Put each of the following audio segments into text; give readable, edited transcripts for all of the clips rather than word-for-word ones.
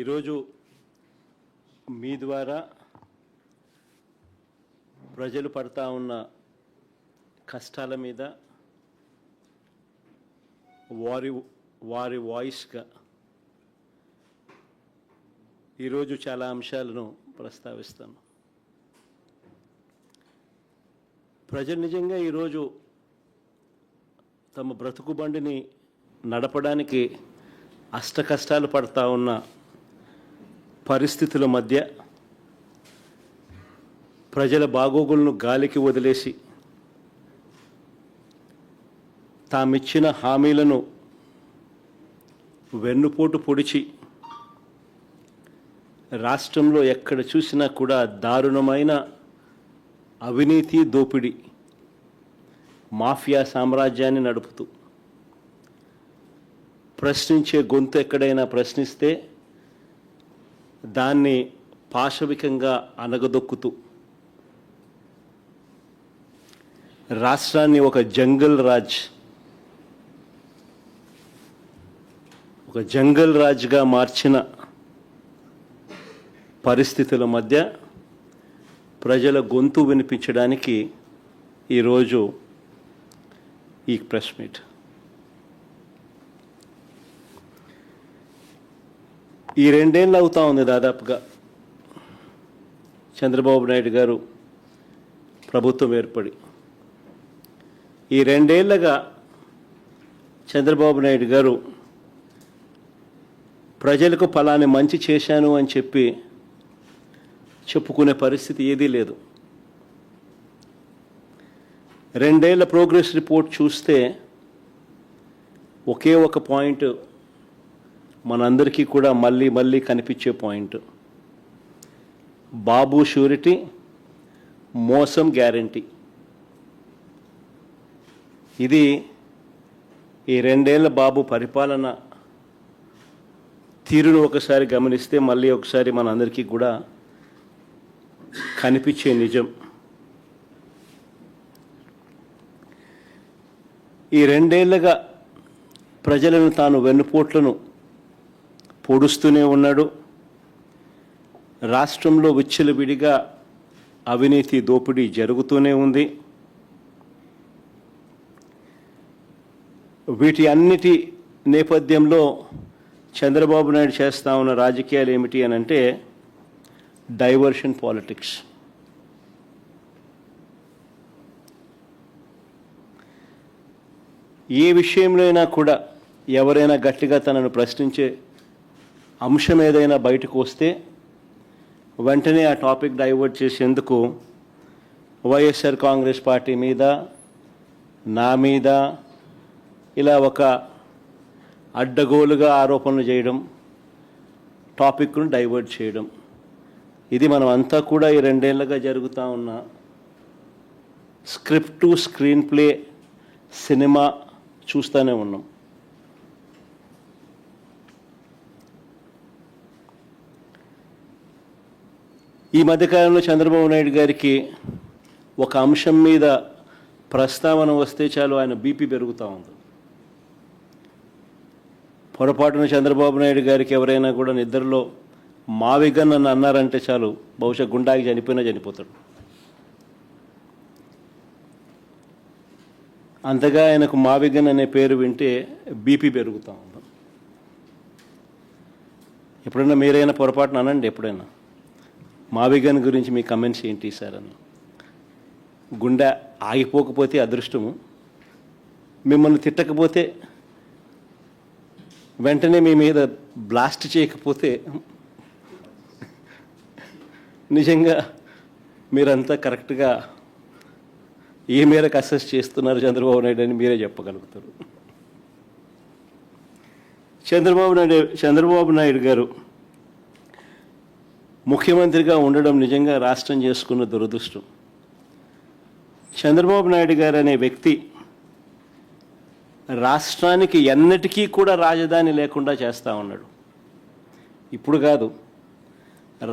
ఈరోజు మీ ద్వారా ప్రజలు పడతా ఉన్న కష్టాల మీద వారి వాయిస్గా ఈరోజు చాలా అంశాలను ప్రస్తావిస్తాను. ప్రజలు నిజంగా ఈరోజు తమ బ్రతుకు బండిని నడపడానికి అష్టకష్టాలు పడతా ఉన్న పరిస్థితుల మధ్య ప్రజల బాగోగులను గాలికి వదిలేసి తామిచ్చిన హామీలను వెన్నుపోటు పొడిచి రాష్ట్రంలో ఎక్కడ చూసినా కూడా దారుణమైన అవినీతి దోపిడీ మాఫియా సామ్రాజ్యాన్ని నడుపుతూ ప్రశ్నించే గొంతు ఎక్కడైనా ప్రశ్నిస్తే దాన్ని పాశవికంగా అణగదొక్కుతూ రాష్ట్రాన్ని ఒక జంగల్ రాజ్గా మార్చిన పరిస్థితుల మధ్య ప్రజల గొంతు వినిపించడానికి ఈరోజు ఈ ప్రెస్ మీట్. ఈ 2 ఏళ్ళు అవుతా ఉంది దాదాపుగా చంద్రబాబు నాయుడు గారు ప్రభుత్వం ఏర్పడి. ఈ 2 ఏళ్ళగా చంద్రబాబు నాయుడు గారు ప్రజలకు ఫలాని మంచి చేశాను అని చెప్పుకునే పరిస్థితి ఏదీ లేదు. 2 ఏళ్ల ప్రోగ్రెస్ రిపోర్ట్ చూస్తే ఒకే ఒక పాయింట్ మనందరికీ కూడా మళ్ళీ కనిపించే పాయింట్: బాబు షూరిటీ, మోసం గ్యారంటీ. ఇది ఈ 2 ఏళ్ల బాబు పరిపాలన తీరును ఒకసారి గమనిస్తే మళ్ళీ ఒకసారి మనందరికీ కూడా కనిపించే నిజం. ఈ 2 ఏళ్ళగా ప్రజలను తాను వెన్నుపోట్లను పొడుస్తూనే ఉన్నాడు. రాష్ట్రంలో విచ్చలవిడిగా అవినీతి దోపిడీ జరుగుతూనే ఉంది. వీటి అన్నిటి నేపథ్యంలో చంద్రబాబు నాయుడు చేస్తూ ఉన్న రాజకీయాలు ఏమిటి అని అంటే డైవర్షన్ పాలిటిక్స్. ఏ విషయంలో అయినా కూడా ఎవరైనా గట్టిగా తనను ప్రశ్నించే అంశం ఏదైనా బయటకు వస్తే వెంటనే ఆ టాపిక్ డైవర్ట్ చేసేందుకు వైఎస్ఆర్ కాంగ్రెస్ పార్టీ మీద, నా మీద ఇలా ఒక అడ్డగోలుగా ఆరోపణలు చేయడం, టాపిక్ను డైవర్ట్ చేయడం, ఇది మనం అంతా కూడా ఈ 2 ఏళ్ళగా జరుగుతూ ఉన్న script to screen play cinema చూస్తూనే ఉన్నాం. ఈ మధ్యకాలంలో చంద్రబాబు నాయుడు గారికి ఒక అంశం మీద ప్రస్తావన వస్తే చాలు ఆయన బీపీ పెరుగుతూ ఉంది. పొరపాటున చంద్రబాబు నాయుడు గారికి ఎవరైనా కూడా నిద్రలో మావిగన్ అని అన్నారంటే చాలు బహుశా గుండాకి చనిపోతాడు. అంతగా ఆయనకు మావిగన్ అనే పేరు వింటే బీపీ పెరుగుతూ ఉంది. ఎప్పుడైనా మీరైనా పొరపాటున అనండి, ఎప్పుడైనా మావిగన్ గురించి మీ కమెంట్స్ ఏంటి సార్ అని. గుండె ఆగిపోకపోతే అదృష్టము, మిమ్మల్ని తిట్టకపోతే, వెంటనే మీ మీద బ్లాస్ట్ చేయకపోతే నిజంగా మీరంతా కరెక్ట్గా ఏ మేరకు అసెస్ చేస్తున్నారు చంద్రబాబు నాయుడు అని మీరే చెప్పగలుగుతారు. చంద్రబాబు నాయుడు గారు ముఖ్యమంత్రిగా ఉండడం నిజంగా రాష్ట్రం చేసుకున్న దురదృష్టం. చంద్రబాబు నాయుడు గారు అనే వ్యక్తి రాష్ట్రానికి ఎన్నటికీ కూడా రాజధాని లేకుండా చేస్తూ ఉన్నాడు. ఇప్పుడు కాదు,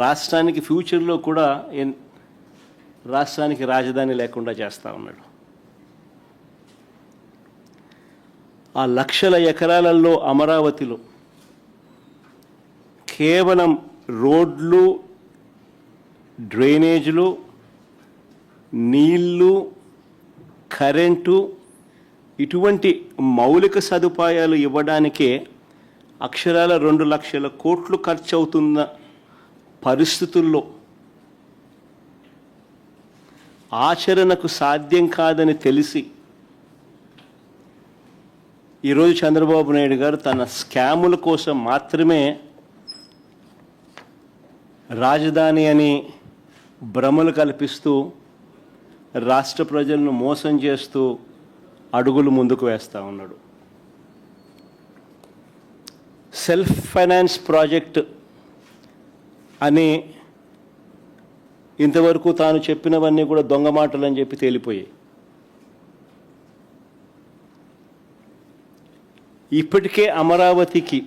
రాష్ట్రానికి ఫ్యూచర్లో కూడా రాష్ట్రానికి రాజధాని లేకుండా చేస్తూ ఉన్నాడు. ఆ లక్షల ఎకరాలలో అమరావతిలో కేవలం రోడ్లు, డ్రైనేజీలు, నీళ్లు, కరెంటు ఇటువంటి మౌలిక సదుపాయాలు ఇవ్వడానికే అక్షరాల 2 లక్షల కోట్లు ఖర్చు అవుతున్న పరిస్థితుల్లో ఆచరణకు సాధ్యం కాదని తెలిసి ఈరోజు చంద్రబాబు నాయుడు గారు తన స్కాముల కోసం మాత్రమే రాజధాని అని భ్రమలు కల్పిస్తూ రాష్ట్ర ప్రజలను మోసం చేస్తూ అడుగులు ముందుకు వేస్తూ ఉన్నాడు. సెల్ఫ్ ఫైనాన్స్ ప్రాజెక్ట్ అని ఇంతవరకు తాను చెప్పినవన్నీ కూడా దొంగ మాటలు అని చెప్పి తేలిపోయాయి. ఇప్పటికే అమరావతికి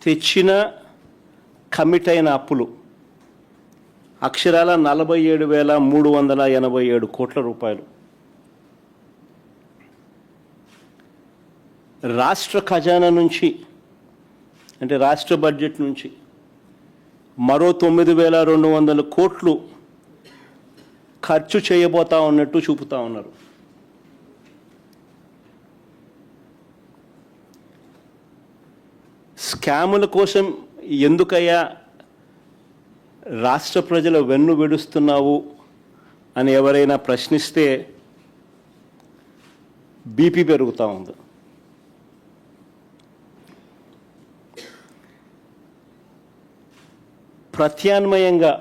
తెచ్చిన కమిట్ అయిన అప్పులు అక్షరాల 47,387 కోట్ల రూపాయలు. రాష్ట్ర ఖజానా నుంచి అంటే రాష్ట్ర బడ్జెట్ నుంచి మరో 9,200 కోట్లు ఖర్చు చేయబోతా ఉన్నట్టు చూపుతా ఉన్నారు. స్కాముల కోసం ఎందుకయ్యా రాష్ట్ర ప్రజల వెన్ను విడుస్తున్నావు అని ఎవరైనా ప్రశ్నిస్తే బీపీ పెరుగుతూ ఉంది. ప్రత్యామ్నాయంగా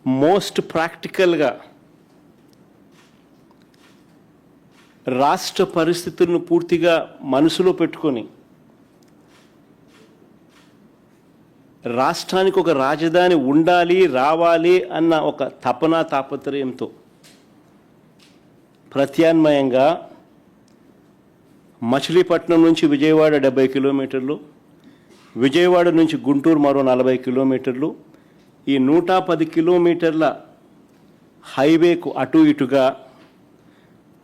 మోస్ట్ ప్రాక్టికల్గా రాష్ట్ర పరిస్థితులను పూర్తిగా మనసులో పెట్టుకొని రాష్ట్రానికి ఒక రాజధాని ఉండాలి, రావాలి అన్న ఒక తాపత్రయంతో ప్రత్యామ్నాయంగా మచిలీపట్నం నుంచి విజయవాడ 70 కిలోమీటర్లు, విజయవాడ నుంచి గుంటూరు మరో 40 కిలోమీటర్లు, ఈ 110 కిలోమీటర్ల హైవేకు అటు ఇటుగా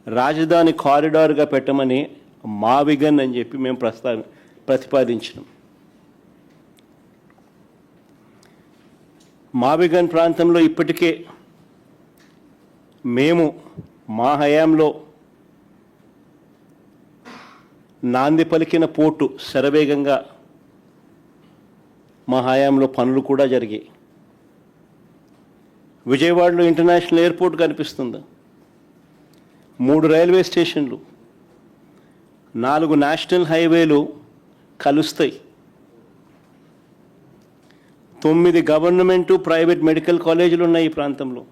రాజధాని కారిడార్గా పెట్టమని మావిగన్ అని చెప్పి మేము ప్రతిపాదించినాం. మావిగన్ ప్రాంతంలో ఇప్పటికే మేము మా హయాంలో నాంది పలికిన పోర్టు శరవేగంగా మా హయాంలో పనులు కూడా జరిగాయి. విజయవాడలో ఇంటర్నేషనల్ ఎయిర్పోర్ట్ కనిపిస్తుంది, 3 రైల్వే స్టేషన్లు, 4 నేషనల్ హైవేలు కలుస్తాయి, 9 గవర్నమెంటు ప్రైవేట్ మెడికల్ కాలేజీలు ఉన్నాయి ఈ ప్రాంతంలో,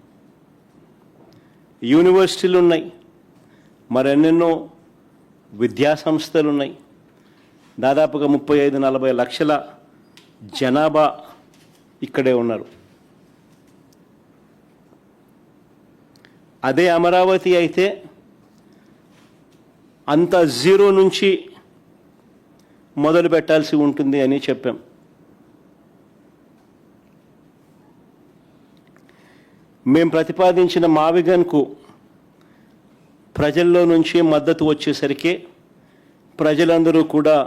యూనివర్సిటీలు ఉన్నాయి, మరెన్నెన్నో విద్యా సంస్థలు ఉన్నాయి. దాదాపుగా 35-40 లక్షల జనాభా ఇక్కడే ఉన్నారు. అదే అమరావతి అయితే అంత జీరో నుంచి మొదలు పెట్టాల్సి ఉంటుంది అని చెప్పాం. మేము ప్రతిపాదించిన మావిగన్కు ప్రజల్లో నుంచి మద్దతు వచ్చేసరికి ప్రజలందరూ కూడా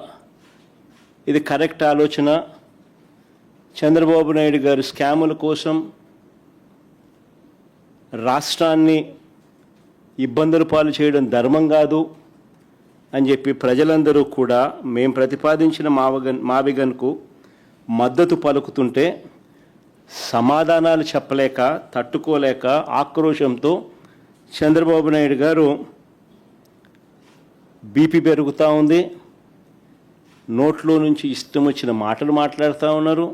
ఇది కరెక్ట్ ఆలోచన, చంద్రబాబు నాయుడు గారు స్కాముల కోసం రాష్ట్రాన్ని ఇబ్బందుల పాలు చేయడం ధర్మం కాదు అని చెప్పి ప్రజలందరూ కూడా మేము ప్రతిపాదించిన మావిగన్కు మద్దతు పలుకుతుంటే సమాధానాలు చెప్పలేక, తట్టుకోలేక ఆక్రోశంతో చంద్రబాబు నాయుడు గారు బీపీ పెరుగుతూ ఉంది, నోట్లో నుంచి ఇష్టం వచ్చిన మాటలు మాట్లాడుతూ ఉన్నారు.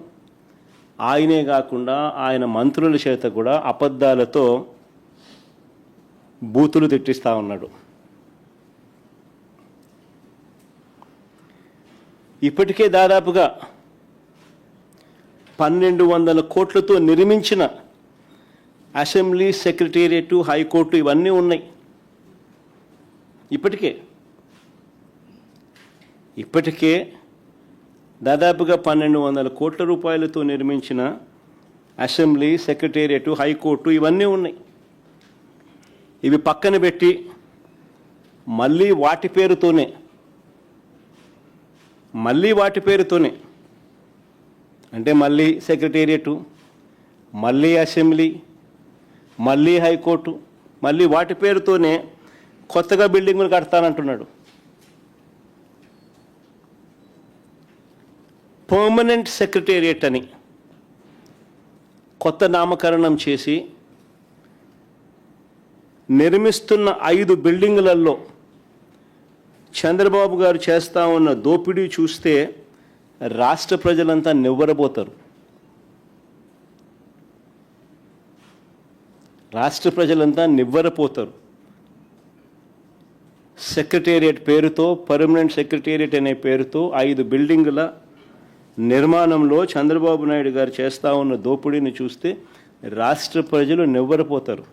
ఆయనే కాకుండా ఆయన మంత్రుల చేత కూడా అబద్ధాలతో బూతులు తిట్టిస్తూ ఉన్నాడు. ఇప్పటికే దాదాపుగా 1,200 కోట్లతో నిర్మించిన అసెంబ్లీ, సెక్రటేరియట్, హైకోర్టు ఇవన్నీ ఉన్నాయి. ఇప్పటికే దాదాపుగా 1,200 కోట్ల రూపాయలతో నిర్మించిన అసెంబ్లీ, సెక్రటేరియట్, హైకోర్టు ఇవన్నీ ఉన్నాయి. ఇవి పక్కన పెట్టి మళ్ళీ వాటి పేరుతోనే అంటే మళ్ళీ సెక్రటేరియటు, మళ్ళీ అసెంబ్లీ, మళ్ళీ హైకోర్టు, మళ్ళీ వాటి పేరుతోనే కొత్తగా బిల్డింగులు కడతానంటున్నాడు. పర్మనెంట్ సెక్రటేరియట్ అని కొత్త నామకరణం చేసి నిర్మిస్తున్న 5 బిల్డింగులలో చంద్రబాబు గారు చేస్తూ ఉన్న దోపిడీ చూస్తే రాష్ట్ర ప్రజలంతా నివ్వరబోతారు. సెక్రటేరియట్ పేరుతో, పర్మనెంట్ సెక్రటేరియట్ అనే పేరుతో 5 బిల్డింగుల నిర్మాణంలో చంద్రబాబు నాయుడు గారు చేస్తూ ఉన్న దోపిడీని చూస్తే రాష్ట్ర ప్రజలు నివ్వరపోతారు.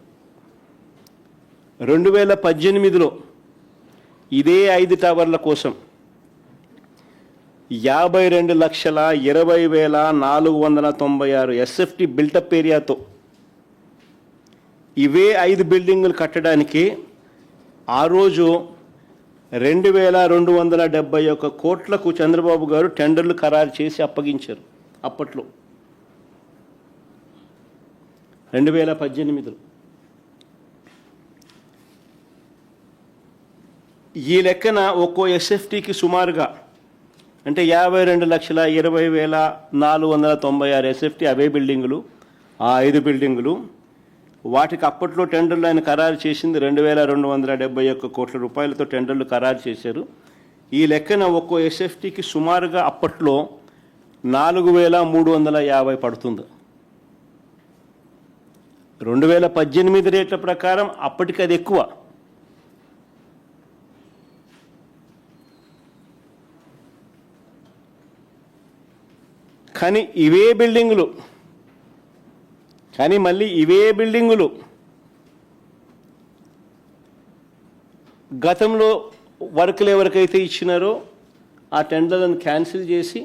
2018లో ఇదే 5 టవర్ల కోసం 52,20,496 ఎస్ఎఫ్టీ బిల్టప్ ఏరియాతో ఇవే 5 బిల్డింగులు కట్టడానికి ఆ రోజు 2,271 కోట్లకు చంద్రబాబు గారు టెండర్లు ఖరారు చేసి అప్పగించారు. అప్పట్లో 2018లో ఈ లెక్కన ఒక్కో ఎస్ఎఫ్టీకి సుమారుగా అంటే 52,20,496 ఎస్ఎఫ్టీ అవే బిల్డింగులు, ఆ 5 బిల్డింగులు. వాటికి అప్పట్లో టెండర్లు ఆయన ఖరారు చేసింది 2,271 కోట్ల రూపాయలతో టెండర్లు ఖరారు చేశారు. ఈ లెక్కన ఒక్కో ఎస్ఎఫ్టీకి సుమారుగా అప్పట్లో 4,350 పడుతుంది. 2018 రేట్ల ప్రకారం అప్పటికి అది ఎక్కువ. కానీ మళ్ళీ ఇవే బిల్డింగులు గతంలో వర్కులు ఎవరికైతే ఇచ్చినారో ఆ టెండర్లను క్యాన్సిల్ చేసి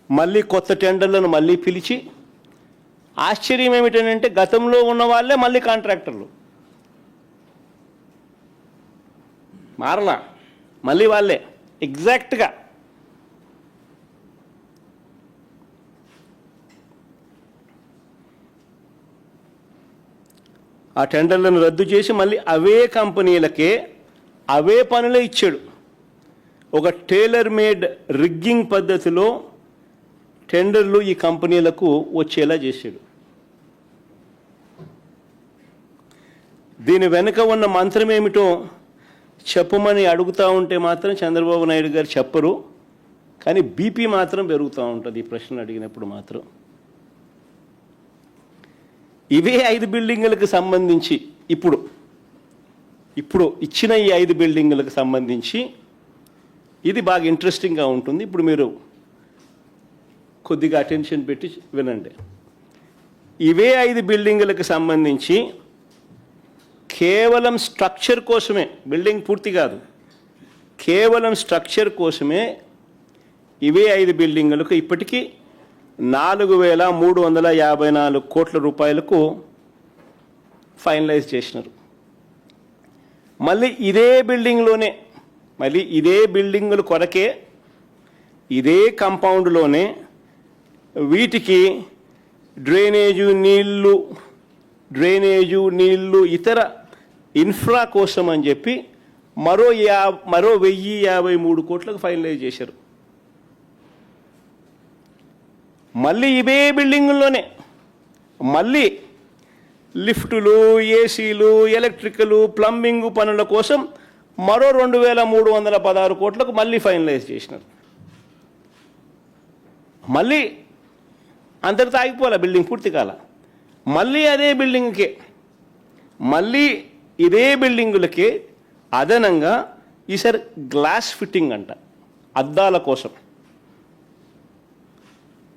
మళ్ళీ కొత్త టెండర్లను మళ్ళీ పిలిచి, ఆశ్చర్యం ఏమిటంటే గతంలో ఉన్న వాళ్ళే మళ్ళీ కాంట్రాక్టర్లు మారలా, మళ్ళీ వాళ్ళే ఎగ్జాక్ట్గా. ఆ టెండర్లను రద్దు చేసి మళ్ళీ అవే కంపెనీలకే అవే పనులే ఇచ్చాడు. ఒక టైలర్ మేడ్ రిగ్గింగ్ పద్ధతిలో టెండర్లు ఈ కంపెనీలకు వచ్చేలా చేశాడు. దీని వెనుక ఉన్న మంత్రం ఏమిటో చెప్పమని అడుగుతూ ఉంటే మాత్రం చంద్రబాబు నాయుడు గారు చెప్పరు. కానీ బీపీ మాత్రం పెరుగుతూ ఉంటుంది ఈ ప్రశ్న అడిగినప్పుడు మాత్రం. ఇవే 5 బిల్డింగులకు సంబంధించి ఇప్పుడు ఇచ్చిన ఈ 5 బిల్డింగులకు సంబంధించి ఇది బాగా ఇంట్రెస్టింగ్గా ఉంటుంది. ఇప్పుడు మీరు కొద్దిగా అటెన్షన్ పెట్టి వినండి. ఇవే 5 బిల్డింగులకు సంబంధించి కేవలం స్ట్రక్చర్ కోసమే, బిల్డింగ్ పూర్తి కాదు, కేవలం స్ట్రక్చర్ కోసమే ఇవే 5 బిల్డింగులకు ఇప్పటికీ 4,354 కోట్ల రూపాయలకు ఫైనలైజ్ చేసినారు. మళ్ళీ ఇదే బిల్డింగ్లోనే, మళ్ళీ ఇదే బిల్డింగుల కొరకే ఇదే కాంపౌండ్లోనే వీటికి డ్రైనేజు నీళ్లు ఇతర ఇన్ఫ్రా కోసం అని చెప్పి మరో 1,053 కోట్లకు ఫైనలైజ్ చేశారు. మళ్ళీ ఇవే బిల్డింగుల్లోనే మళ్ళీ లిఫ్టులు, ఏసీలు, ఎలక్ట్రికలు, ప్లంబింగ్ పనుల కోసం మరో 2,316 కోట్లకు మళ్ళీ ఫైనలైజ్ చేసినారు. మళ్ళీ అంతటితో ఆగిపోలే, బిల్డింగ్ పూర్తి కాల. మళ్ళీ అదే బిల్డింగ్కే, మళ్ళీ ఇదే బిల్డింగులకే అదనంగా ఈసారి గ్లాస్ ఫిట్టింగ్ అంట, అద్దాల కోసం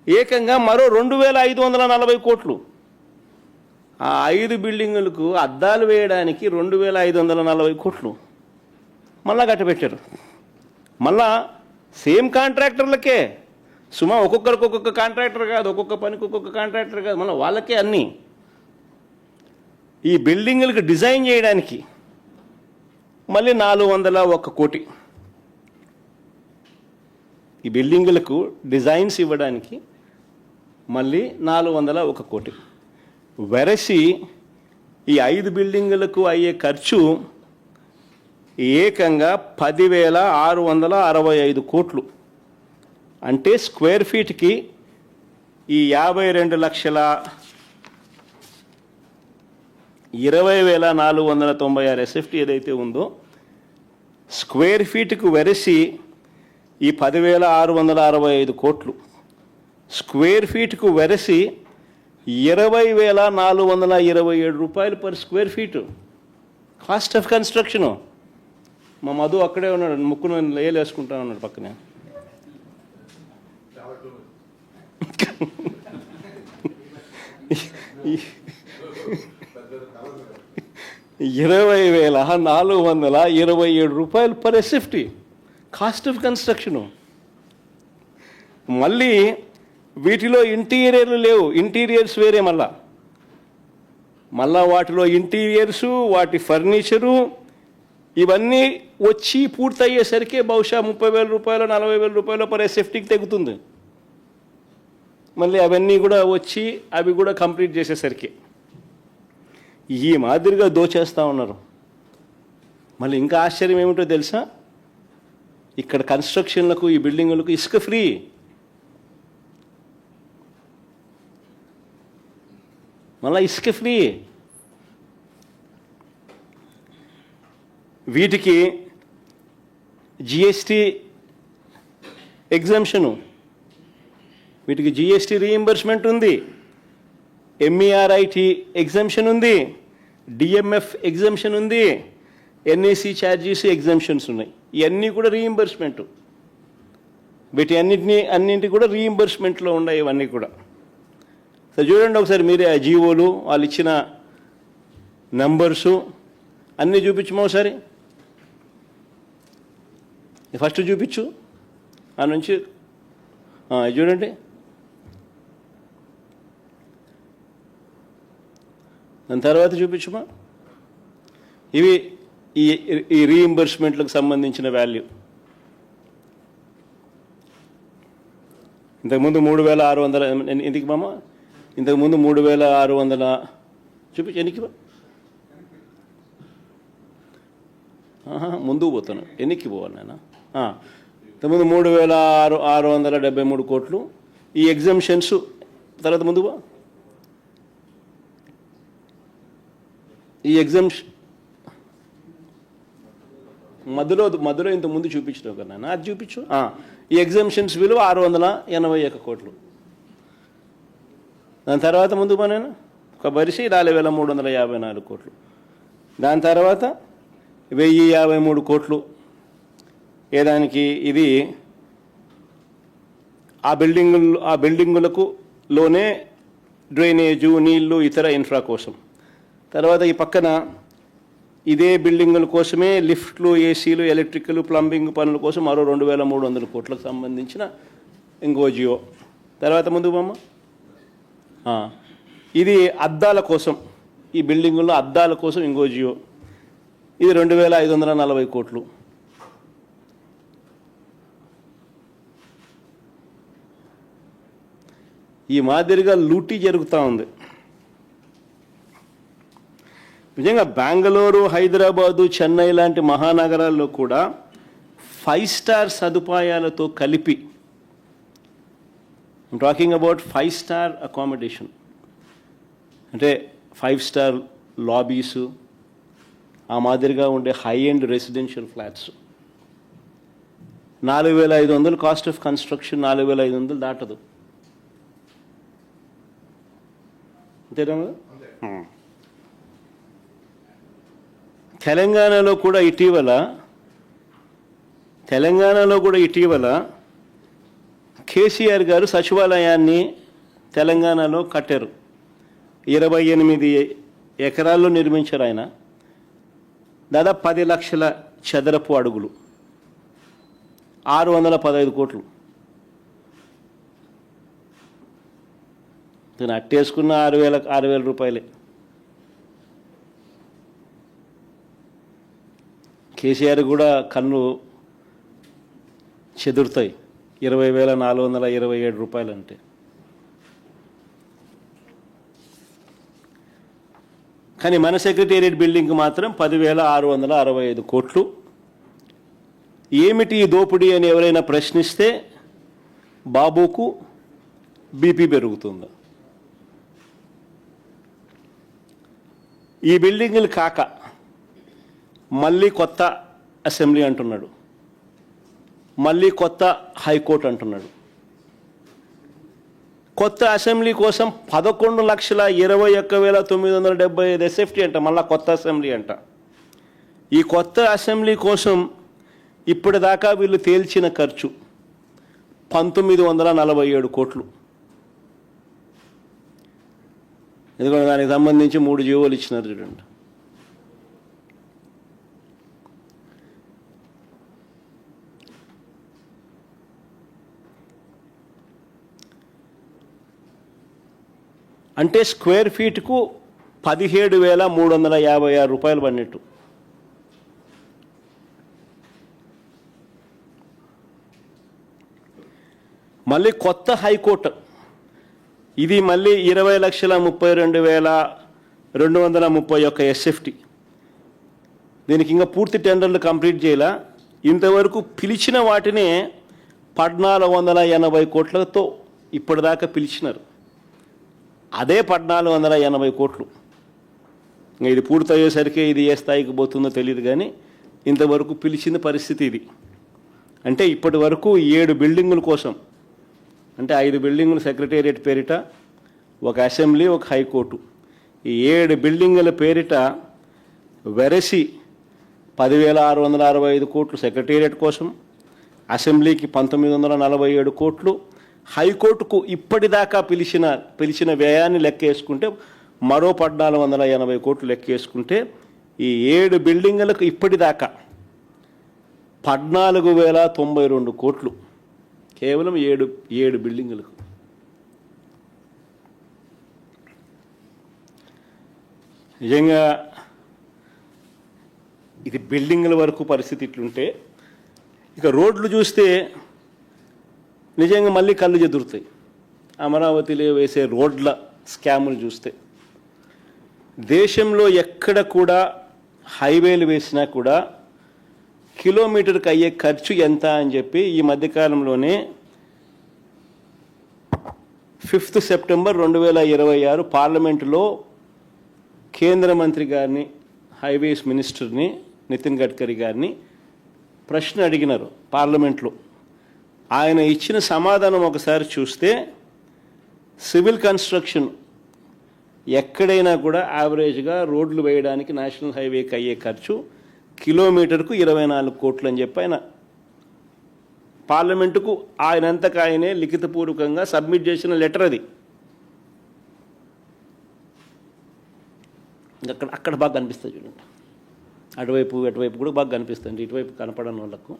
ఏకంగా మరో 2,540 కోట్లు. ఆ 5 బిల్డింగులకు అద్దాలు వేయడానికి 2,540 కోట్లు మళ్ళా కట్టబెట్టారు. మళ్ళా సేమ్ కాంట్రాక్టర్లకే, సుమా ఒక్కొక్కరికి ఒక్కొక్క కాంట్రాక్టర్ కాదు, ఒక్కొక్క పనికి ఒక్కొక్క కాంట్రాక్టర్ కాదు, మళ్ళీ వాళ్ళకే అన్నీ. ఈ బిల్డింగులకు డిజైన్ చేయడానికి మళ్ళీ 401 కోటి ఈ బిల్డింగులకు డిజైన్స్ ఇవ్వడానికి మళ్ళీ 401 కోటి. వెరసి ఈ 5 బిల్డింగులకు అయ్యే ఖర్చు ఏకంగా 10,665 కోట్లు. అంటే స్క్వేర్ ఫీట్కి ఈ 52,20,496 SFT ఏదైతే ఉందో స్క్వేర్ ఫీట్కు వెరసి ఈ 10,665 కోట్లు, స్క్వేర్ ఫీట్కు వెరసి 20,427 రూపాయలు per square feet cost of construction. మా మధు అక్కడే ఉన్నాడు, ముక్కును లేలేసుకుంటా ఉన్నాడు పక్కనే. ₹20,427 per SFT cost of construction. మళ్ళీ వీటిలో ఇంటీరియర్లు లేవు, ఇంటీరియర్స్ వేరే. మళ్ళా వాటిలో ఇంటీరియర్సు, వాటి ఫర్నిచరు ఇవన్నీ వచ్చి పూర్తయ్యేసరికి బహుశా ₹30,000 ₹40,000 పర్ ఎస్ఎఫ్టీకి తెగుతుంది. మళ్ళీ అవన్నీ కూడా వచ్చి అవి కూడా కంప్లీట్ చేసేసరికి ఈ మాదిరిగా దోచేస్తూ ఉన్నారు. మళ్ళీ ఇంకా ఆశ్చర్యం ఏమిటో తెలుసా, ఇక్కడ కన్స్ట్రక్షన్లకు ఈ బిల్డింగులకు ఇసుక ఫ్రీ. మళ్ళీ ఇసుక ఫ్రీ. వీటికి జిఎస్టీ ఎగ్జంప్షను, వీటికి జిఎస్టీ రీయింబర్స్మెంట్ ఉంది, ఎంఈఆర్ఐటి ఎగ్జంప్షన్ ఉంది, డిఎంఎఫ్ ఎగ్జంప్షన్ ఉంది, ఎన్ఏసి ఛార్జీస్ ఎగ్జంప్షన్స్ ఉన్నాయి. ఇవన్నీ కూడా రీయింబర్స్మెంట్. వీటి అన్నింటి కూడా రీయింబర్స్మెంట్లో ఉన్నాయి ఇవన్నీ కూడా. సో చూడండి ఒకసారి మీరే ఆ జీవోలు, వాళ్ళు ఇచ్చిన నంబర్సు అన్నీ చూపించమో ఒకసారి. ఫస్ట్ చూపించు, ఆ నుంచి చూడండి. దాని తర్వాత చూపించుమా. ఇవి ఈ రీయింబర్స్మెంట్లకు సంబంధించిన వాల్యూ. ఇంతకుముందు 3,600 ఎందుకు మామ, ఇంతకుముందు 3,600 చూపించు. ఎన్నికి ముందుకు పోతాను, ఎన్నికి పోవాలి నాయన. ఇంతకుముందు 3,673 కోట్లు. ఈ ఎగ్జంప్షన్స్ తర్వాత ముందు ఈ ఎగ్జంప్షన్ మధ్యలో ఇంత ముందు చూపించినావు కదా నాన్న, అది చూపించు. ఈ ఎగ్జంప్షన్స్ విలువ 681 కోట్లు. దాని తర్వాత ముందు పనేనా ఒక వరిసి 4,354 కోట్లు. దాని తర్వాత 1,053 కోట్లు ఏదానికి, ఇది ఆ బిల్డింగులకు లోనే డ్రైనేజు, నీళ్లు, ఇతర ఇన్ఫ్రా కోసం. తర్వాత ఈ పక్కన ఇదే బిల్డింగుల కోసమే లిఫ్ట్లు, ఏసీలు, ఎలక్ట్రికల్, ప్లంబింగ్ పనుల కోసం మరో 2,300 కోట్లకు సంబంధించిన ఇంకో జియో. తర్వాత ముందు బొమ్మ, ఇది అద్దాల కోసం, ఈ బిల్డింగుల్లో అద్దాల కోసం ఇంకో జియో. ఇది 2,540 కోట్లు. ఈ మాదిరిగా లూటీ జరుగుతూ ఉంది. నిజంగా బెంగళూరు, హైదరాబాదు, చెన్నై లాంటి మహానగరాల్లో కూడా 5 స్టార్ సదుపాయాలతో కలిపి, టాకింగ్ అబౌట్ 5 స్టార్ అకామిడేషన్, అంటే 5 స్టార్ లాబీసు, ఆ మాదిరిగా ఉండే high end residential flats 4,500 cost of construction, 4,500 దాటదు. అంతేనా? తెలంగాణలో కూడా ఇటీవల కేసీఆర్ గారు సచివాలయాన్ని తెలంగాణలో కట్టారు. 28 ఎకరాల్లో నిర్మించారు ఆయన. దాదాపు 10 లక్షల చదరపు అడుగులు, 615 కోట్లు. నేను అట్టేసుకున్న 6,000 రూపాయలే. కేసీఆర్ కూడా కన్ను చెదురుతాయి 20,427 రూపాయలు అంటే. కానీ మన సెక్రటేరియట్ బిల్డింగ్కి మాత్రం 10,665 కోట్లు. ఏమిటి ఈ దోపిడీ అని ఎవరైనా ప్రశ్నిస్తే బాబుకు బీపీ పెరుగుతుందా? ఈ బిల్డింగులు కాక మళ్ళీ కొత్త అసెంబ్లీ అంటున్నాడు, మళ్ళీ కొత్త హైకోర్టు అంటున్నాడు. కొత్త అసెంబ్లీ కోసం 11,21,975 ఎస్ఎఫ్టీ అంట, మళ్ళీ కొత్త అసెంబ్లీ అంట. ఈ కొత్త అసెంబ్లీ కోసం ఇప్పటిదాకా వీళ్ళు తేల్చిన ఖర్చు 1,947 కోట్లు. ఎందుకంటే దానికి సంబంధించి 3 జీవోలు ఇచ్చినారు చూడండి. అంటే స్క్వేర్ ఫీట్కు 17,356 రూపాయలు పడినట్టు. మళ్ళీ కొత్త హైకోర్టు, ఇది మళ్ళీ 20,32,231 ఎస్ఎఫ్టీ. దీనికి ఇంకా పూర్తి టెండర్లు కంప్లీట్ చేయాల. ఇంతవరకు పిలిచిన వాటినే 1,480 కోట్లతో ఇప్పటిదాకా పిలిచినారు. అదే 1,480 కోట్లు. ఇంకా ఇది పూర్తయ్యేసరికి ఇది ఏ స్థాయికి పోతుందో తెలియదు, కానీ ఇంతవరకు పిలిచిన పరిస్థితి ఇది. అంటే ఇప్పటి వరకు 7 బిల్డింగుల కోసం, అంటే 5 బిల్డింగులు సెక్రటేరియట్ పేరిట, ఒక అసెంబ్లీ, ఒక హైకోర్టు, ఈ 7 బిల్డింగుల పేరిట వెరసి 10,665 కోట్లు సెక్రటేరియట్ కోసం, అసెంబ్లీకి 1,947 కోట్లు, హైకోర్టుకు ఇప్పటిదాకా పిలిచిన వ్యయాన్ని లెక్కేసుకుంటే మరో 1,480 కోట్లు లెక్కేసుకుంటే ఈ 7 బిల్డింగులకు ఇప్పటిదాకా 14,092 కోట్లు కేవలం 7 బిల్డింగులకు. నిజంగా ఇది బిల్డింగుల వరకు పరిస్థితి ఇట్లుంటే, ఇక రోడ్లు చూస్తే నిజంగా మళ్ళీ కళ్ళు చెదురుతాయి. అమరావతిలో వేసే రోడ్ల స్కాములు చూస్తే దేశంలో ఎక్కడ కూడా హైవేలు వేసినా కూడా కిలోమీటర్కి అయ్యే ఖర్చు ఎంత అని చెప్పి ఈ మధ్యకాలంలోనే 5 సెప్టెంబర్ 2026 పార్లమెంటులో కేంద్ర మంత్రి గారిని, హైవేస్ మినిస్టర్ని నితిన్ గడ్కరీ గారిని ప్రశ్న అడిగినారు పార్లమెంట్లో. ఆయన ఇచ్చిన సమాధానం ఒకసారి చూస్తే, సివిల్ కన్స్ట్రక్షన్ ఎక్కడైనా కూడా యావరేజ్గా రోడ్లు వేయడానికి నేషనల్ హైవేకి అయ్యే ఖర్చు కిలోమీటర్కు 24 కోట్లు అని చెప్పి ఆయన పార్లమెంటుకు ఆయనంతకు ఆయనే లిఖితపూర్వకంగా సబ్మిట్ చేసిన లెటర్ అది. అక్కడ బాగా కనిపిస్తుంది చూడండి, అటువైపు కూడా బాగా కనిపిస్తుంది, ఇటువైపు కనపడని వాళ్ళకు.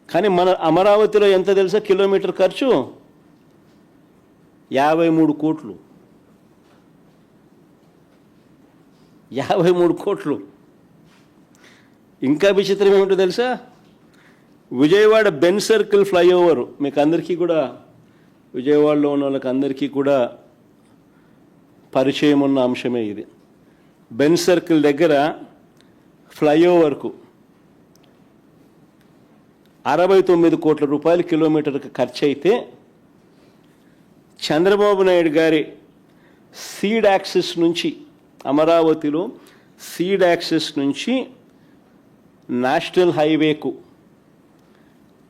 కానీ మన అమరావతిలో ఎంత తెలుసా కిలోమీటర్ ఖర్చు? 53 కోట్లు. 53 కోట్లు. ఇంకా విచిత్రం ఏమిటో తెలుసా, విజయవాడ బెన్ సర్కిల్ ఫ్లైఓవర్, మీకు అందరికీ కూడా, విజయవాడలో ఉన్న వాళ్ళకి అందరికీ కూడా పరిచయం ఉన్న అంశమే ఇది. బెన్ సర్కిల్ దగ్గర ఫ్లైఓవర్కు 69 కోట్ల రూపాయలు కిలోమీటర్కి ఖర్చు అయితే, చంద్రబాబు నాయుడు గారి సీడ్ యాక్సెస్ నుంచి, అమరావతిలో సీడ్ యాక్సెస్ నుంచి నేషనల్ హైవేకు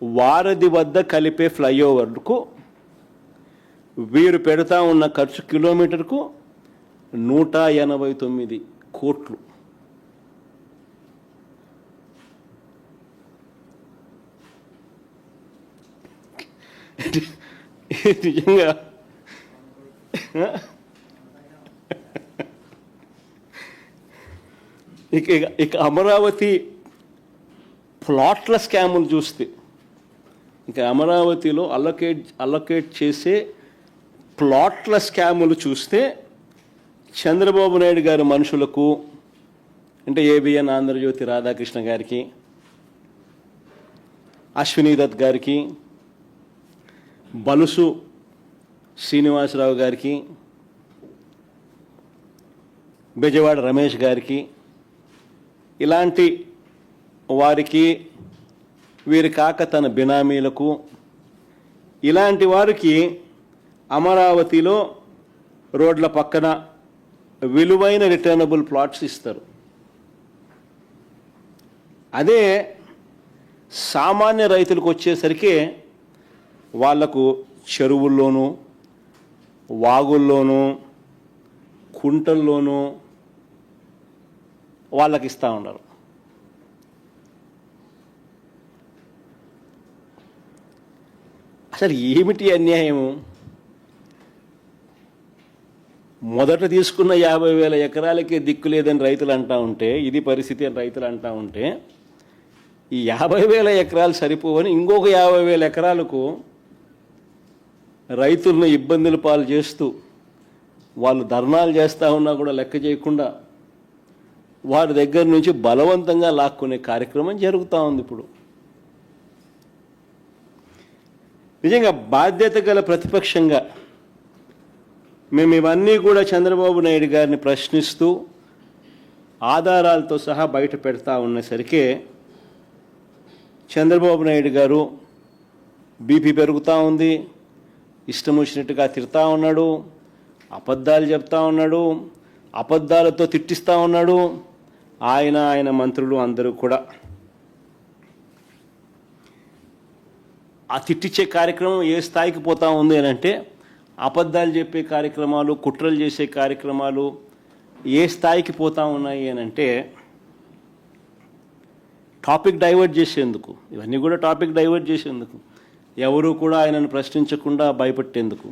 వారధి వద్ద కలిపే ఫ్లైఓవర్కు వీరు పెడతా ఉన్న ఖర్చు కిలోమీటర్కు 189 కోట్లు. నిజంగా ఇక అమరావతి ప్లాట్ల స్కాములు చూస్తే, ఇక అమరావతిలో అలొకేట్ చేసే ప్లాట్ల స్కాములు చూస్తే చంద్రబాబు నాయుడు గారి మనుషులకు అంటే ఏబిఎన్ ఆంధ్రజ్యోతి రాధాకృష్ణ గారికి, అశ్వినీ దత్ గారికి, బలుసు శ్రీనివాసరావు గారికి, బెజవాడ రమేష్ గారికి, ఇలాంటి వారికి, వీరి కాక తన బినామీలకు, ఇలాంటి వారికి అమరావతిలో రోడ్ల పక్కన విలువైన రిటర్నబుల్ ప్లాట్స్ ఇస్తారు. అదే సామాన్య రైతులకు వచ్చేసరికి వాళ్లకు చెరువుల్లోనూ, వాగుల్లోనూ, కుంటల్లోనూ వాళ్ళకి ఇస్తూ ఉన్నారు. అసలు ఏమిటి అన్యాయము? మొదట తీసుకున్న 50,000 ఎకరాలకే దిక్కు లేదని రైతులు అంటూ ఉంటే, ఇది పరిస్థితి అని రైతులు అంటూ ఉంటే, ఈ 50,000 ఎకరాలు సరిపోవని ఇంకొక 50,000 ఎకరాలకు రైతులను ఇబ్బందుల పాలు చేస్తూ, వాళ్ళు ధర్నాలు చేస్తూ ఉన్నా కూడా లెక్క చేయకుండా వారి దగ్గర నుంచి బలవంతంగా లాక్కునే కార్యక్రమం జరుగుతూ ఉంది ఇప్పుడు. నిజంగా బాధ్యత గల ప్రతిపక్షంగా మేము ఇవన్నీ కూడా చంద్రబాబు నాయుడు గారిని ప్రశ్నిస్తూ ఆధారాలతో సహా బయట పెడతా ఉన్నసరికే చంద్రబాబు నాయుడు గారు బీపీ పెరుగుతూ ఉంది, ఇష్టం వచ్చినట్టుగా తిడతా ఉన్నాడు, అబద్ధాలు చెప్తా ఉన్నాడు, అబద్ధాలతో తిట్టిస్తూ ఉన్నాడు. ఆయన మంత్రులు అందరూ కూడా ఆ తిట్టించే కార్యక్రమం ఏ స్థాయికి పోతా ఉంది అని అంటే, అబద్ధాలు చెప్పే కార్యక్రమాలు, కుట్రలు చేసే కార్యక్రమాలు ఏ స్థాయికి పోతా ఉన్నాయి అని అంటే, టాపిక్ డైవర్ట్ చేసేందుకు, ఇవన్నీ కూడా టాపిక్ డైవర్ట్ చేసేందుకు, ఎవరు కూడా ఆయనను ప్రశ్నించకుండా భయపెట్టేందుకు,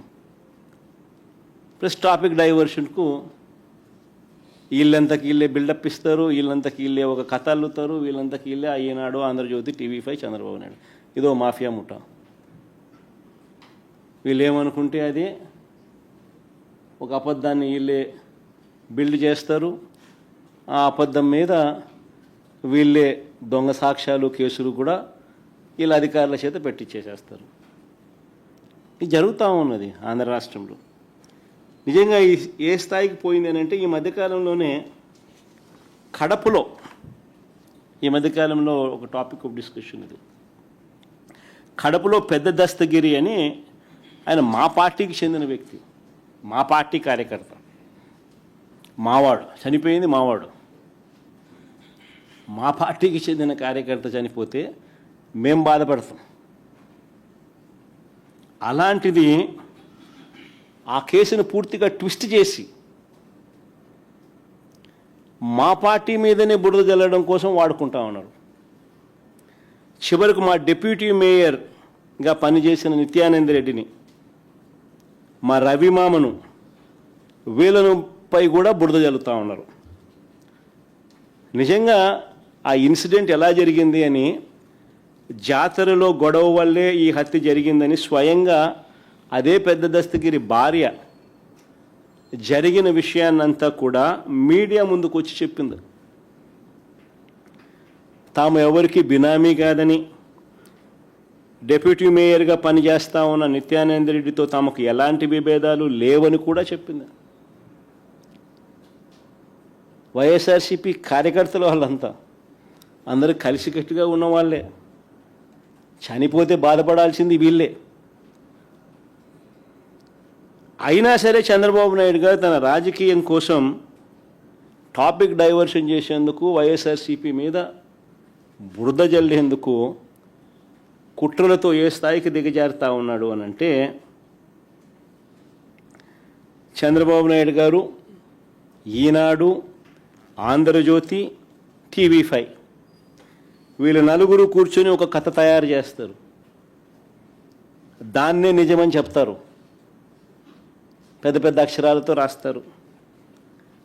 ప్లస్ టాపిక్ డైవర్షన్కు వీళ్ళంతకి వీళ్ళే బిల్డప్ ఇస్తారు, వీళ్ళంతకి వీళ్ళే ఒక కథ అల్లుతారు, వీళ్ళంతకి వీళ్ళే ఈనాడు, ఆంధ్రజ్యోతి, టీవీ5, చంద్రబాబు నాయుడు, ఇదో మాఫియా ముఠా. వీళ్ళు ఏమనుకుంటే అది ఒక అబద్ధాన్ని వీళ్ళే బిల్డ్ చేస్తారు, ఆ అబద్ధం మీద వీళ్ళే దొంగ సాక్ష్యాలు, కేసులు కూడా వీళ్ళ అధికారుల చేత పెట్టించేసేస్తారు. ఇది జరుగుతూ ఉన్నది ఆంధ్ర రాష్ట్రంలో. నిజంగా ఏ స్థాయికి పోయింది అని అంటే, ఈ మధ్యకాలంలోనే కడపలో, ఈ మధ్యకాలంలో ఒక టాపిక్ ఆఫ్ డిస్కషన్ ఇది, కడపలో పెద్ద దస్తగిరి అని ఆయన మా పార్టీకి చెందిన వ్యక్తి, మా పార్టీ కార్యకర్త, మావాడు, చనిపోయింది మావాడు, మా పార్టీకి చెందిన కార్యకర్త చనిపోతే మేం బాధపడతాం. అలాంటిది ఆ కేసును పూర్తిగా ట్విస్ట్ చేసి మా పార్టీ మీదనే బురద జల్లడం కోసం వాడుకుంటా ఉన్నారు. చివరకు మా డిప్యూటీ మేయర్గా పనిచేసిన నిత్యానంద రెడ్డిని, మా రవిమామను, వీళ్ళపై కూడా బురద జల్లుతూ ఉన్నారు. నిజంగా ఆ ఇన్సిడెంట్ ఎలా జరిగింది అని, జాతరలో గొడవ వల్లే ఈ హత్య జరిగిందని స్వయంగా అదే పెద్ద దస్తగిరి భార్య జరిగిన విషయాన్నంతా కూడా మీడియా ముందుకు వచ్చి చెప్పింది. తాము ఎవరికి బినామీ కాదని, డిప్యూటీ మేయర్గా పనిచేస్తా ఉన్న నిత్యానంద రెడ్డితో తమకు ఎలాంటి విభేదాలు లేవని కూడా చెప్పింది. వైఎస్ఆర్సీపీ కార్యకర్తలు వాళ్ళంతా అందరూ కలిసికట్టుగా ఉన్న వాళ్ళే, చనిపోతే బాధపడాల్సింది వీళ్ళే. అయినా సరే చంద్రబాబు నాయుడు గారు తన రాజకీయం కోసం టాపిక్ డైవర్షన్ చేసేందుకు, వైఎస్ఆర్సీపీ మీద బురద జల్లేందుకు కుట్రలతో ఏ స్థాయికి దిగజారుతా ఉన్నాడు అని అంటే, చంద్రబాబు నాయుడు గారు ఈనాడు, ఆంధ్రజ్యోతి, టీవీ5 వీళ్ళు నలుగురు కూర్చొని ఒక కథ తయారు చేస్తారు, దాన్నే నిజమని చెప్తారు, పెద్ద పెద్ద అక్షరాలతో రాస్తారు.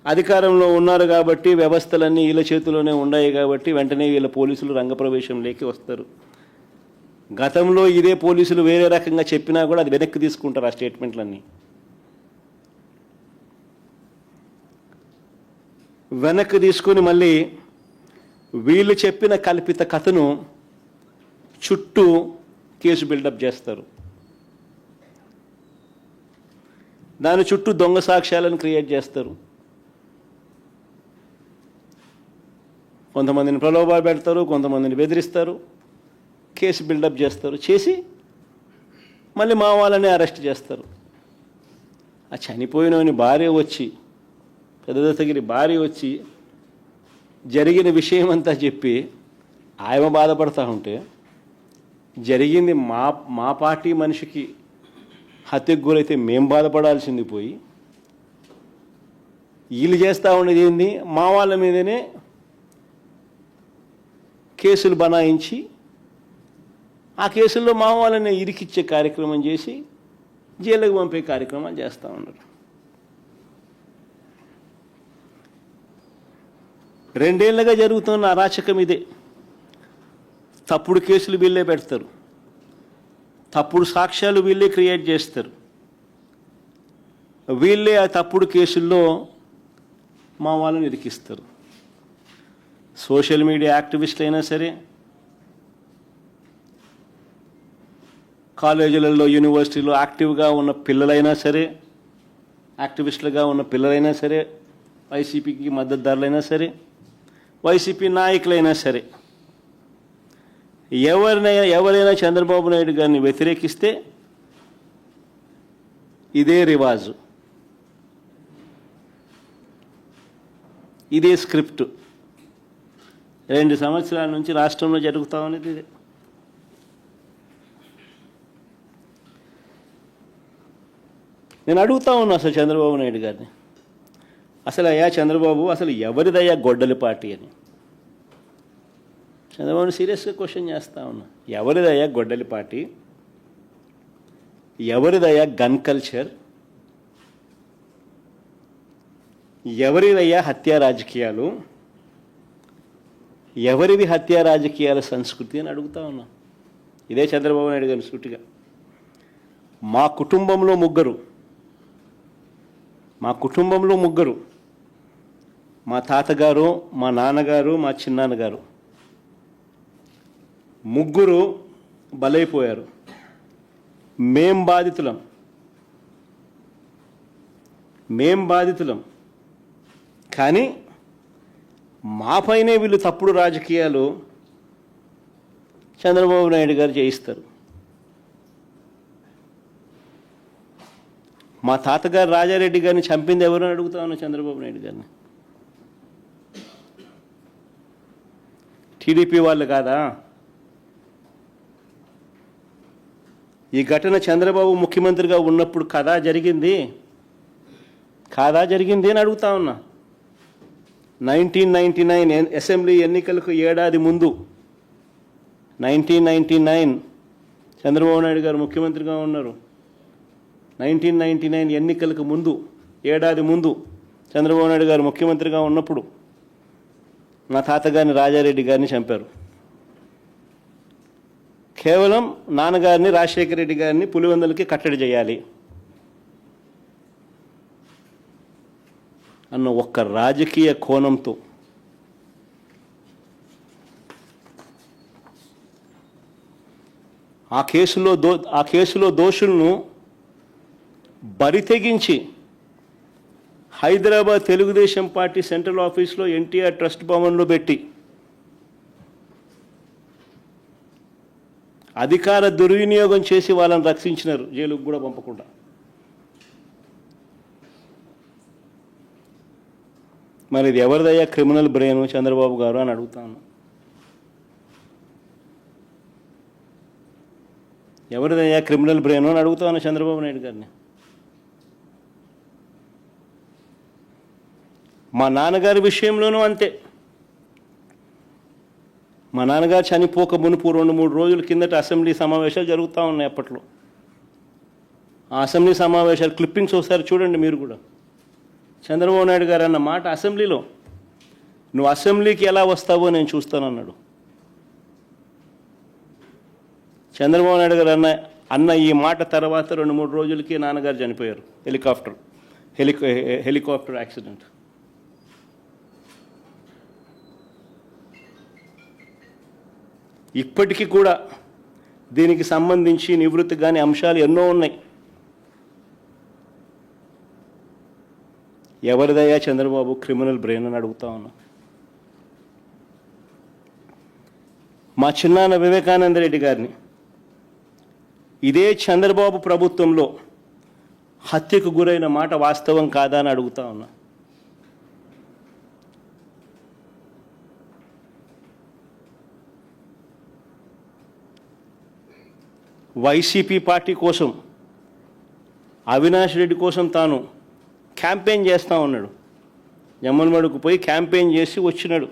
అధికారంలో ఉన్నారు కాబట్టి, వ్యవస్థలన్నీ వీళ్ళ చేతిలోనే ఉన్నాయి కాబట్టి వెంటనే వీళ్ళ పోలీసులు రంగప్రవేశంలోకి వస్తారు. గతంలో ఇదే పోలీసులు వేరే రకంగా చెప్పినా కూడా అది వెనక్కి తీసుకుంటారు ఆ స్టేట్మెంట్లన్నీ. వెనక్కి తీసుకుని మళ్ళీ వీళ్ళు చెప్పిన కల్పిత కథను చుట్టూ కేసు బిల్డప్ చేస్తారు. దాని చుట్టూ దొంగ సాక్ష్యాలను క్రియేట్ చేస్తారు. కొంతమందిని ప్రలోభాలు పెడతారు, కొంతమందిని బెదిరిస్తారు, కేసు బిల్డప్ చేస్తారు. చేసి మళ్ళీ మా వాళ్ళని అరెస్ట్ చేస్తారు. ఆ చనిపోయినోని భార్య వచ్చి, పెద్దదత్తగిరి భార్య వచ్చి జరిగిన విషయం అంతా చెప్పి ఆయన బాధపడతా ఉంటే, జరిగింది మా పార్టీ మనిషికి హత్యకు గురైతే మేము బాధపడాల్సింది పోయి, వీళ్ళు చేస్తూ ఉండేది ఏంది, మా వాళ్ళ మీదనే కేసులు బనాయించి ఆ కేసుల్లో మా వాళ్ళని ఇరికిచ్చే కార్యక్రమం చేసి జైలుకు పంపే కార్యక్రమాలు చేస్తూ ఉన్నారు. 2 ఏళ్ళుగా జరుగుతున్న అరాచకం ఇదే. తప్పుడు కేసులు వీళ్ళే పెడతారు, తప్పుడు సాక్ష్యాలు వీళ్ళే క్రియేట్ చేస్తారు. వీళ్ళే ఆ తప్పుడు కేసుల్లో మా వాళ్ళని ఇరికిస్తారు. సోషల్ మీడియా యాక్టివిస్టులు అయినా సరే, కాలేజీలలో యూనివర్సిటీలో యాక్టివ్గా ఉన్న పిల్లలైనా సరే, యాక్టివిస్టులుగా ఉన్న పిల్లలైనా సరే, వైసీపీకి మద్దతుదారులైనా సరే, వైసీపీ నాయకులైనా సరే, ఎవరైనా చంద్రబాబు నాయుడు గారిని వ్యతిరేకిస్తే ఇదే రివాజు, ఇదే స్క్రిప్ట్ 2 సంవత్సరాల నుంచి రాష్ట్రంలో జరుగుతూ ఉన్నది ఇదే. నేను అడుగుతా ఉన్నా అసలు చంద్రబాబు నాయుడు గారిని, అసలు అయ్యా చంద్రబాబు, అసలు ఎవరిదయ్యా గొడ్డలి పార్టీ అని చంద్రబాబుని సీరియస్గా క్వశ్చన్ చేస్తూ ఉన్నా. ఎవరిదయ్యా గొడ్డలి పార్టీ? ఎవరిదయ్యా గన్ కల్చర్? ఎవరిదయ్యా హత్యా రాజకీయాలు? ఎవరిది హత్యా రాజకీయాల సంస్కృతి అని అడుగుతా ఉన్నా. ఇదే చంద్రబాబు నాయుడు గారిని సూటిగా. మా కుటుంబంలో ముగ్గురు, మా తాతగారు, మా నాన్నగారు, మా చిన్నాన్నగారు, ముగ్గురు బలైపోయారు. మేం బాధితులం. కానీ మాపైనే వీళ్ళు తప్పుడు రాజకీయాలు చంద్రబాబు నాయుడు గారు చేయిస్తారు. మా తాతగారు రాజారెడ్డి గారిని చంపింది ఎవరు అని అడుగుతా ఉన్నా చంద్రబాబు నాయుడు గారిని. టీడీపీ వాళ్ళు కాదా? ఈ ఘటన చంద్రబాబు ముఖ్యమంత్రిగా ఉన్నప్పుడు కాదా జరిగింది అని అడుగుతా ఉన్నా. 1999 అసెంబ్లీ ఎన్నికలకు ఏడాది ముందు, 1999 చంద్రబాబు నాయుడు గారు ముఖ్యమంత్రిగా ఉన్నారు. 1999 ఎన్నికలకు ముందు, ఏడాది ముందు చంద్రబాబు నాయుడు గారు ముఖ్యమంత్రిగా ఉన్నప్పుడు మా తాతగారిని రాజారెడ్డి గారిని చంపారు. కేవలం నాన్నగారిని రాజశేఖర రెడ్డి గారిని పులివెందులకి కట్టడి చేయాలి అన్న ఒక్క రాజకీయ కోణంతో ఆ కేసులో దోషులను బరితెగించి హైదరాబాద్ తెలుగుదేశం పార్టీ సెంట్రల్ ఆఫీస్లో ఎన్టీఆర్ ట్రస్ట్ భవన్లో పెట్టి అధికార దుర్వినియోగం చేసి వాళ్ళని రక్షించినారు, జైలుకు కూడా పంపకుండా. మరి ఇది ఎవరిదయ్యా క్రిమినల్ బ్రెయిన్ చంద్రబాబు గారు అని అడుగుతాను. ఎవరిదయ్యా క్రిమినల్ బ్రెయిన్ అని అడుగుతాను చంద్రబాబు నాయుడు గారిని. మా నాన్నగారి విషయంలోనూ అంతే. మా నాన్నగారు చనిపోక మునుపు 2-3 రోజుల కిందట అసెంబ్లీ సమావేశాలు జరుగుతూ ఉన్నాయి. అప్పట్లో ఆ అసెంబ్లీ సమావేశాలు క్లిప్పింగ్స్ ఒకసారి చూడండి మీరు కూడా. చంద్రబాబు నాయుడు గారు అన్న మాట అసెంబ్లీలో, నువ్వు అసెంబ్లీకి ఎలా వస్తావో నేను చూస్తానన్నాడు. చంద్రబాబు నాయుడు గారు అన్న ఈ మాట తర్వాత 2-3 రోజులకి నాన్నగారు చనిపోయారు. Helicopter accident. ఇప్పటికీ కూడా దీనికి సంబంధించి నివృత్తి కాని అంశాలు ఎన్నో ఉన్నాయి. ఎవరిదయ్యా చంద్రబాబు క్రిమినల్ బ్రెయిన్ అని అడుగుతా ఉన్నా. మా చిన్నాన్న వివేకానంద రెడ్డి గారిని ఇదే చంద్రబాబు ప్రభుత్వంలో హత్యకు గురైన మాట వాస్తవం కాదా అని అడుగుతా ఉన్నా. వైసీపీ పార్టీ కోసం, అవినాష్ రెడ్డి కోసం తాను క్యాంపెయిన్ చేస్తూ ఉన్నాడు. జమ్మలమడుకు పోయి క్యాంపెయిన్ చేసి వచ్చినాడు.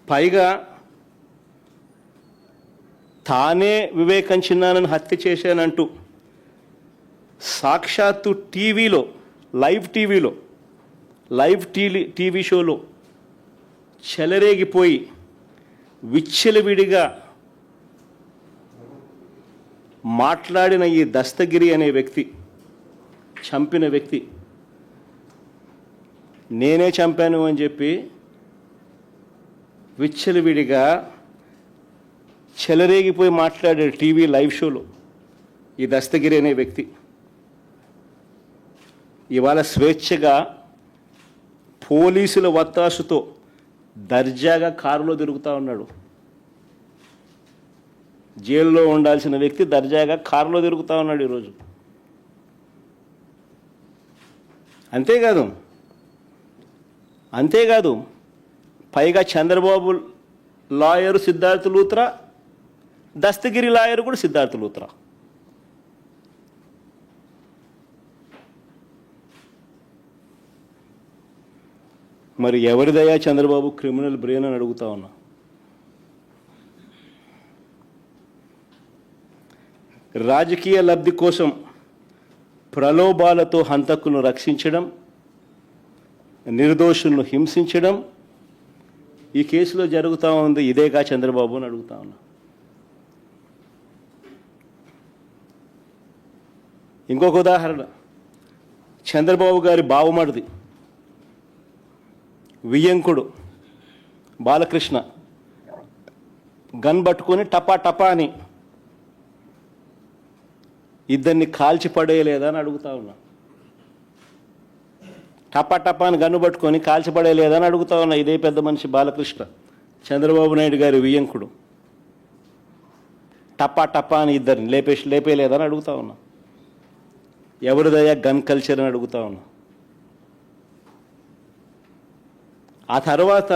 పైగా తానే వివేకం చిన్నానని హత్య చేశానంటూ సాక్షాత్తు టీవీలో లైవ్ టీవీ షోలో చెలరేగిపోయి విచ్చలవిడిగా మాట్లాడిన ఈ దస్తగిరి అనే వ్యక్తి, చంపిన వ్యక్తి, నేనే చంపాను అని చెప్పి విచ్చలవిడిగా చెలరేగిపోయి మాట్లాడాడు టీవీ లైవ్ షోలో ఈ దస్తగిరి అనే వ్యక్తి. ఇవాళ స్వేచ్ఛగా పోలీసుల వత్తాసుతో దర్జాగా కారులో తిరుగుతూ ఉన్నాడు. జైల్లో ఉండాల్సిన వ్యక్తి దర్జాగా కారులో తిరుగుతూ ఉన్నాడు ఈరోజు. అంతేకాదు పైగా చంద్రబాబు లాయరు సిద్ధార్థ లూత్రా, దస్తగిరి లాయరు కూడా సిద్ధార్థ లూత్రా. మరి ఎవరిదయా చంద్రబాబు క్రిమినల్ బ్రెయిన్ అని అడుగుతా ఉన్నా. రాజకీయ లబ్ధి కోసం ప్రలోభాలతో హంతకులను రక్షించడం, నిర్దోషులను హింసించడం ఈ కేసులో జరుగుతూ ఉంది. ఇదేగా చంద్రబాబు అని అడుగుతా ఉన్నా. ఇంకొక ఉదాహరణ, చంద్రబాబు గారి బావమరిది వియ్యంకుడు బాలకృష్ణ గన్ పట్టుకొని టపా అని ఇద్దరిని కాల్చి పడేయలేదా అని అడుగుతా ఉన్నా. టపా అని గన్ను పట్టుకొని కాల్చి పడేయలేదా అని అడుగుతా ఉన్నా. ఇదే పెద్ద మనిషి బాలకృష్ణ, చంద్రబాబు నాయుడు గారి వియ్యంకుడు, టపా అని ఇద్దరిని లేపేయలేదని అడుగుతా ఉన్నా. ఎవరిదయ్యా గన్ కల్చర్ అని అడుగుతా ఉన్నా. ఆ తర్వాత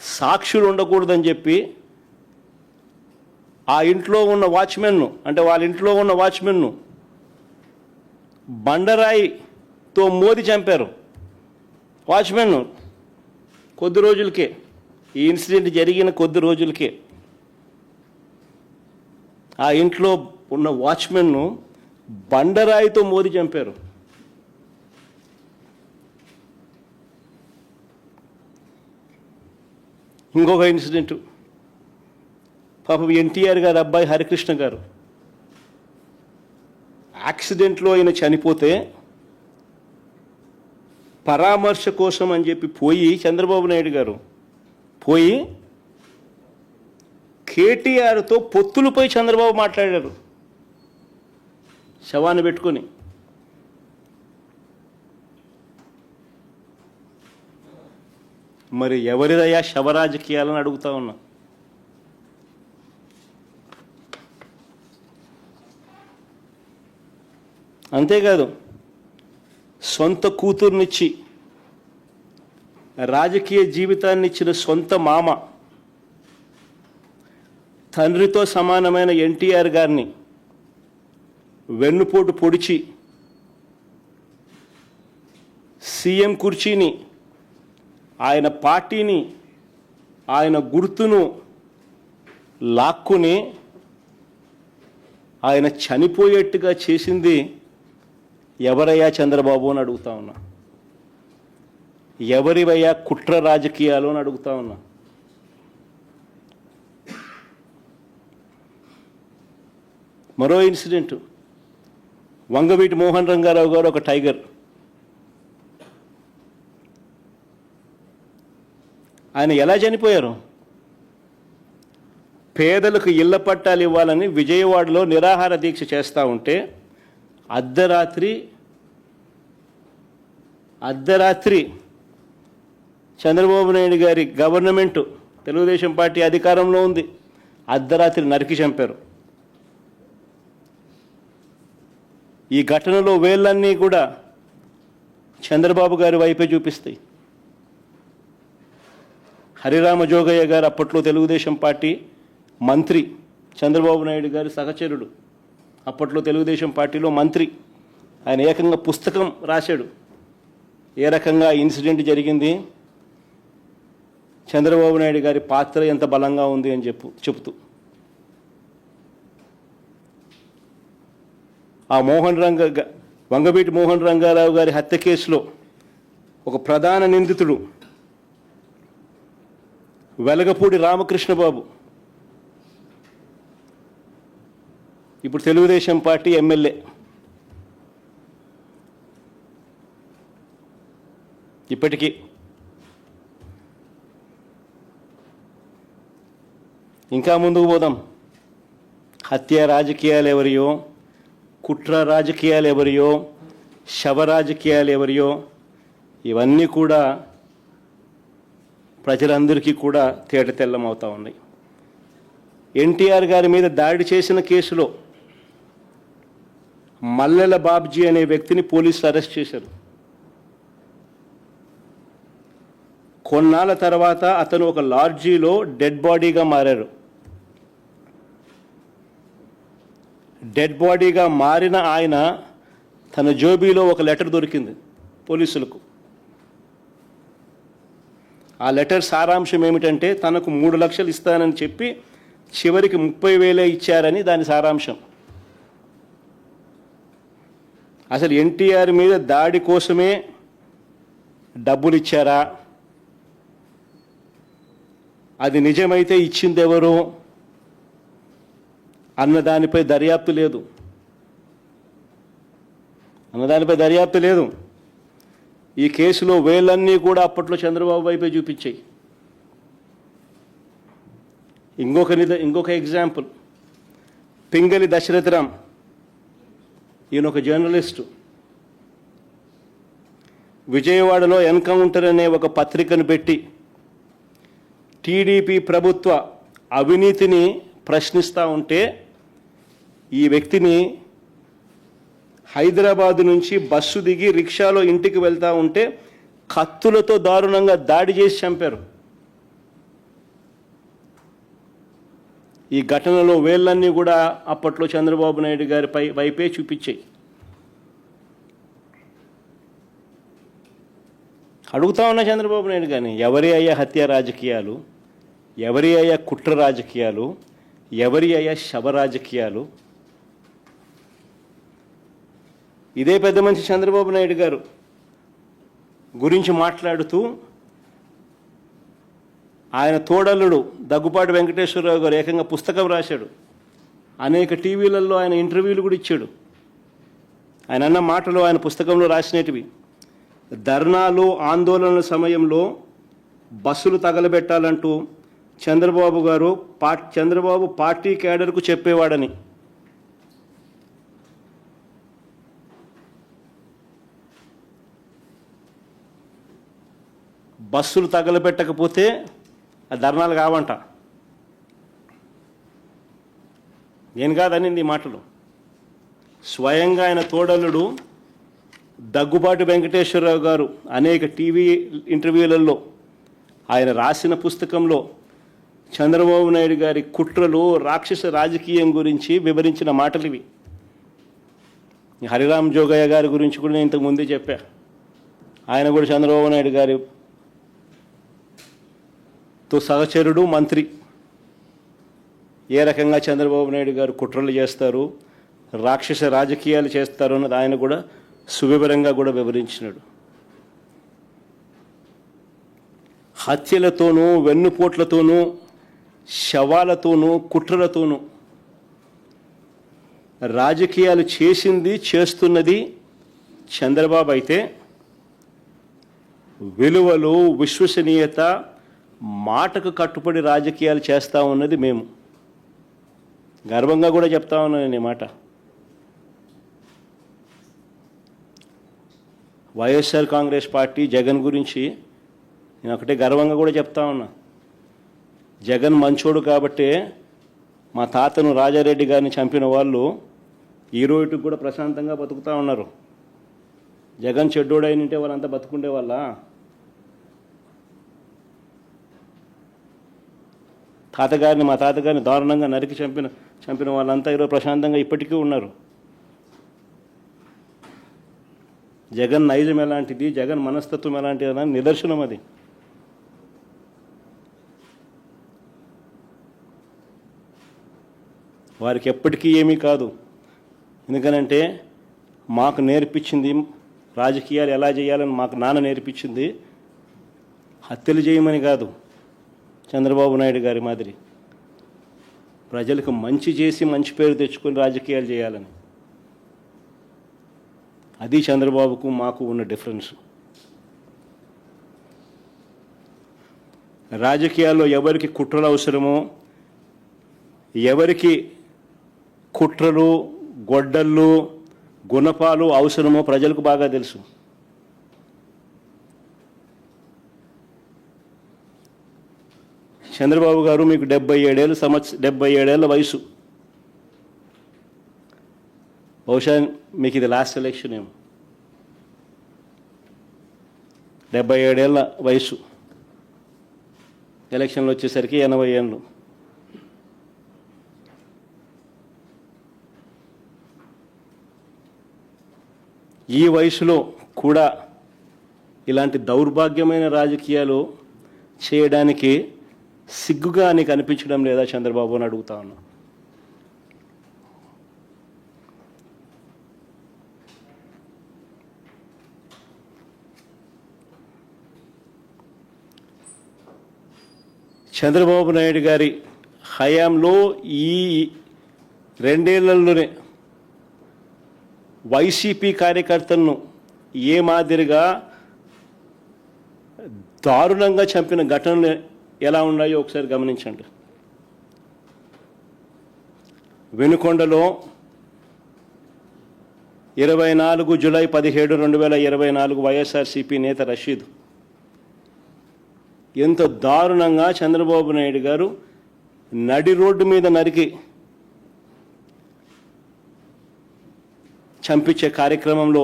సాక్షులు ఉండకూడదని చెప్పి ఆ ఇంట్లో ఉన్న వాచ్మెన్ను, అంటే వాళ్ళ ఇంట్లో ఉన్న వాచ్మెన్ను బండరాయితో మోది చంపారు. వాచ్మెన్ను కొద్ది రోజులకే, ఈ ఇన్సిడెంట్ జరిగిన కొద్ది రోజులకే ఆ ఇంట్లో ఉన్న వాచ్మెన్ను బండరాయితో మోది చంపారు. ఇంకొక ఇన్సిడెంట్, పాపం ఎన్టీఆర్ గారి అబ్బాయి హరికృష్ణ గారు యాక్సిడెంట్లో ఆయన చనిపోతే పరామర్శ కోసం అని చెప్పి పోయి చంద్రబాబు నాయుడు గారు పోయి కేటీఆర్తో పొత్తులపై చంద్రబాబు మాట్లాడారు శవాన్ని పెట్టుకొని. మరి ఎవరిదయ్యా శవరాజకీయాలని అడుగుతా ఉన్నా. అంతేకాదు సొంత కూతుర్నిచ్చి రాజకీయ జీవితాన్ని ఇచ్చిన సొంత మామ, తండ్రితో సమానమైన ఎన్టీఆర్ గారిని వెన్నుపోటు పొడిచి సీఎం కుర్చీని, ఆయన పార్టీని, ఆయన గుర్తును లాక్కుని ఆయన చనిపోయేట్టుగా చేసింది ఎవరయ్యా చంద్రబాబు అని అడుగుతా ఉన్నా. ఎవరివయ్యా కుట్ర రాజకీయాలు అని అడుగుతా ఉన్నా. మరో ఇన్సిడెంట్, వంగవీటి మోహన్ రంగారావు గారు ఒక టైగర్. ఆయన ఎలా చనిపోయారు? పేదలకు ఇళ్ల పట్టాలు ఇవ్వాలని విజయవాడలో నిరాహార దీక్ష చేస్తూ ఉంటే అర్ధరాత్రి చంద్రబాబు నాయుడు గారి గవర్నమెంటు, తెలుగుదేశం పార్టీ అధికారంలో ఉంది, అర్ధరాత్రి నరికి చంపారు. ఈ ఘటనలో వేళ్ళన్నీ కూడా చంద్రబాబు గారి వైపే చూపిస్తాయి. హరిరామ జోగయ్య గారు అప్పట్లో తెలుగుదేశం పార్టీ మంత్రి, చంద్రబాబు నాయుడు గారి సహచరుడు, అప్పట్లో తెలుగుదేశం పార్టీలో మంత్రి. ఆయన ఏకంగా పుస్తకం రాశాడు ఏ రకంగా ఇన్సిడెంట్ జరిగింది, చంద్రబాబు నాయుడు గారి పాత్ర ఎంత బలంగా ఉంది అని చెప్తూ. ఆ వంగవీటి మోహన్ రంగారావు గారి హత్య కేసులో ఒక ప్రధాన నిందితుడు వెలగపూడి రామకృష్ణబాబు, ఇప్పుడు తెలుగుదేశం పార్టీ ఎమ్మెల్యే. ఇప్పటికీ ఇంకా ముందుకు పోదాం. హత్య రాజకీయాలు ఎవరియో, కుట్ర రాజకీయాలు ఎవరియో, శవ రాజకీయాలు ఎవరియో, ఇవన్నీ కూడా ప్రజలందరికీ కూడా తేటతెల్లమవుతూ ఉన్నాయి. ఎన్టీఆర్ గారి మీద దాడి చేసిన కేసులో మల్లెల బాబ్జీ అనే వ్యక్తిని పోలీసులు అరెస్ట్ చేశారు. కొన్నాళ్ళ తర్వాత అతను ఒక లాడ్జీలో డెడ్ బాడీగా మారారు. డెడ్ బాడీగా మారిన ఆయన తన జోబీలో ఒక లెటర్ దొరికింది పోలీసులకు. ఆ లెటర్ సారాంశం ఏమిటంటే తనకు 3 లక్షలు ఇస్తానని చెప్పి చివరికి 30,000 ఇచ్చారని దాని సారాంశం. అసలు ఎన్టీఆర్ మీద దాడి కోసమే డబ్బులు ఇచ్చారా, అది నిజమైతే ఇచ్చింది ఎవరు అన్నదానిపై దర్యాప్తు లేదు. ఈ కేసులో వేళ్ళన్నీ కూడా అప్పట్లో చంద్రబాబు వైపే చూపించాయి. ఇంకొక ఎగ్జాంపుల్, పింగళి దశరథరామ్. ఈయన ఒక జర్నలిస్టు. విజయవాడలో ఎన్కౌంటర్ అనే ఒక పత్రికను పెట్టి టీడీపీ ప్రభుత్వ అవినీతిని ప్రశ్నిస్తూ ఉంటే ఈ వ్యక్తిని హైదరాబాదు నుంచి బస్సు దిగి రిక్షాలో ఇంటికి వెళ్తూ ఉంటే కత్తులతో దారుణంగా దాడి చేసి చంపారు. ఈ ఘటనలో వేళ్ళన్నీ కూడా అప్పట్లో చంద్రబాబు నాయుడు గారి వైపే చూపించాయి. అడుగుతా ఉన్న చంద్రబాబు నాయుడు గారిని, ఎవరి అయ్యా హత్య రాజకీయాలు, ఎవరి అయ్యా కుట్ర రాజకీయాలు, ఎవరి అయ్యా శవ రాజకీయాలు? ఇదే పెద్ద మనిషి చంద్రబాబు నాయుడు గారు గురించి మాట్లాడుతూ ఆయన తోడల్లుడు దగ్గుపాటి వెంకటేశ్వరరావు గారు ఏకంగా పుస్తకం రాశాడు. అనేక టీవీలలో ఆయన ఇంటర్వ్యూలు కూడా ఇచ్చాడు. ఆయన అన్న మాటలు ఆయన పుస్తకంలో రాసినటివి. ధర్నాలు ఆందోళనల సమయంలో బస్సులు తగలబెట్టాలంటూ చంద్రబాబు పార్టీ క్యాడర్కు చెప్పేవాడని. బస్సులు తగలబెట్టకపోతే ఆ ధర్నాలు కావంట. నేను కాదనింది ఈ మాటలు. స్వయంగా ఆయన తోడల్లుడు దగ్గుబాటి వెంకటేశ్వరరావు గారు అనేక టీవీ ఇంటర్వ్యూలలో ఆయన రాసిన పుస్తకంలో చంద్రబాబు నాయుడు గారి కుట్రలు, రాక్షస రాజకీయం గురించి వివరించిన మాటలు ఇవి. హరిరామ్ జోగయ్య గారి గురించి కూడా నేను ఇంతకు ముందే చెప్పా. ఆయన కూడా చంద్రబాబు నాయుడు గారితో సహచరుడు, మంత్రి. ఏ రకంగా చంద్రబాబు నాయుడు గారు కుట్రలు చేస్తారు, రాక్షస రాజకీయాలు చేస్తారు అన్నది ఆయన కూడా సువివరంగా కూడా వివరించినాడు. హత్యలతోనూ, వెన్నుపోట్లతోనూ, శవాలతోనూ, కుట్రలతోనూ రాజకీయాలు చేసింది చేస్తున్నది చంద్రబాబు అయితే విలువలు, విశ్వసనీయత, మాటకు కట్టుబడి రాజకీయాలు చేస్తూ ఉన్నది మేము. గర్వంగా కూడా చెప్తా ఉన్నాను నేను ఈ మాట. వైఎస్ఆర్ కాంగ్రెస్ పార్టీ జగన్ గురించి నేను ఒకటే గర్వంగా కూడా చెప్తా ఉన్నా. జగన్ మంచోడు కాబట్టే మా తాతను రాజారెడ్డి గారిని చంపిన వాళ్ళు ఈ రోజుకి కూడా ప్రశాంతంగా బతుకుతూ ఉన్నారు. జగన్ చెడ్డోడైనంటే వాళ్ళంతా బతుకుండే వాళ్ళ. మా తాతగారిని దారుణంగా నరికి చంపిన వాళ్ళంతా ఈరోజు ప్రశాంతంగా ఇప్పటికీ ఉన్నారు. జగన్ నైజం ఎలాంటిది, జగన్ మనస్తత్వం ఎలాంటిది అని నిదర్శనం అది. వారికి ఎప్పటికీ ఏమీ కాదు. ఎందుకనంటే మాకు నేర్పించింది రాజకీయాలు ఎలా చేయాలని మాకు నాన్న నేర్పించింది హత్యలు చేయమని కాదు, చంద్రబాబు నాయుడు గారి మాదిరి ప్రజలకు మంచి చేసి మంచి పేరు తెచ్చుకొని రాజకీయాలు చేయాలని. అది చంద్రబాబుకు మాకు ఉన్న డిఫరెన్స్. రాజకీయాల్లో ఎవరికి కుట్రలు అవసరమో, ఎవరికి కుట్రలు, గొడ్డళ్ళు, గుణపాలు అవసరమో ప్రజలకు బాగా తెలుసు. చంద్రబాబు గారు మీకు 77 ఏళ్ళ వయసు. బహుశా మీకు ఇది లాస్ట్ ఎలక్షన్ ఏమో. 77 ఏళ్ళ వయసు, ఎలక్షన్లు వచ్చేసరికి 80 ఏళ్ళు. ఈ వయసులో కూడా ఇలాంటి దౌర్భాగ్యమైన రాజకీయాలు చేయడానికి సిగ్గుగా నీకు అనిపించడం లేదా చంద్రబాబు అని అడుగుతా ఉన్నా. చంద్రబాబు నాయుడు గారి హయాంలో ఈ 2 ఏళ్లలోనే వైసీపీ కార్యకర్తలను ఏ మాదిరిగా దారుణంగా చంపిన ఘటనలు ఎలా ఉన్నాయో ఒకసారి గమనించండి. వెనుకొండలో 24 జూలై 17, 2024 వైఎస్ఆర్సీపీ నేత రషీద్ ఎంత దారుణంగా చంద్రబాబు నాయుడు గారు నడి రోడ్డు మీద నరికి చంపించే కార్యక్రమంలో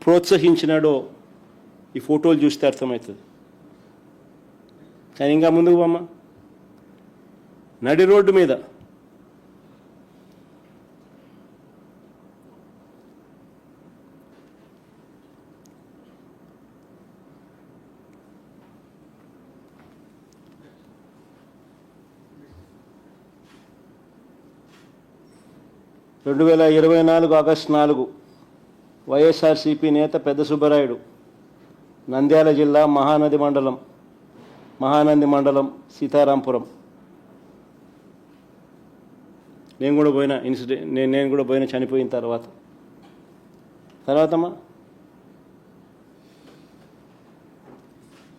ప్రోత్సహించినాడో ఈ ఫోటోలు చూస్తే అర్థమవుతుంది. కానీ ఇంకా ముందుకు పోమ్మ. నడి రోడ్డు మీద ఆగస్టు 4 వైఎస్ఆర్సీపీ నేత పెద్ద సుబ్బరాయుడు నంద్యాల జిల్లా మహానంది మండలం సీతారాంపురం. నేను కూడా పోయిన చనిపోయిన తర్వాత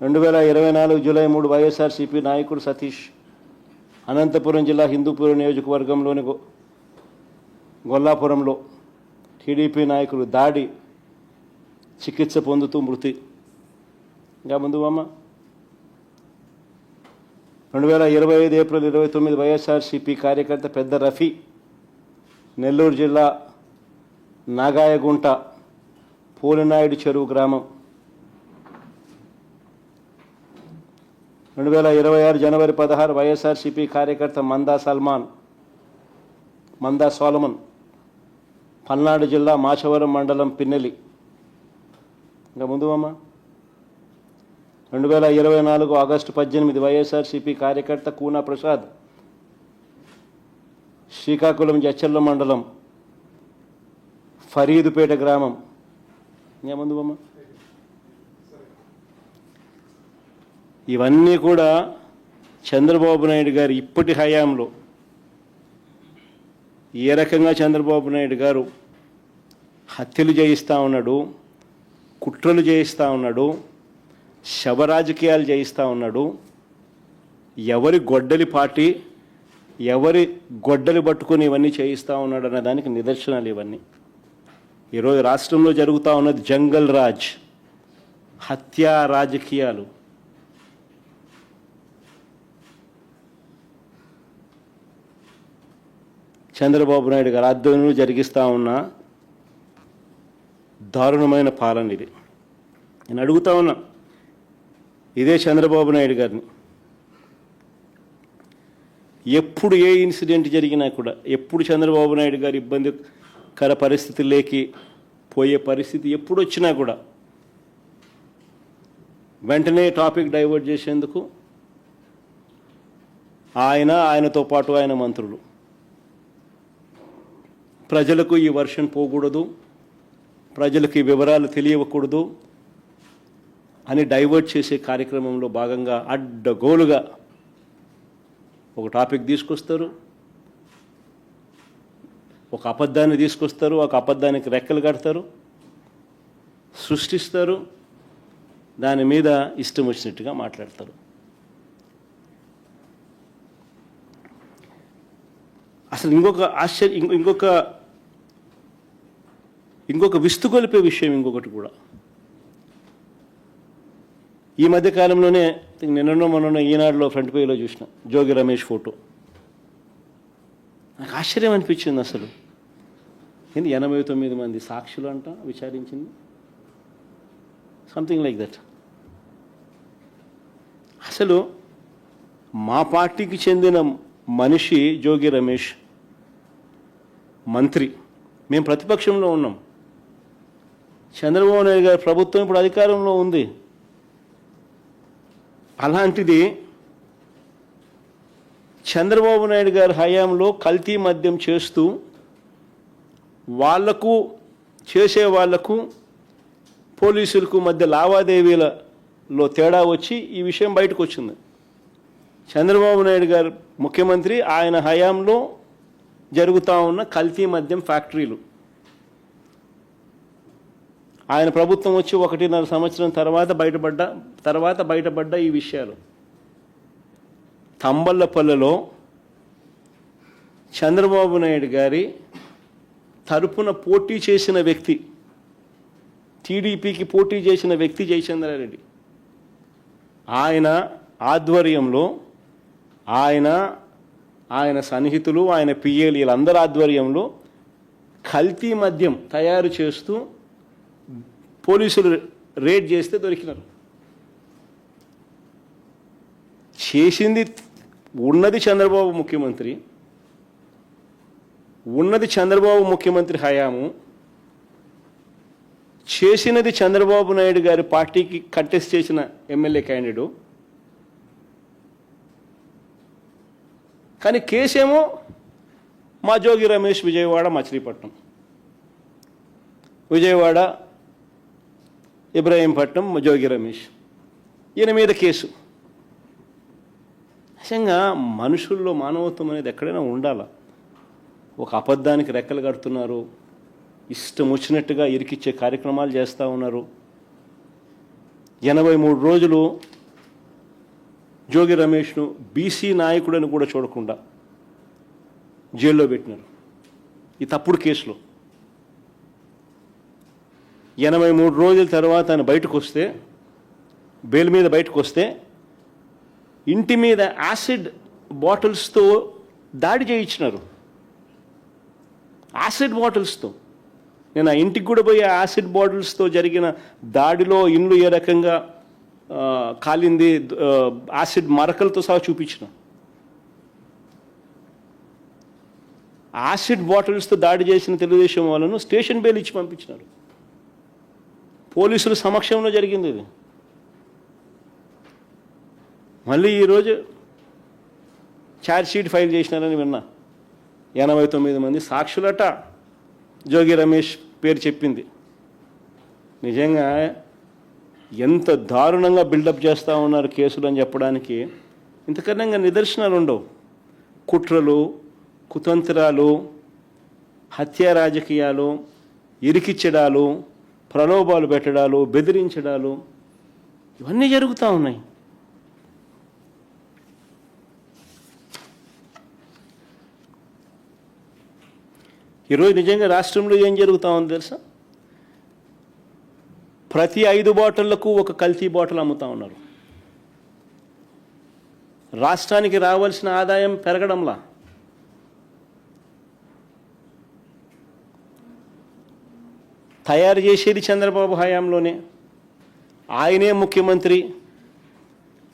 2024 జూలై 3 వైఎస్ఆర్సీపీ నాయకుడు సతీష్ అనంతపురం జిల్లా హిందూపురం నియోజకవర్గంలోని గొల్లాపురంలో టీడీపీ నాయకులు దాడి, చికిత్స పొందుతూ మృతి. ఇంకా ముందు అమ్మ. 2025 ఏప్రిల్ 29 వైఎస్ఆర్సీపీ కార్యకర్త పెద్ద రఫీ నెల్లూరు జిల్లా నాగాయగుంట పోలినాయుడు చెరువు గ్రామం. 2026 జనవరి 16 వైఎస్ఆర్సీపీ కార్యకర్త మందా సోలమన్ పల్నాడు జిల్లా మాచవరం మండలం పిన్నెలి. ఇంకా ముందు అమ్మ. 2024 ఆగస్టు 18 వైఎస్ఆర్సీపీ కార్యకర్త కూనా ప్రసాద్ శ్రీకాకుళం జచ్చర్ల మండలం ఫరీదుపేట గ్రామం. ఇంకా ముందు అమ్మ. ఇవన్నీ కూడా చంద్రబాబు నాయుడు గారి ఇప్పటి హయాంలో ఏ రకంగా చంద్రబాబు నాయుడు గారు హత్యలు చేయిస్తూ ఉన్నాడు, కుట్రలు చేయిస్తూ ఉన్నాడు, శవ రాజకీయాలు చేయిస్తూ ఉన్నాడు, ఎవరి గొడ్డలి పార్టీ ఎవరి గొడ్డలి పట్టుకొని ఇవన్నీ చేయిస్తూ ఉన్నాడు అనే దానికి నిదర్శనాలు ఇవన్నీ. ఈరోజు రాష్ట్రంలో జరుగుతూ ఉన్నది జంగల్ రాజ్, హత్యా రాజకీయాలు. చంద్రబాబు నాయుడు గారు ఆధ్వర్యంలో జరిగిస్తూ ఉన్న దారుణమైన పాలన ఇది. నేను అడుగుతా ఉన్నా ఇదే చంద్రబాబు నాయుడు గారిని, ఎప్పుడు ఏ ఇన్సిడెంట్ జరిగినా కూడా, ఎప్పుడు చంద్రబాబు నాయుడు గారు ఇబ్బందికర పరిస్థితుల్లోకి పోయే పరిస్థితి ఎప్పుడు వచ్చినా కూడా వెంటనే టాపిక్ డైవర్ట్ చేసేందుకు ఆయనతో పాటు ఆయన మంత్రులు ప్రజలకు ఈ వర్షన్ పోకూడదు, ప్రజలకు ఈ వివరాలు తెలియకూడదు అని డైవర్ట్ చేసే కార్యక్రమంలో భాగంగా అడ్డగోలుగా ఒక టాపిక్ తీసుకొస్తారు, ఒక అబద్ధాన్ని తీసుకొస్తారు, ఒక అబద్ధానికి రెక్కలు కడతారు, సృష్టిస్తారు, దాని మీద ఇష్టం వచ్చినట్టుగా మాట్లాడతారు. అసలు ఇంకొక విస్తుగొలిపే విషయం ఇంకొకటి కూడా. ఈ మధ్యకాలంలోనే మొన్న ఈనాడులో ఫ్రంట్ పేజీలో చూసిన జోగి రమేష్ ఫోటో. నాకు ఆశ్చర్యం అనిపించింది. అసలు ఏంది 89 మంది సాక్షులు అంట విచారించింది, సంథింగ్ లైక్ దట్. అసలు మా పార్టీకి చెందిన మనిషి జోగి రమేష్ మంత్రి, మేము ప్రతిపక్షంలో ఉన్నాం, చంద్రబాబు నాయుడు గారి ప్రభుత్వం ఇప్పుడు అధికారంలో ఉంది. అలాంటిది చంద్రబాబు నాయుడు గారి హయాంలో కల్తీ మద్యం చేస్తూ చేసే వాళ్లకు పోలీసులకు మధ్య లావాదేవీలలో తేడా వచ్చి ఈ విషయం బయటకు వచ్చింది. చంద్రబాబు నాయుడు గారు ముఖ్యమంత్రి, ఆయన హయాంలో జరుగుతూ ఉన్న కల్తీ మద్యం ఫ్యాక్టరీలు, ఆయన ప్రభుత్వం వచ్చి 1.5 సంవత్సరం తర్వాత బయటపడ్డ ఈ విషయాలు. తంబళ్ళపల్లెలో చంద్రబాబు నాయుడు గారి తరపున పోటీ చేసిన వ్యక్తి, టీడీపీకి పోటీ చేసిన వ్యక్తి జయచంద్రారెడ్డి, ఆయన ఆధ్వర్యంలో ఆయన సన్నిహితులు, ఆయన పిఏలు, వీళ్ళందరి ఆధ్వర్యంలో కల్తీ మద్యం తయారు చేస్తూ పోలీసులు రేడ్ చేస్తే దొరికినారు. చేసింది ఉన్నది చంద్రబాబు ముఖ్యమంత్రి హయాము, చేసినది చంద్రబాబు నాయుడు గారి పార్టీకి కంటెస్ట్ చేసిన ఎమ్మెల్యే క్యాండిడేట్. కానీ కేసేమో మా జోగి రమేష్, విజయవాడ మచిలీపట్నం, విజయవాడ ఇబ్రాహీంపట్నం జోగి రమేష్, ఈయన మీద కేసు. నిజంగా మనుషుల్లో మానవత్వం అనేది ఎక్కడైనా ఉండాలా? ఒక అబద్ధానికి రెక్కలు కడుతున్నారు, ఇష్టం వచ్చినట్టుగా ఇరికిచ్చే కార్యక్రమాలు చేస్తూ ఉన్నారు. 83 రోజులు జోగి రమేష్ను బీసీ నాయకుడని కూడా చూడకుండా జైల్లో పెట్టినారు ఈ తప్పుడు కేసులో. 83 రోజుల తర్వాత ఆయన బయటకు వస్తే, బెయిల్ మీద బయటకు వస్తే, ఇంటి మీద యాసిడ్ బాటిల్స్తో దాడి చేయించినారు. యాసిడ్ బాటిల్స్తో. నేను ఆ ఇంటికి కూడా పోయి యాసిడ్ బాటిల్స్తో జరిగిన దాడిలో ఇండ్లు ఏ రకంగా కాలింది, యాసిడ్ మరకలతో సహా చూపించిన. యాసిడ్ బాటిల్స్తో దాడి చేసిన తెలుగుదేశం వాళ్ళను స్టేషన్ బెయిల్ ఇచ్చి పంపించినారు. పోలీసుల సమక్షంలో జరిగింది ఇది. మళ్ళీ ఈరోజు ఛార్జ్షీట్ ఫైల్ చేసినారని విన్నా. 89 మంది సాక్షులట జోగి రమేష్ పేరు చెప్పింది. నిజంగా ఎంత దారుణంగా బిల్డప్ చేస్తూ ఉన్నారు కేసులు అని చెప్పడానికి ఇంతకన్నా నిదర్శనాలు ఉండవు. కుట్రలు, కుతంత్రాలు, హత్య రాజకీయాలు, ఇరికిచ్చడాలు, ప్రలోభాలు పెట్టడాలు, బెదిరించడాలు ఇవన్నీ జరుగుతూ ఉన్నాయి. ఈరోజు నిజంగా రాష్ట్రంలో ఏం జరుగుతూ ఉంది తెలుసా? ప్రతి 5 బాటిళ్లకు ఒక కల్తీ బాటిల్ అమ్ముతూ ఉన్నారు. రాష్ట్రానికి రావాల్సిన ఆదాయం పెరగడంలా. తయారు చేసేది చంద్రబాబు హయాంలోనే, ఆయనే ముఖ్యమంత్రి,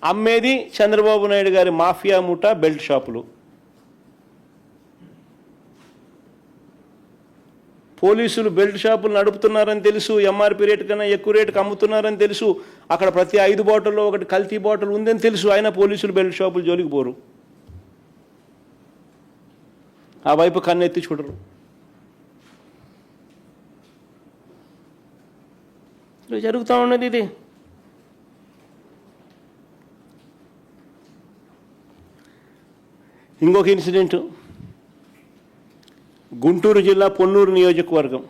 అమ్మేది చంద్రబాబు నాయుడు గారి మాఫియా ముఠా బెల్ట్ షాపులు. పోలీసులు బెల్ట్ షాపులు నడుపుతున్నారని తెలుసు, ఎంఆర్పీ రేటు కన్నా ఎక్కువ రేటుకి అమ్ముతున్నారని తెలుసు, అక్కడ ప్రతి 5 బాటిల్లో ఒకటి కల్తీ బాటిల్ ఉందని తెలుసు, అయినా పోలీసులు బెల్ట్ షాపులు జోలికి పోరు, ఆ వైపు కన్నెత్తి చూడరు. జరుగుతూ ఉన్నది ఇది. ఇంకొక ఇన్సిడెంట్, గుంటూరు జిల్లా పొన్నూరు నియోజకవర్గం.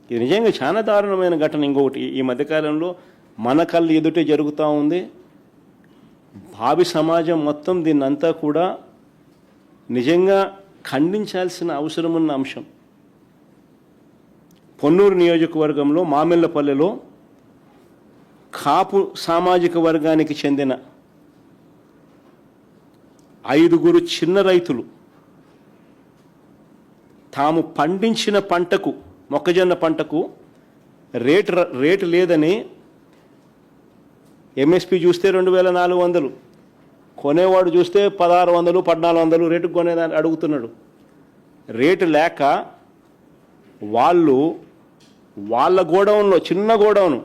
ఇది నిజంగా చాలా దారుణమైన ఘటన. ఇంకొకటి, ఈ మధ్యకాలంలో మన కళ్ళు ఎదుటే జరుగుతూ ఉంది. భావి సమాజం మొత్తం దీన్నంతా కూడా నిజంగా ఖండించాల్సిన అవసరం ఉన్న అంశం. పొన్నూరు నియోజకవర్గంలో మామిళ్ళపల్లెలో కాపు సామాజిక వర్గానికి చెందిన 5 చిన్న రైతులు తాము పండించిన పంటకు, మొక్కజొన్న పంటకు రేటు లేదని ఎంఎస్పి చూస్తే 2400, కొనేవాడు చూస్తే 1600, 1400 రేటుకు కొనేదాన్ని అడుగుతున్నాడు. రేటు లేక వాళ్ళ గోడౌన్లో, చిన్న గోడౌను,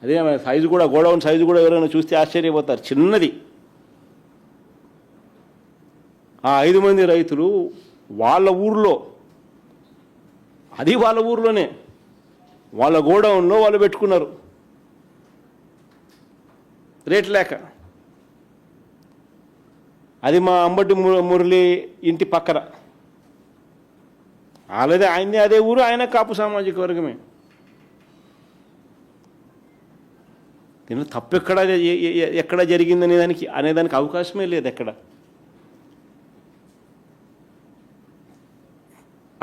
అదే సైజు కూడా, గోడౌన్ సైజు కూడా ఎవరైనా చూస్తే ఆశ్చర్యపోతారు, చిన్నది. ఆ 5 మంది రైతులు వాళ్ళ ఊర్లో, అది వాళ్ళ ఊర్లోనే, వాళ్ళ గోడౌన్లో వాళ్ళు పెట్టుకున్నారు రేట్ లేక. అది మా అంబటి మురళి ఇంటి పక్కన. అలాగే ఆయనది అదే ఊరు, ఆయన కాపు సామాజిక వర్గమే. దీనిలో తప్పు ఎక్కడ జరిగిందనే అనేదానికి అవకాశమే లేదు ఎక్కడ.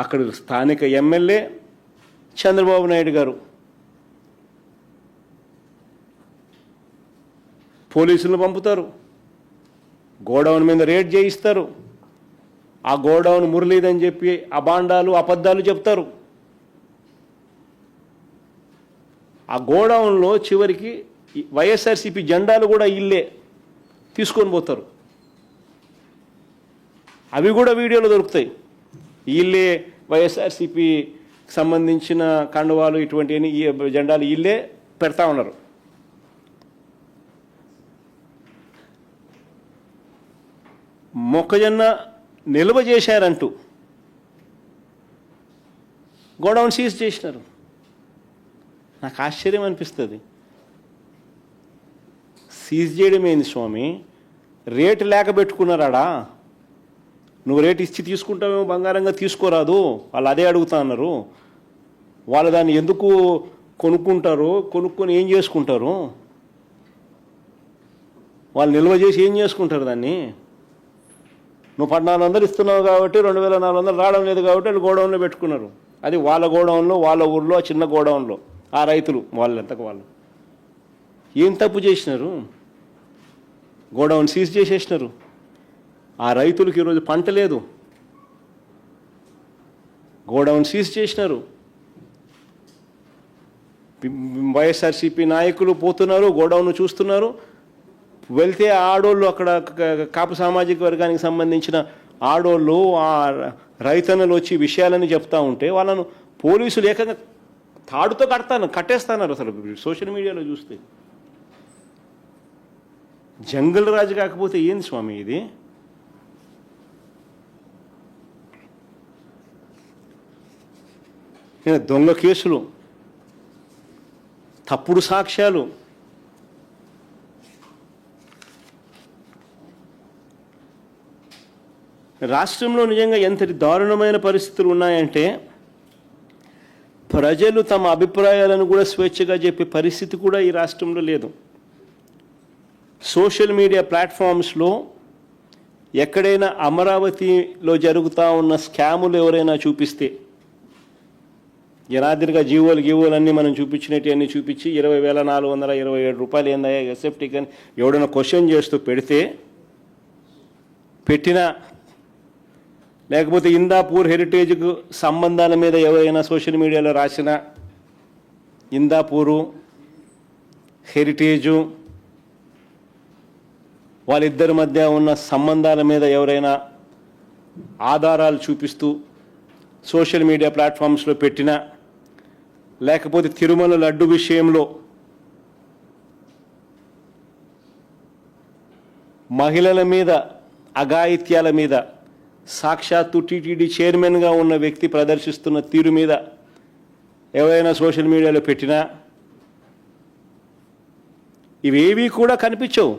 అక్కడ స్థానిక ఎమ్మెల్యే చంద్రబాబు నాయుడు గారు పోలీసులను పంపుతారు, గోడౌన్ మీద రేడ్ చేయిస్తారు, ఆ గోడౌన్ మురళీదని చెప్పి అబాండాలు, అబద్ధాలు చెప్తారు. ఆ గోడౌన్లో చివరికి వైఎస్ఆర్సీపీ జెండాలు కూడా ఇల్లే తీసుకొని పోతారు. అవి కూడా వీడియోలో దొరుకుతాయి. ఇల్లే వైఎస్ఆర్సీపీకి సంబంధించిన కండువాలు, ఇటువంటి జెండాలు ఇల్లే పెడతా ఉన్నారు. మొక్కజొన్న నిల్వ చేశారంటూ గోడౌన్ సీజ్ చేసినారు. నాకు ఆశ్చర్యం అనిపిస్తుంది. సీజ్ చేయడం ఏంది స్వామి? రేటు లేక పెట్టుకున్నారాడా? నువ్వు రేటు ఇచ్చి తీసుకుంటావేమో, బంగారంగా తీసుకోరాదు, వాళ్ళు అదే అడుగుతా అన్నారు. వాళ్ళు దాన్ని ఎందుకు కొనుక్కుంటారు, కొనుక్కొని ఏం చేసుకుంటారు? వాళ్ళు నిల్వ చేసి ఏం చేసుకుంటారు దాన్ని? నువ్వు 1400 ఇస్తున్నావు కాబట్టి 2400 రావడం లేదు కాబట్టి వాళ్ళు గోడౌన్లో పెట్టుకున్నారు. అది వాళ్ళ గోడౌన్లో, వాళ్ళ ఊళ్ళో, చిన్న గోడౌన్లో ఆ రైతులు వాళ్ళంతకు వాళ్ళు ఏం తప్పు చేసినారు? గోడౌన్ సీజ్ చేసేసినారు. ఆ రైతులకు ఈరోజు పంట లేదు, గోడౌన్ సీజ్ చేసినారు. వైఎస్ఆర్సీపీ నాయకులు పోతున్నారు, గోడౌన్ చూస్తున్నారు. వెళ్తే ఆడోళ్ళు, అక్కడ కాపు సామాజిక వర్గానికి సంబంధించిన ఆడోళ్ళు, ఆ రైతన్నలు వచ్చి విషయాలని చెప్తా ఉంటే వాళ్ళను పోలీసులు ఏకంగా తాడుతో కట్టేస్తున్నారు. అసలు సోషల్ మీడియాలో చూస్తే జంగల్ రాజు కాకపోతే ఏంది స్వామి ఇది? దొంగ కేసులు, తప్పుడు సాక్ష్యాలు, రాష్ట్రంలో నిజంగా ఎంతటి దారుణమైన పరిస్థితులు ఉన్నాయంటే ప్రజలు తమ అభిప్రాయాలను కూడా స్వేచ్ఛగా చెప్పే పరిస్థితి కూడా ఈ రాష్ట్రంలో లేదు. సోషల్ మీడియా ప్లాట్ఫామ్స్లో ఎక్కడైనా అమరావతిలో జరుగుతూ ఉన్న స్కాములు ఎవరైనా చూపిస్తే, జనాదిరిగా గీవోలు అన్నీ మనం చూపించినట్టు అన్నీ చూపించి 20,427 రూపాయలు ఏందయ్యా ఎస్ఎఫ్టీకి అని ఎవడైనా క్వశ్చన్ చేస్తూ పెట్టినా, లేకపోతే ఇందాపూర్ హెరిటేజ్కు సంబంధాల మీద ఎవరైనా సోషల్ మీడియాలో రాసిన, ఇందాపూరు హెరిటేజు వాళ్ళిద్దరి మధ్య ఉన్న సంబంధాల మీద ఎవరైనా ఆధారాలు చూపిస్తూ సోషల్ మీడియా ప్లాట్ఫామ్స్లో పెట్టినా, లేకపోతే తిరుమల లడ్డు విషయంలో మహిళల మీద అఘాయిత్యాల మీద సాక్షాత్తు టీటీడీ చైర్మన్గా ఉన్న వ్యక్తి ప్రదర్శిస్తున్న తీరు మీద ఎవరైనా సోషల్ మీడియాలో పెట్టినా, ఇవేవీ కూడా కనిపించవు.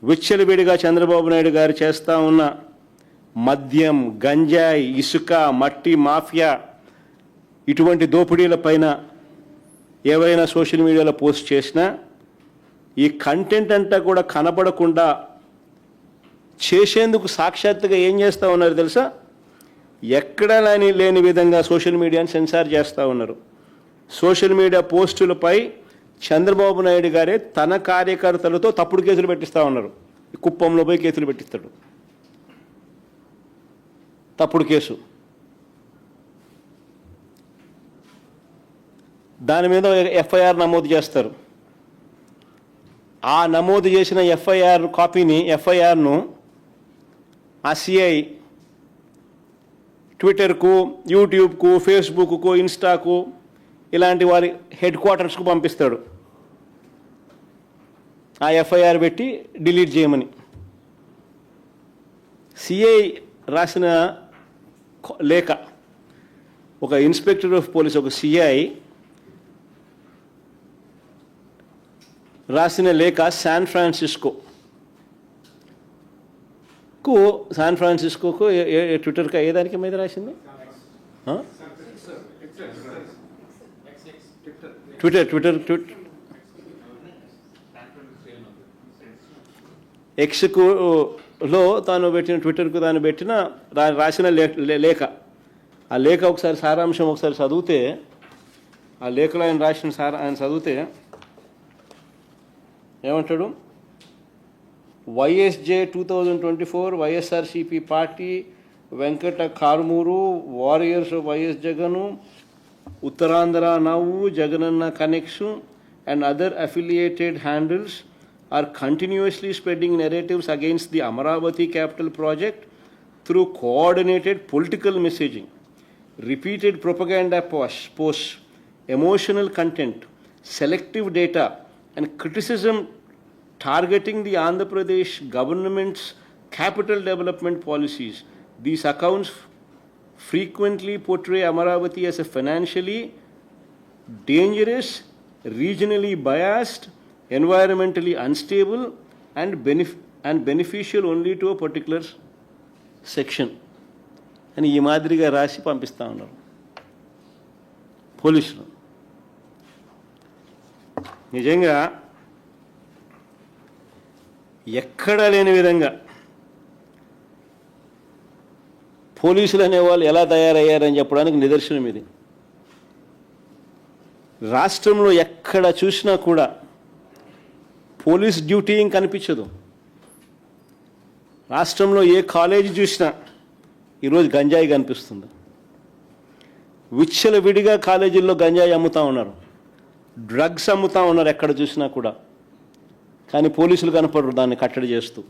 విచ్చలవిడిగా చంద్రబాబు నాయుడు గారు చేస్తూ ఉన్న మద్యం, గంజాయి, ఇసుక, మట్టి మాఫియా ఇటువంటి దోపిడీల పైన ఎవరైనా సోషల్ మీడియాలో పోస్ట్ చేసినా ఈ కంటెంట్ అంతా కూడా కనబడకుండా చేసేందుకు సాక్షాత్తుగా ఏం చేస్తూ ఉన్నారు తెలుసా? ఎక్కడా లేని విధంగా సోషల్ మీడియాని సెన్సార్ చేస్తూ ఉన్నారు. సోషల్ మీడియా పోస్టులపై చంద్రబాబు నాయుడు గారే తన కార్యకర్తలతో తప్పుడు కేసులు పెట్టిస్తూ ఉన్నారు. కుప్పంలో పోయి కేసులు పెట్టిస్తాడు, తప్పుడు కేసు. దాని మీద ఎఫ్ఐఆర్ నమోదు చేస్తారు. ఆ నమోదు చేసిన ఎఫ్ఐఆర్ కాపీని, ఎఫ్ఐఆర్ను ఆ సిఐ ట్విట్టర్కు, యూట్యూబ్కు, ఫేస్బుక్కు, ఇన్స్టాకు ఇలాంటి వారి హెడ్ క్వార్టర్స్కు పంపిస్తాడు. ఆ ఎఫ్ఐఆర్ పెట్టి డిలీట్ చేయమని. సిఐ రాసిన లేఖ, ఒక ఇన్స్పెక్టర్ ఆఫ్ పోలీస్, ఒక సిఐ రాసిన లేఖ శాన్ ఫ్రాన్సిస్కోకు ట్విట్టర్కి ఏదానికి మీద రాసింది? ఎక్స్లో తాను పెట్టిన, ట్విట్టర్కు తాను పెట్టిన రాసిన లేఖ. ఆ లేఖ ఒకసారి సారాంశం ఒకసారి చదివితే, ఆ లేఖలో ఆయన రాసిన ఆయన చదివితే ఏమంటాడు? YSJ 2024 YSRCP party, Venkata Karumuru, warriors YS Jagan, Uttarandhra నవ్వు, జగనన్న connection and other affiliated handles are continuously spreading narratives against the Amaravati capital project through coordinated political messaging, repeated propaganda posts, emotional content, selective data, and criticism targeting the Andhra Pradesh government's capital development policies. These accounts frequently portray Amaravati as a financially dangerous, regionally biased, environmentally unstable, and beneficial only to a particular section. అని ఈ మాదిరిగా రాసి పంపిస్తూ ఉన్నారు పోలీసులు. నిజంగా ఎక్కడా లేని విధంగా పోలీసులు అనేవాళ్ళు ఎలా తయారయ్యారని చెప్పడానికి నిదర్శనం ఇది. రాష్ట్రంలో ఎక్కడ చూసినా కూడా పోలీస్ డ్యూటీ ఏం కనిపించదు. రాష్ట్రంలో ఏ కాలేజీ చూసినా ఈరోజు గంజాయి కనిపిస్తుంది. విచ్చలవిడిగా కాలేజీల్లో గంజాయి అమ్ముతూ ఉన్నారు, డ్రగ్స్ అమ్ముతూ ఉన్నారు ఎక్కడ చూసినా కూడా. కానీ పోలీసులు కనపడరు దాన్ని కట్టడి చేస్తూ.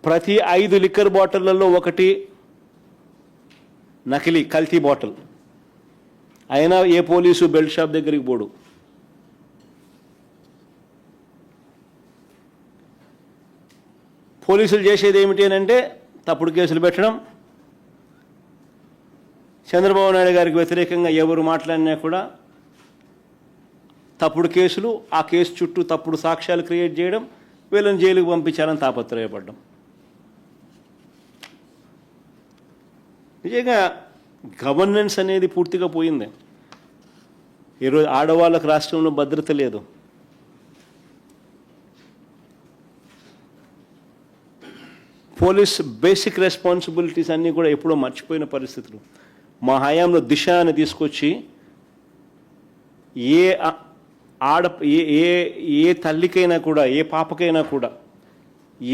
ప్రతి 5 లిక్కర్ బాటిళ్లలో ఒకటి నకిలీ కల్తీ బాటిల్. అయినా ఏ పోలీసు బెల్ట్ షాప్ దగ్గరికి పోడు. పోలీసులు చేసేది ఏమిటి అని అంటే తప్పుడు కేసులు పెట్టడం. చంద్రబాబు నాయుడు గారికి వ్యతిరేకంగా ఎవరు మాట్లాడినా కూడా తప్పుడు కేసులు, ఆ కేసు చుట్టూ తప్పుడు సాక్ష్యాలు క్రియేట్ చేయడం, వీళ్ళని జైలుకు పంపించాలని తాపత్రయపడ్డాం. నిజంగా గవర్నెన్స్ అనేది పూర్తిగా పోయింది. ఈరోజు ఆడవాళ్ళకు రాష్ట్రంలో భద్రత లేదు. పోలీస్ బేసిక్ రెస్పాన్సిబిలిటీస్ అన్నీ కూడా ఎప్పుడో మర్చిపోయిన పరిస్థితులు. మా హయాంలో దిశ అని తీసుకొచ్చి ఏ తల్లికైనా కూడా, ఏ పాపకైనా కూడా,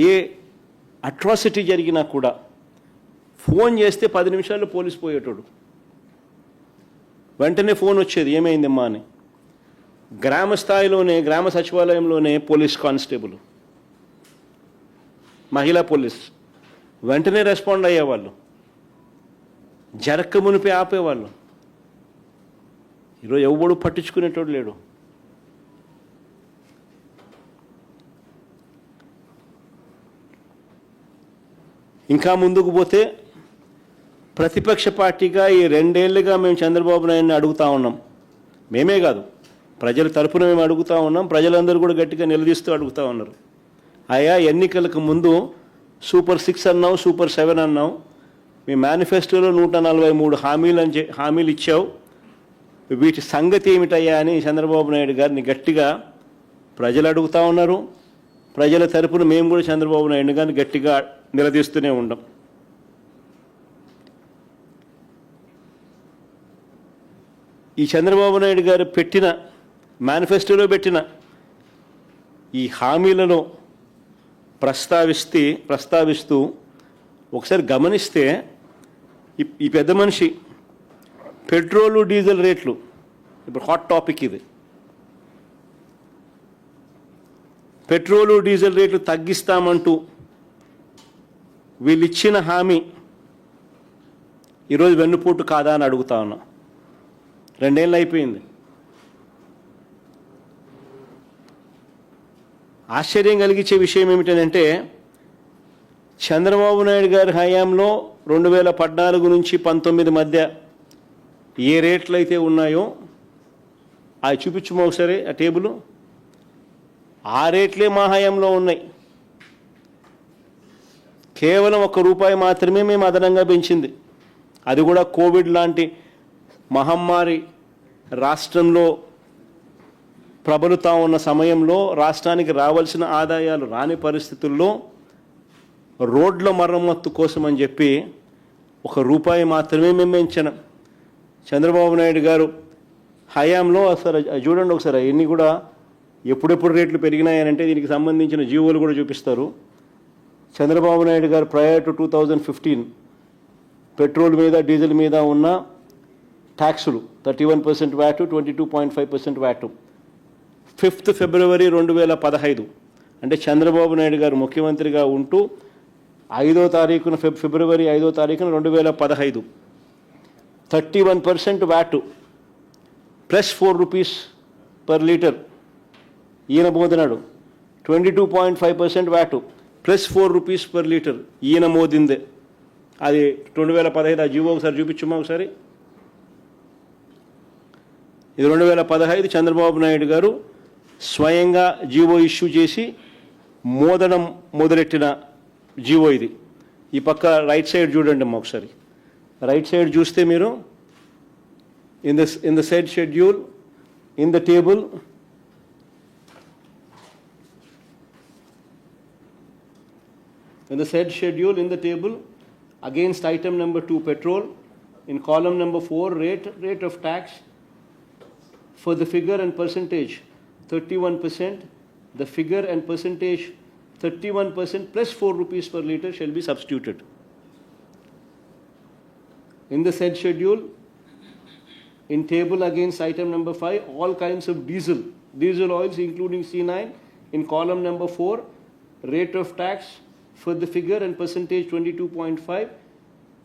ఏ అట్రాసిటీ జరిగినా కూడా ఫోన్ చేస్తే 10 నిమిషాల్లో పోలీసు పోయేటోడు. వెంటనే ఫోన్ వచ్చేది, ఏమైందమ్మా అని. గ్రామ స్థాయిలోనే, గ్రామ సచివాలయంలోనే పోలీస్ కానిస్టేబుల్, మహిళా పోలీస్ వెంటనే రెస్పాండ్ అయ్యేవాళ్ళు, జరక్క మునిపి ఆపేవాళ్ళు. ఈరోజు ఎవడు పట్టించుకునేటోడు లేడు. ఇంకా ముందుకు పోతే ప్రతిపక్ష పార్టీగా ఈ 2 ఏళ్లుగా మేము చంద్రబాబు నాయుడిని అడుగుతూ ఉన్నాం. మేమే కాదు, ప్రజల తరపున మేము అడుగుతూ ఉన్నాం. ప్రజలందరూ కూడా గట్టిగా నిలదీస్తూ అడుగుతూ ఉన్నారు. ఆయా ఎన్నికలకు ముందు సూపర్ 6 అన్నావు, సూపర్ 7 అన్నావు. మీ మేనిఫెస్టోలో 143 హామీలు ఇచ్చావు. వీటి సంగతి ఏమిటయ్యా అని చంద్రబాబు నాయుడు గారిని గట్టిగా ప్రజలు అడుగుతూ ఉన్నారు. ప్రజల తరపున మేము కూడా చంద్రబాబు నాయుడు గారిని గట్టిగా నిలదీస్తూనే ఉన్నాం. ఈ చంద్రబాబు నాయుడు గారు పెట్టిన మేనిఫెస్టోలో పెట్టిన ఈ హామీలను ప్రస్తావిస్తూ ఒకసారి గమనిస్తే ఈ పెద్ద మనిషి పెట్రోలు డీజిల్ రేట్లు ఇప్పుడు హాట్ టాపిక్. ఇది పెట్రోలు డీజిల్ రేట్లు తగ్గిస్తామంటూ వీళ్ళు ఇచ్చిన హామీ ఈరోజు వెన్నుపోటు కాదా అని అడుగుతా ఉన్నా. 2 ఏళ్ళు అయిపోయింది. ఆశ్చర్యం కలిగించే విషయం ఏమిటంటే చంద్రబాబు నాయుడు గారి హయాంలో 2014 నుంచి 19 మధ్య ఏ రేట్లు అయితే ఉన్నాయో అవి చూపించమో ఒకసారి ఆ టేబుల్. ఆ రేట్లే మా హయాంలో ఉన్నాయి. కేవలం ₹1 మాత్రమే మేము అదనంగా పెంచింది. అది కూడా కోవిడ్ లాంటి మహమ్మారి రాష్ట్రంలో ప్రబలుతా ఉన్న సమయంలో, రాష్ట్రానికి రావాల్సిన ఆదాయాలు రాని పరిస్థితుల్లో రోడ్ల మరమ్మత్తు కోసం అని చెప్పి ₹1 మాత్రమే మేము పెంచాం. చంద్రబాబు నాయుడు గారు హయాంలో అసలు చూడండి ఒకసారి ఇన్ని కూడా ఎప్పుడెప్పుడు రేట్లు పెరిగినాయనంటే దీనికి సంబంధించిన జీవోలు కూడా చూపిస్తారు. చంద్రబాబు నాయుడు గారు ప్రయర్ టు 2015 పెట్రోల్ మీద, డీజిల్ మీద ఉన్న ట్యాక్సులు 31% వ్యాటు, 22.5% వ్యాటు 5th ఫిబ్రవరి 2015 అంటే చంద్రబాబు నాయుడు గారు ముఖ్యమంత్రిగా ఉంటూ 5వ తారీఖున ఫిబ్రవరి 5వ తారీఖున 2015 31% వ్యాటు ప్లస్ ₹4 పర్ లీటర్. ఈయన మోదినాడు 22.5% వ్యాటు ప్లస్ ₹4 పర్ లీటర్ ఈయన మోదిందే. అది 2015 ఆ జీవో ఒకసారి చూపించమ్మా ఒకసారి. ఇది 2015 చంద్రబాబు నాయుడు గారు స్వయంగా జీవో ఇష్యూ చేసి మోదడం మొదలెట్టిన జీవో ఇది. ఈ పక్క రైట్ సైడ్ చూడండి అమ్మా ఒకసారి. రైట్ సైడ్ చూస్తే మీరు in the said schedule in the table against item number 2 petrol, in column number 4 rate of tax for the figure and percentage 31%, the figure and percentage 31% plus ₹4 per litre shall be substituted. In the said schedule, in table against item number 5, all kinds of diesel oils including C9, in column number 4, rate of tax for the figure and percentage 22.5,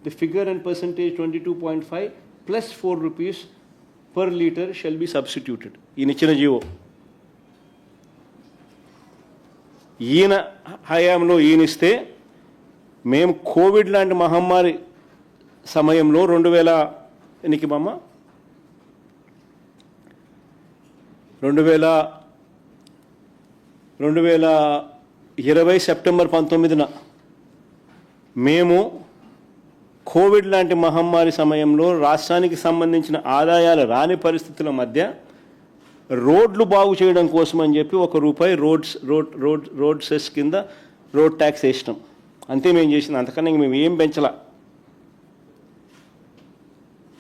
the figure and percentage 22.5 plus ₹4 per litre shall be substituted. In ఇచ్చిన GO ఈయన హయాంలో ఈయనిస్తే మేము Covid లాంటి మహమ్మారి సమయంలో 2020 20 September 19న మేము Covid లాంటి మహమ్మారి సమయంలో రాష్ట్రానికి సంబంధించిన ఆదాయాలు రాని పరిస్థితుల మధ్య రోడ్లు బాగు చేయడం కోసం అని చెప్పి ₹1 రోడ్ సెస్ కింద రోడ్ ట్యాక్స్ వేసినాం. అంతే మేము చేసింది, అంతకన్నా మేము ఏం పెంచలా.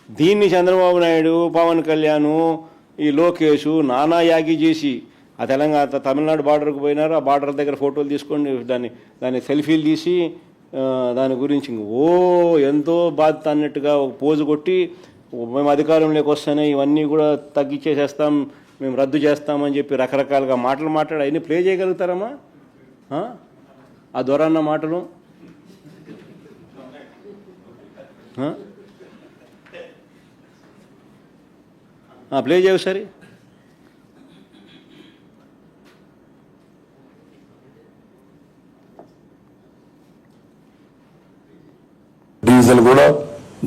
దీన్ని చంద్రబాబు నాయుడు, పవన్ కళ్యాణ్, ఈ లోకేష్ నానా యాగి చేసి ఆ తమిళనాడు బార్డర్కు పోయినారు. ఆ బార్డర్ దగ్గర ఫోటోలు తీసుకొని దాన్ని సెల్ఫీలు తీసి దాని గురించి ఎంతో బాధ్యత అన్నట్టుగా ఒక పోజు కొట్టి మేము అధికారంలోకి వస్తేనే ఇవన్నీ కూడా తగ్గించేసేస్తాం, మేము రద్దు చేస్తామని చెప్పి రకరకాలుగా మాటలు మాట్లాడి అవన్నీ ప్లే చేయగలుగుతారమ్మా? ఆ దొరన్న మాటలు ప్లే చేయవు సరే. డీజిల్ కూడా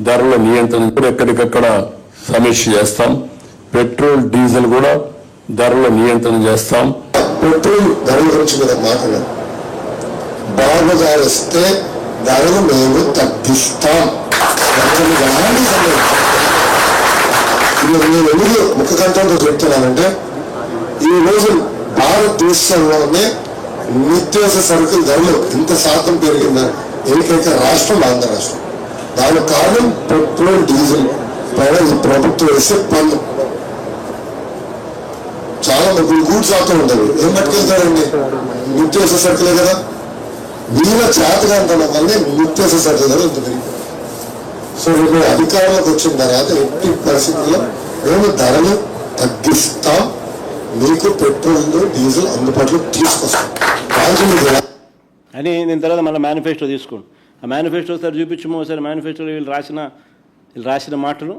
ధరల నియంత్రణ కూడా ఎక్కడికక్కడ సమీక్ష చేస్తాం. పెట్రోల్ డీజిల్ కూడా ధరల నియంత్రణ చేస్తాం. పెట్రోల్ ధరల గురించి మీరు మాట్లాడారు. బాగా ధరిస్తే ధరలు మేము తగ్గిస్తాం. నేను ఎందుకు ముఖ కంఠంతో చెప్తున్నానంటే ఈ రోజు భారతదేశంలోనే నిత్యావసర సరుకుల ధరలు ఇంత శాతం పెరిగిందని ఏకైక రాష్ట్రం ఆంధ్ర రాష్ట్రం. దానికి కారణం పెట్రోల్ డీజిల్ పైన ఈ ప్రభుత్వం వేసే పన్ను. చాలా మంది గూడ్స్ ఆటో ఉండదు, ఏం పట్టుకెళ్తారండి? నిత్యావసర సరుకులే కదా. మీలో చేతగాంతనం వల్లే నిత్యావసర సరుకుల ధరలు ఇంత పెరిగింది. సో రేపు అధికారంలోకి వచ్చిన తర్వాత ఎట్టి పరిస్థితుల్లో మేము ధరలు తగ్గిస్తాం, మీకు పెట్రోల్ డీజిల్ అందుబాటులో తీసుకొస్తాం అని నేను తర్వాత మళ్ళీ మేనిఫెస్టో తీసుకోండి. ఆ మేనిఫెస్టో ఒకసారి చూపించము. ఒకసారి మేనిఫెస్టోలో వీళ్ళు రాసిన మాటలు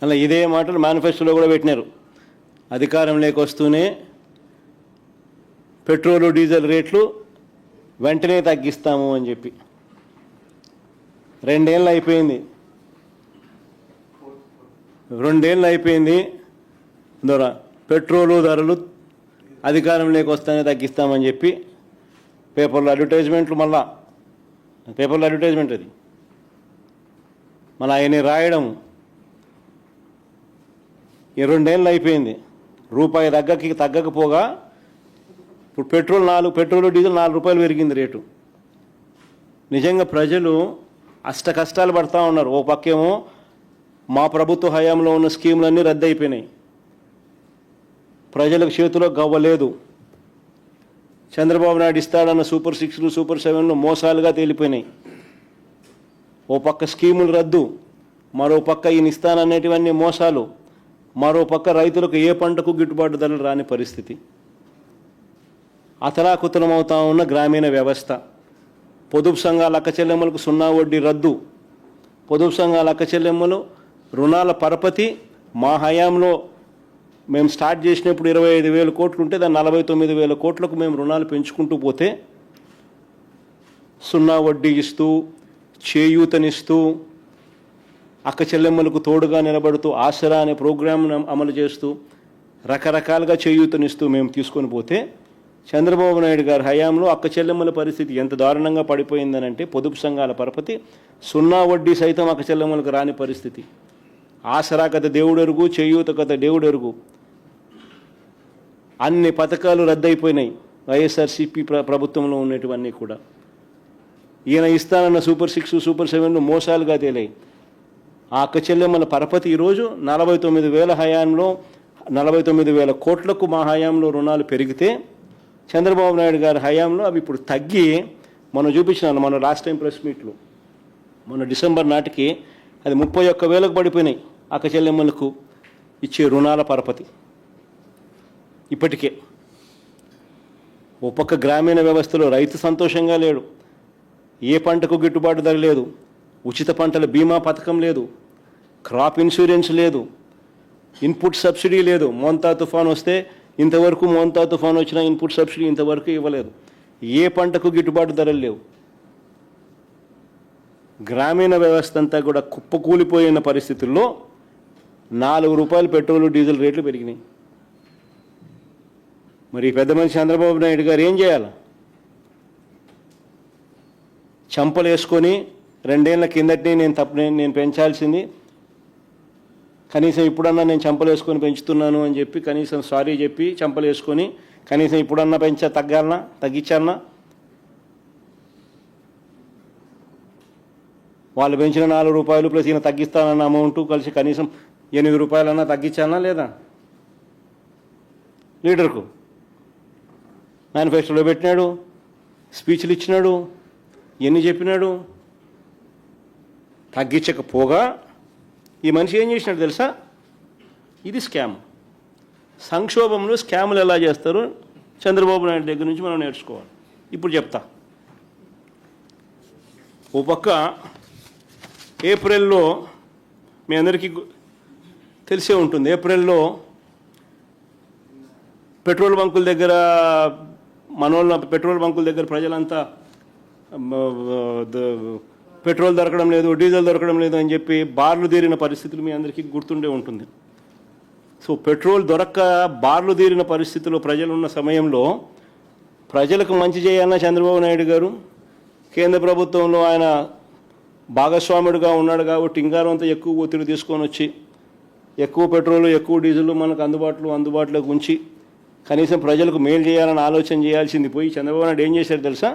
అలా ఇదే మాటలు మేనిఫెస్టోలో కూడా పెట్టినారు. అధికారంలోకి వస్తూనే పెట్రోలు డీజిల్ రేట్లు వెంటనే తగ్గిస్తాము అని చెప్పి. 2 ఏళ్ళు అయిపోయింది. ద్వారా పెట్రోలు ధరలు అధికారంలోకి వస్తేనే తగ్గిస్తామని చెప్పి పేపర్లో అడ్వర్టైజ్మెంట్లు, మళ్ళా పేపర్లో అడ్వర్టైజ్మెంట్ అది మళ్ళీ ఆయన రాయడం. 2 ఏళ్ళు అయిపోయింది. రూపాయి తగ్గకపోగా ఇప్పుడు పెట్రోల్ డీజిల్ ₹4 పెరిగింది రేటు. నిజంగా ప్రజలు అష్ట కష్టాలు పడతా ఉన్నారు. ఓ పక్కేమో మా ప్రభుత్వ హయాంలో ఉన్న స్కీములన్నీ రద్దు అయిపోయినాయి, ప్రజలకు చేతిలో గవ్వలేదు. చంద్రబాబు నాయుడు ఇస్తాడన్న సూపర్ 6లు సూపర్ 7లు మోసాలుగా తేలిపోయినాయి. ఓ పక్క స్కీములు రద్దు, మరో పక్క ఈయన ఇస్తాననేటివన్నీ మోసాలు, మరో పక్క రైతులకు ఏ పంటకు గిట్టుబాటు ధరలు రాని పరిస్థితి. అతలాకుతలమవుతా ఉన్న గ్రామీణ వ్యవస్థ. పొదుపు సంఘాల అక్కచెల్లెమ్మలకు 0 వడ్డీ రద్దు. పొదుపు సంఘాల అక్కచెల్లెమ్మలు రుణాల పరపతి మా హయాంలో మేము స్టార్ట్ చేసినప్పుడు 25,000 కోట్లు ఉంటే దాన్ని 49,000 కోట్లకు మేము రుణాలు పెంచుకుంటూ పోతే 0 వడ్డీ ఇస్తూ, చేయూతనిస్తూ, అక్క చెల్లెమ్మలకు తోడుగా నిలబడుతూ ఆసరా అనే ప్రోగ్రాంను అమలు చేస్తూ రకరకాలుగా చేయూతనిస్తూ మేము తీసుకొని పోతే చంద్రబాబు నాయుడు గారి హయాంలో అక్క చెల్లెమ్మల పరిస్థితి ఎంత దారుణంగా పడిపోయిందనంటే పొదుపు సంఘాల పరపతి 0 వడ్డీ సైతం అక్క చెల్లెమ్మలకు రాని పరిస్థితి. ఆసరా కథ దేవుడెరుగు, చేయూత కథ దేవుడెరుగు. అన్ని పథకాలు రద్దయిపోయినాయి వైఎస్ఆర్సీపీ ప్రభుత్వంలో ఉన్నటువన్నీ కూడా. ఈయన ఇస్తానన్న సూపర్ 6 సూపర్ 7లు మోసాలుగా తేలాయి. ఆ అక్క చెల్లెమ్మల పరపతి ఈరోజు 49,000 హయాంలో 49,000 కోట్లకు మా హయాంలో రుణాలు పెరిగితే చంద్రబాబు నాయుడు గారి హయాంలో అవి ఇప్పుడు తగ్గి మనం చూపించినాను. మన లాస్ట్ టైం ప్రెస్ మీట్లో మన డిసెంబర్ నాటికి అది 31,000కు పడిపోయినాయి అక్క చెల్లెమ్మలకు ఇచ్చే రుణాల పరపతి. ఇప్పటికే ఓ పక్క గ్రామీణ వ్యవస్థలో రైతు సంతోషంగా లేడు, ఏ పంటకు గిట్టుబాటు ధర లేదు, ఉచిత పంటల బీమా పథకం లేదు, క్రాప్ ఇన్సూరెన్స్ లేదు, ఇన్పుట్ సబ్సిడీ లేదు. మోంతా తుఫాన్ వస్తే ఇంతవరకు మోంతా తుఫాన్ వచ్చినా ఇన్పుట్ సబ్సిడీ ఇంతవరకు ఇవ్వలేదు. ఏ పంటకు గిట్టుబాటు ధరలు లేవు. గ్రామీణ వ్యవస్థ అంతా కూడా కుప్పకూలిపోయిన పరిస్థితుల్లో 4 రూపాయలు పెట్రోలు డీజిల్ రేట్లు పెరిగినాయి. మరి పెద్ద మనిషి చంద్రబాబు నాయుడు గారు ఏం చేయాలి? చంపలు వేసుకొని 2 ఏళ్ల కిందటి నేను పెంచాల్సింది, కనీసం ఇప్పుడన్నా నేను చంపలు వేసుకొని పెంచుతున్నాను అని చెప్పి కనీసం సారీ చెప్పి చంపలు వేసుకొని కనీసం ఇప్పుడన్నా తగ్గించాలన్నా? వాళ్ళు పెంచిన 4 రూపాయలు ప్లస్ ఈయన తగ్గిస్తానన్న అమౌంట్ కలిసి కనీసం 8 రూపాయలన్నా తగ్గించాలన్నా లేదా? లీడర్కు మేనిఫెస్టోలో పెట్టినాడు, స్పీచ్లు ఇచ్చినాడు, ఎన్ని చెప్పినాడు. తగ్గించకపోగా ఈ మనిషి ఏం చేసినాడు తెలుసా? ఇది స్కామ్. సంక్షోభంలో స్కాములు ఎలా చేస్తారో చంద్రబాబు నాయుడు దగ్గర నుంచి మనం నేర్చుకోవాలి. ఇప్పుడు చెప్తా. ఓ పక్క ఏప్రిల్లో మీ అందరికీ తెలిసే ఉంటుంది, ఏప్రిల్లో పెట్రోల్ బంకుల దగ్గర పెట్రోల్ బంకుల దగ్గర ప్రజలంతా పెట్రోల్ దొరకడం లేదు, డీజిల్ దొరకడం లేదు అని చెప్పి బార్లు తీరిన పరిస్థితులు మీ అందరికీ గుర్తుండే ఉంటుంది. సో పెట్రోల్ దొరక్క బార్లు తీరిన పరిస్థితుల్లో ప్రజలు ఉన్న సమయంలో ప్రజలకు మంచి చేయాలన్న చంద్రబాబు నాయుడు గారు కేంద్ర ప్రభుత్వంలో ఆయన భాగస్వాముడిగా ఉన్నాడు కాబట్టి ఇంగారంతా ఎక్కువ ఒత్తిడి తీసుకొని వచ్చి ఎక్కువ పెట్రోలు ఎక్కువ డీజిల్ మనకు అందుబాటులోకి ఉంచి కనీసం ప్రజలకు మేలు చేయాలని ఆలోచన చేయాల్సింది పోయి చంద్రబాబు నాయుడు ఏం చేశారు తెలుసా?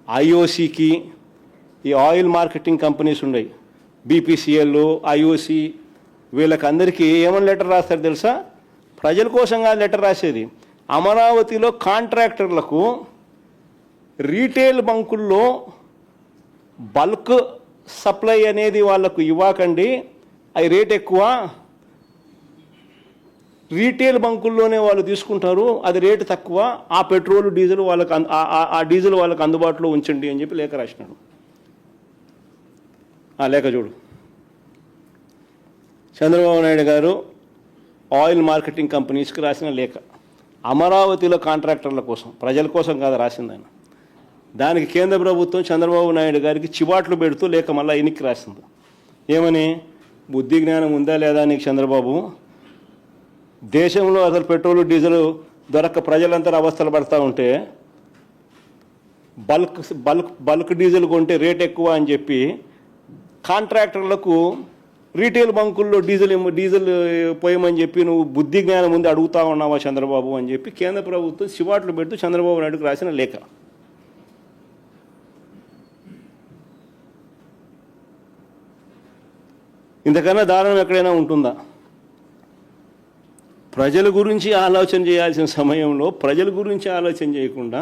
ఐఓసీకి ఈ ఆయిల్ మార్కెటింగ్ కంపెనీస్ ఉన్నాయి, బీపీసీఎల్, ఐఓసీ, వీళ్ళకందరికీ ఏమని లెటర్ రాస్తారు తెలుసా? ప్రజల కోసంగా లెటర్ రాసేది. అమరావతిలో కాంట్రాక్టర్లకు రీటైల్ బంకుల్లో బల్క్ సప్లై అనేది వాళ్ళకు ఇవ్వకండి, అవి రేట్ ఎక్కువ, రీటైల్ బంకుల్లోనే వాళ్ళు తీసుకుంటారు, అది రేటు తక్కువ, ఆ పెట్రోల్ డీజిల్ వాళ్ళకు అందుబాటులో ఉంచండి అని చెప్పి లేఖ రాసినాడు. ఆ లేఖ చూడు. చంద్రబాబు నాయుడు గారు ఆయిల్ మార్కెటింగ్ కంపెనీస్కి రాసిన లేఖ. అమరావతిలో కాంట్రాక్టర్ల కోసం, ప్రజల కోసం కాదు రాసింది ఆయన. దానికి కేంద్ర ప్రభుత్వం చంద్రబాబు నాయుడు గారికి చివాట్లు పెడుతూ లేఖ మళ్ళీ ఎన్నికి రాసింది. ఏమని? బుద్ధి జ్ఞానం ఉందా లేదా నీకు చంద్రబాబు? దేశంలో అసలు పెట్రోల్ డీజిల్ దొరక్క ప్రజలంతా అవస్థలు పడతా ఉంటే బల్క్ డీజిల్ కొంటే రేట్ ఎక్కువ అని చెప్పి కాంట్రాక్టర్లకు రీటైల్ బంకుల్లో డీజిల్ పోయమని చెప్పి నువ్వు బుద్ధి జ్ఞానం ముందు అడుగుతా ఉన్నావా చంద్రబాబు అని చెప్పి కేంద్ర ప్రభుత్వం చివాట్లు పెడుతూ చంద్రబాబు నాయుడుకు రాసిన లేఖ. ఇంతకన్నా దారుణం ఎక్కడైనా ఉంటుందా? ప్రజల గురించి ఆలోచన చేయాల్సిన సమయంలో ప్రజల గురించి ఆలోచన చేయకుండా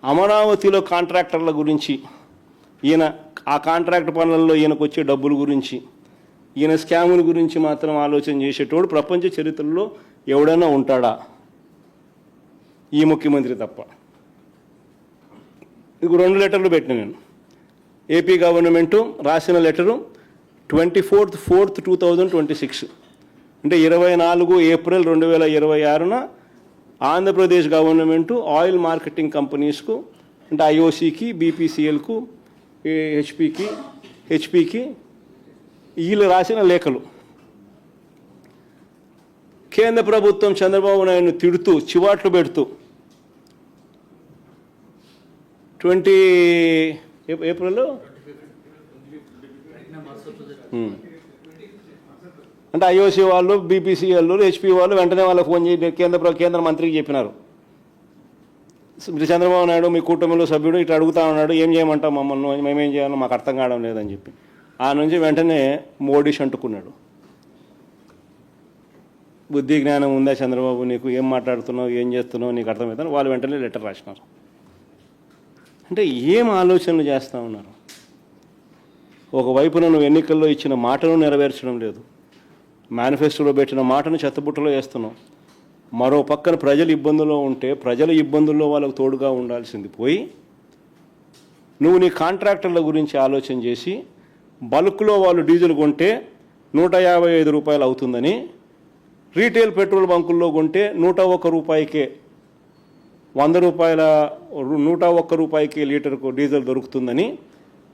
అమరావతిలో కాంట్రాక్టర్ల గురించి, ఈయన ఆ కాంట్రాక్ట్ పనులలో ఈయనకు వచ్చే డబ్బుల గురించి, ఈయన స్కాముల గురించి మాత్రం ఆలోచన చేసేటోడు ప్రపంచ చరిత్రలో ఎవడైనా ఉంటాడా? ఈ ముఖ్యమంత్రి తప్ప. ఇది 2 లెటర్లు పెట్టిన నేను. ఏపీ గవర్నమెంటు రాసిన లెటరు 24/4/2026, అంటే 24 ఏప్రిల్ 2026న ఆంధ్రప్రదేశ్ గవర్నమెంటు ఆయిల్ మార్కెటింగ్ కంపెనీస్కు, అంటే ఐఓసీకి, బీపీసీఎల్కు, హెచ్పికి వీళ్ళు రాసిన లేఖలు. కేంద్ర ప్రభుత్వం చంద్రబాబు నాయుడును తిడుతూ చివాట్లు పెడుతూ 20 ఏప్రిల్లో అంటే ఐఓసీ వాళ్ళు, బీపీసీఎల్, హెచ్పి వాళ్ళు వెంటనే వాళ్ళకి ఫోన్ చేసి కేంద్ర మంత్రికి చెప్పినారు, చంద్రబాబు నాయుడు మీ కూటమిలో సభ్యుడు ఇట్లా అడుగుతా ఉన్నాడు, ఏం చేయమంటాం మమ్మల్ని, మేమేం చేయాలో మాకు అర్థం కావడం లేదని చెప్పి ఆ నుంచి వెంటనే మోడీ అంటుకున్నాడు. బుద్ధి జ్ఞానం ఉందా చంద్రబాబు నీకు? ఏం మాట్లాడుతున్నావు, ఏం చేస్తున్నావు, నీకు అర్థమవుతాను. వాళ్ళు వెంటనే లెటర్ రాసినారు. అంటే ఏం ఆలోచనలు చేస్తూ ఉన్నారు? ఒకవైపున నువ్వు ఎన్నికల్లో ఇచ్చిన మాటను నెరవేర్చడం లేదు, మేనిఫెస్టోలో పెట్టిన మాటను చెత్తబుట్టలో వేస్తున్నావు. మరో పక్కన ప్రజలు ఇబ్బందుల్లో ఉంటే ప్రజల ఇబ్బందుల్లో వాళ్ళకు తోడుగా ఉండాల్సింది పోయి నువ్వు నీ కాంట్రాక్టర్ల గురించి ఆలోచన చేసి బల్క్లో వాళ్ళు డీజిల్ కొంటే 155 రూపాయలు అవుతుందని, రీటైల్ పెట్రోల్ బంకుల్లో కొంటే 101 రూపాయికే 100 రూపాయల 101 రూపాయికే లీటర్కు డీజిల్ దొరుకుతుందని,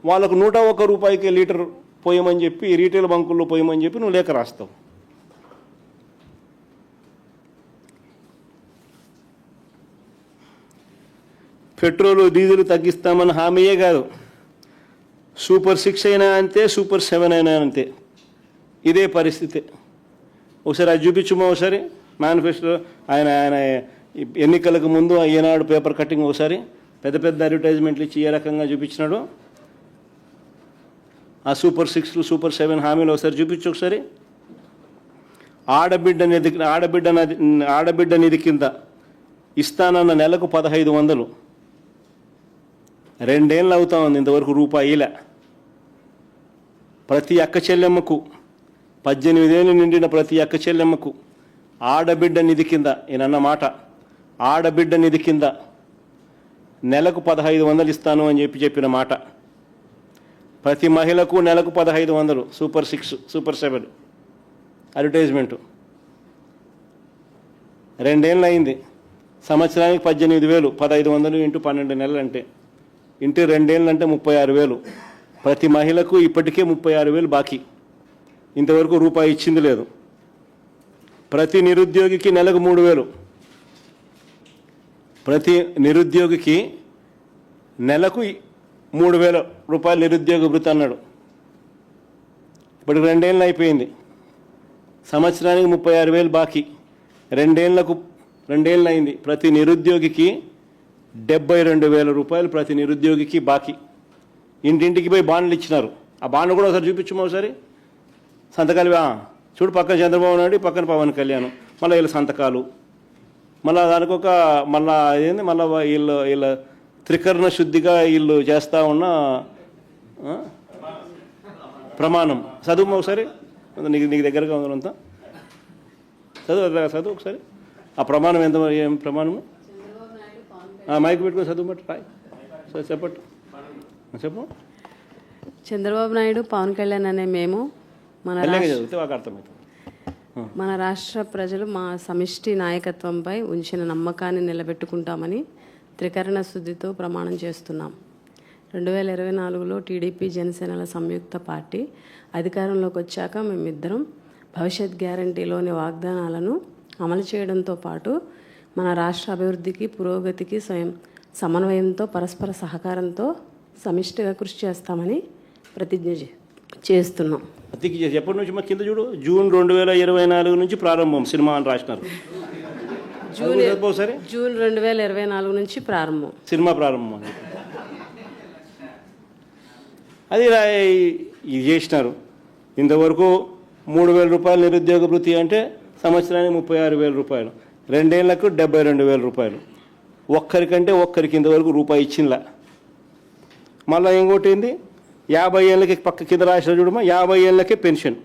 వాళ్ళకు 101 రూపాయికే లీటర్ పోయమని చెప్పి రీటైల్ బంకుల్లో పోయమని చెప్పి నువ్వు లేఖ రాస్తావు. పెట్రోలు డీజిల్ తగ్గిస్తామని హామీయే కాదు, సూపర్ 6 అయినా అంతే, సూపర్ 7 అయినా అంతే, ఇదే పరిస్థితి. ఒకసారి అది చూపించుమో, ఒకసారి మేనిఫెస్టో ఆయన ఎన్నికలకు ముందు ఈనాడు పేపర్ కటింగ్ ఒకసారి పెద్ద పెద్ద అడ్వర్టైజ్మెంట్లు ఇచ్చి ఏ రకంగా చూపించినాడు. ఆ సూపర్ 6లు సూపర్ 7 హామీలు ఒకసారి చూపించు. ఒకసారి ఆడబిడ్డ నిధి కింద ఇస్తానన్న నెలకు 1500, 2 ఏళ్ళు అవుతా ఉంది, ఇంతవరకు రూపాయిలే. ప్రతి అక్క చెల్లెమ్మకు 18 ఏళ్ళు నిండిన ప్రతి అక్క చెల్లెమ్మకు ఆడబిడ్డ నిధి కింద, ఈయనన్న మాట, ఆడబిడ్డ నిధి కింద నెలకు 1500 ఇస్తాను అని చెప్పిన మాట. ప్రతి మహిళకు నెలకు 1500, సూపర్ 6 సూపర్ 7 అడ్వర్టైజ్మెంటు. 2 ఏళ్ళు అయింది, సంవత్సరానికి 18,000, 1500 ఇంటూ 12 నెలలు అంటే ఇంటూ 2 ఏళ్ళు అంటే 36,000. ప్రతి మహిళకు ఇప్పటికే 36,000 బాకీ, ఇంతవరకు రూపాయి ఇచ్చింది లేదు. ప్రతి నిరుద్యోగికి నెలకు 3,000, ప్రతి నిరుద్యోగికి నెలకు 3,000 రూపాయలు నిరుద్యోగ భృతి అన్నాడు. ఇప్పటికి 2 ఏళ్ళు అయిపోయింది, సంవత్సరానికి 36,000 బాకీ, 2 ఏళ్ళు అయింది. ప్రతి నిరుద్యోగికి 72,000 రూపాయలు ప్రతి నిరుద్యోగికి బాకీ. ఇంటింటికి పోయి బాండ్లు ఇచ్చినారు. ఆ బాండ్లు కూడా ఒకసారి చూపించమో, ఒకసారి సంతకాలు. చూడు, పక్కన చంద్రబాబు నాయుడు, పక్కన పవన్ కళ్యాణ్, మళ్ళీ వీళ్ళ సంతకాలు, మళ్ళీ దానికి ఒక మళ్ళీ ఏంది, మళ్ళీ వీళ్ళ త్రికరణ శుద్ధిగా వీళ్ళు చేస్తూ ఉన్న ప్రమాణం. చదువు ఒకసారి, నీకు దగ్గరగా ఉందంతా చదువు ఒకసారి. ఆ ప్రమాణం ఎంత, ఏం ప్రమాణము? మైక్ పెట్టుకుని చదువు బట్టి రాయి, చెప్పట్టు చెప్పు. చంద్రబాబు నాయుడు, పవన్ కళ్యాణ్ అనే మేము మన రాష్ట్ర ప్రజలు మా సమిష్టి నాయకత్వంపై ఉంచిన నమ్మకాన్ని నిలబెట్టుకుంటామని త్రికరణ శుద్ధితో ప్రమాణం చేస్తున్నాం. 2024లో టీడీపీ జనసేనల సంయుక్త పార్టీ అధికారంలోకి వచ్చాక మేమిద్దరం భవిష్యత్ గ్యారంటీలోని వాగ్దానాలను అమలు చేయడంతో పాటు మన రాష్ట్ర అభివృద్ధికి, పురోగతికి సమన్వయంతో, పరస్పర సహకారంతో సమిష్టిగా కృషి చేస్తామని ప్రతిజ్ఞ చేస్తున్నాం. ఎప్పటి నుంచి కింద చూడు, జూన్ 2024 నుంచి ప్రారంభం సినిమా అని రాసినారు. జూన్ 2024 నుంచి ప్రారంభం, సినిమా ప్రారంభం. అది ఇది చేసినారు. ఇంతవరకు 3,000 రూపాయలు నిరుద్యోగ భృతి అంటే సంవత్సరానికి 36,000 రూపాయలు, 2 ఏళ్లకు 72,000 రూపాయలు. ఒక్కరికి ఇంతవరకు రూపాయి ఇచ్చిందా. మళ్ళీ ఇంకోటి ఏంది, 50 ఏళ్ళకి పక్క కింద రాసిన చూడమా, 50 ఏళ్ళకే పెన్షన్.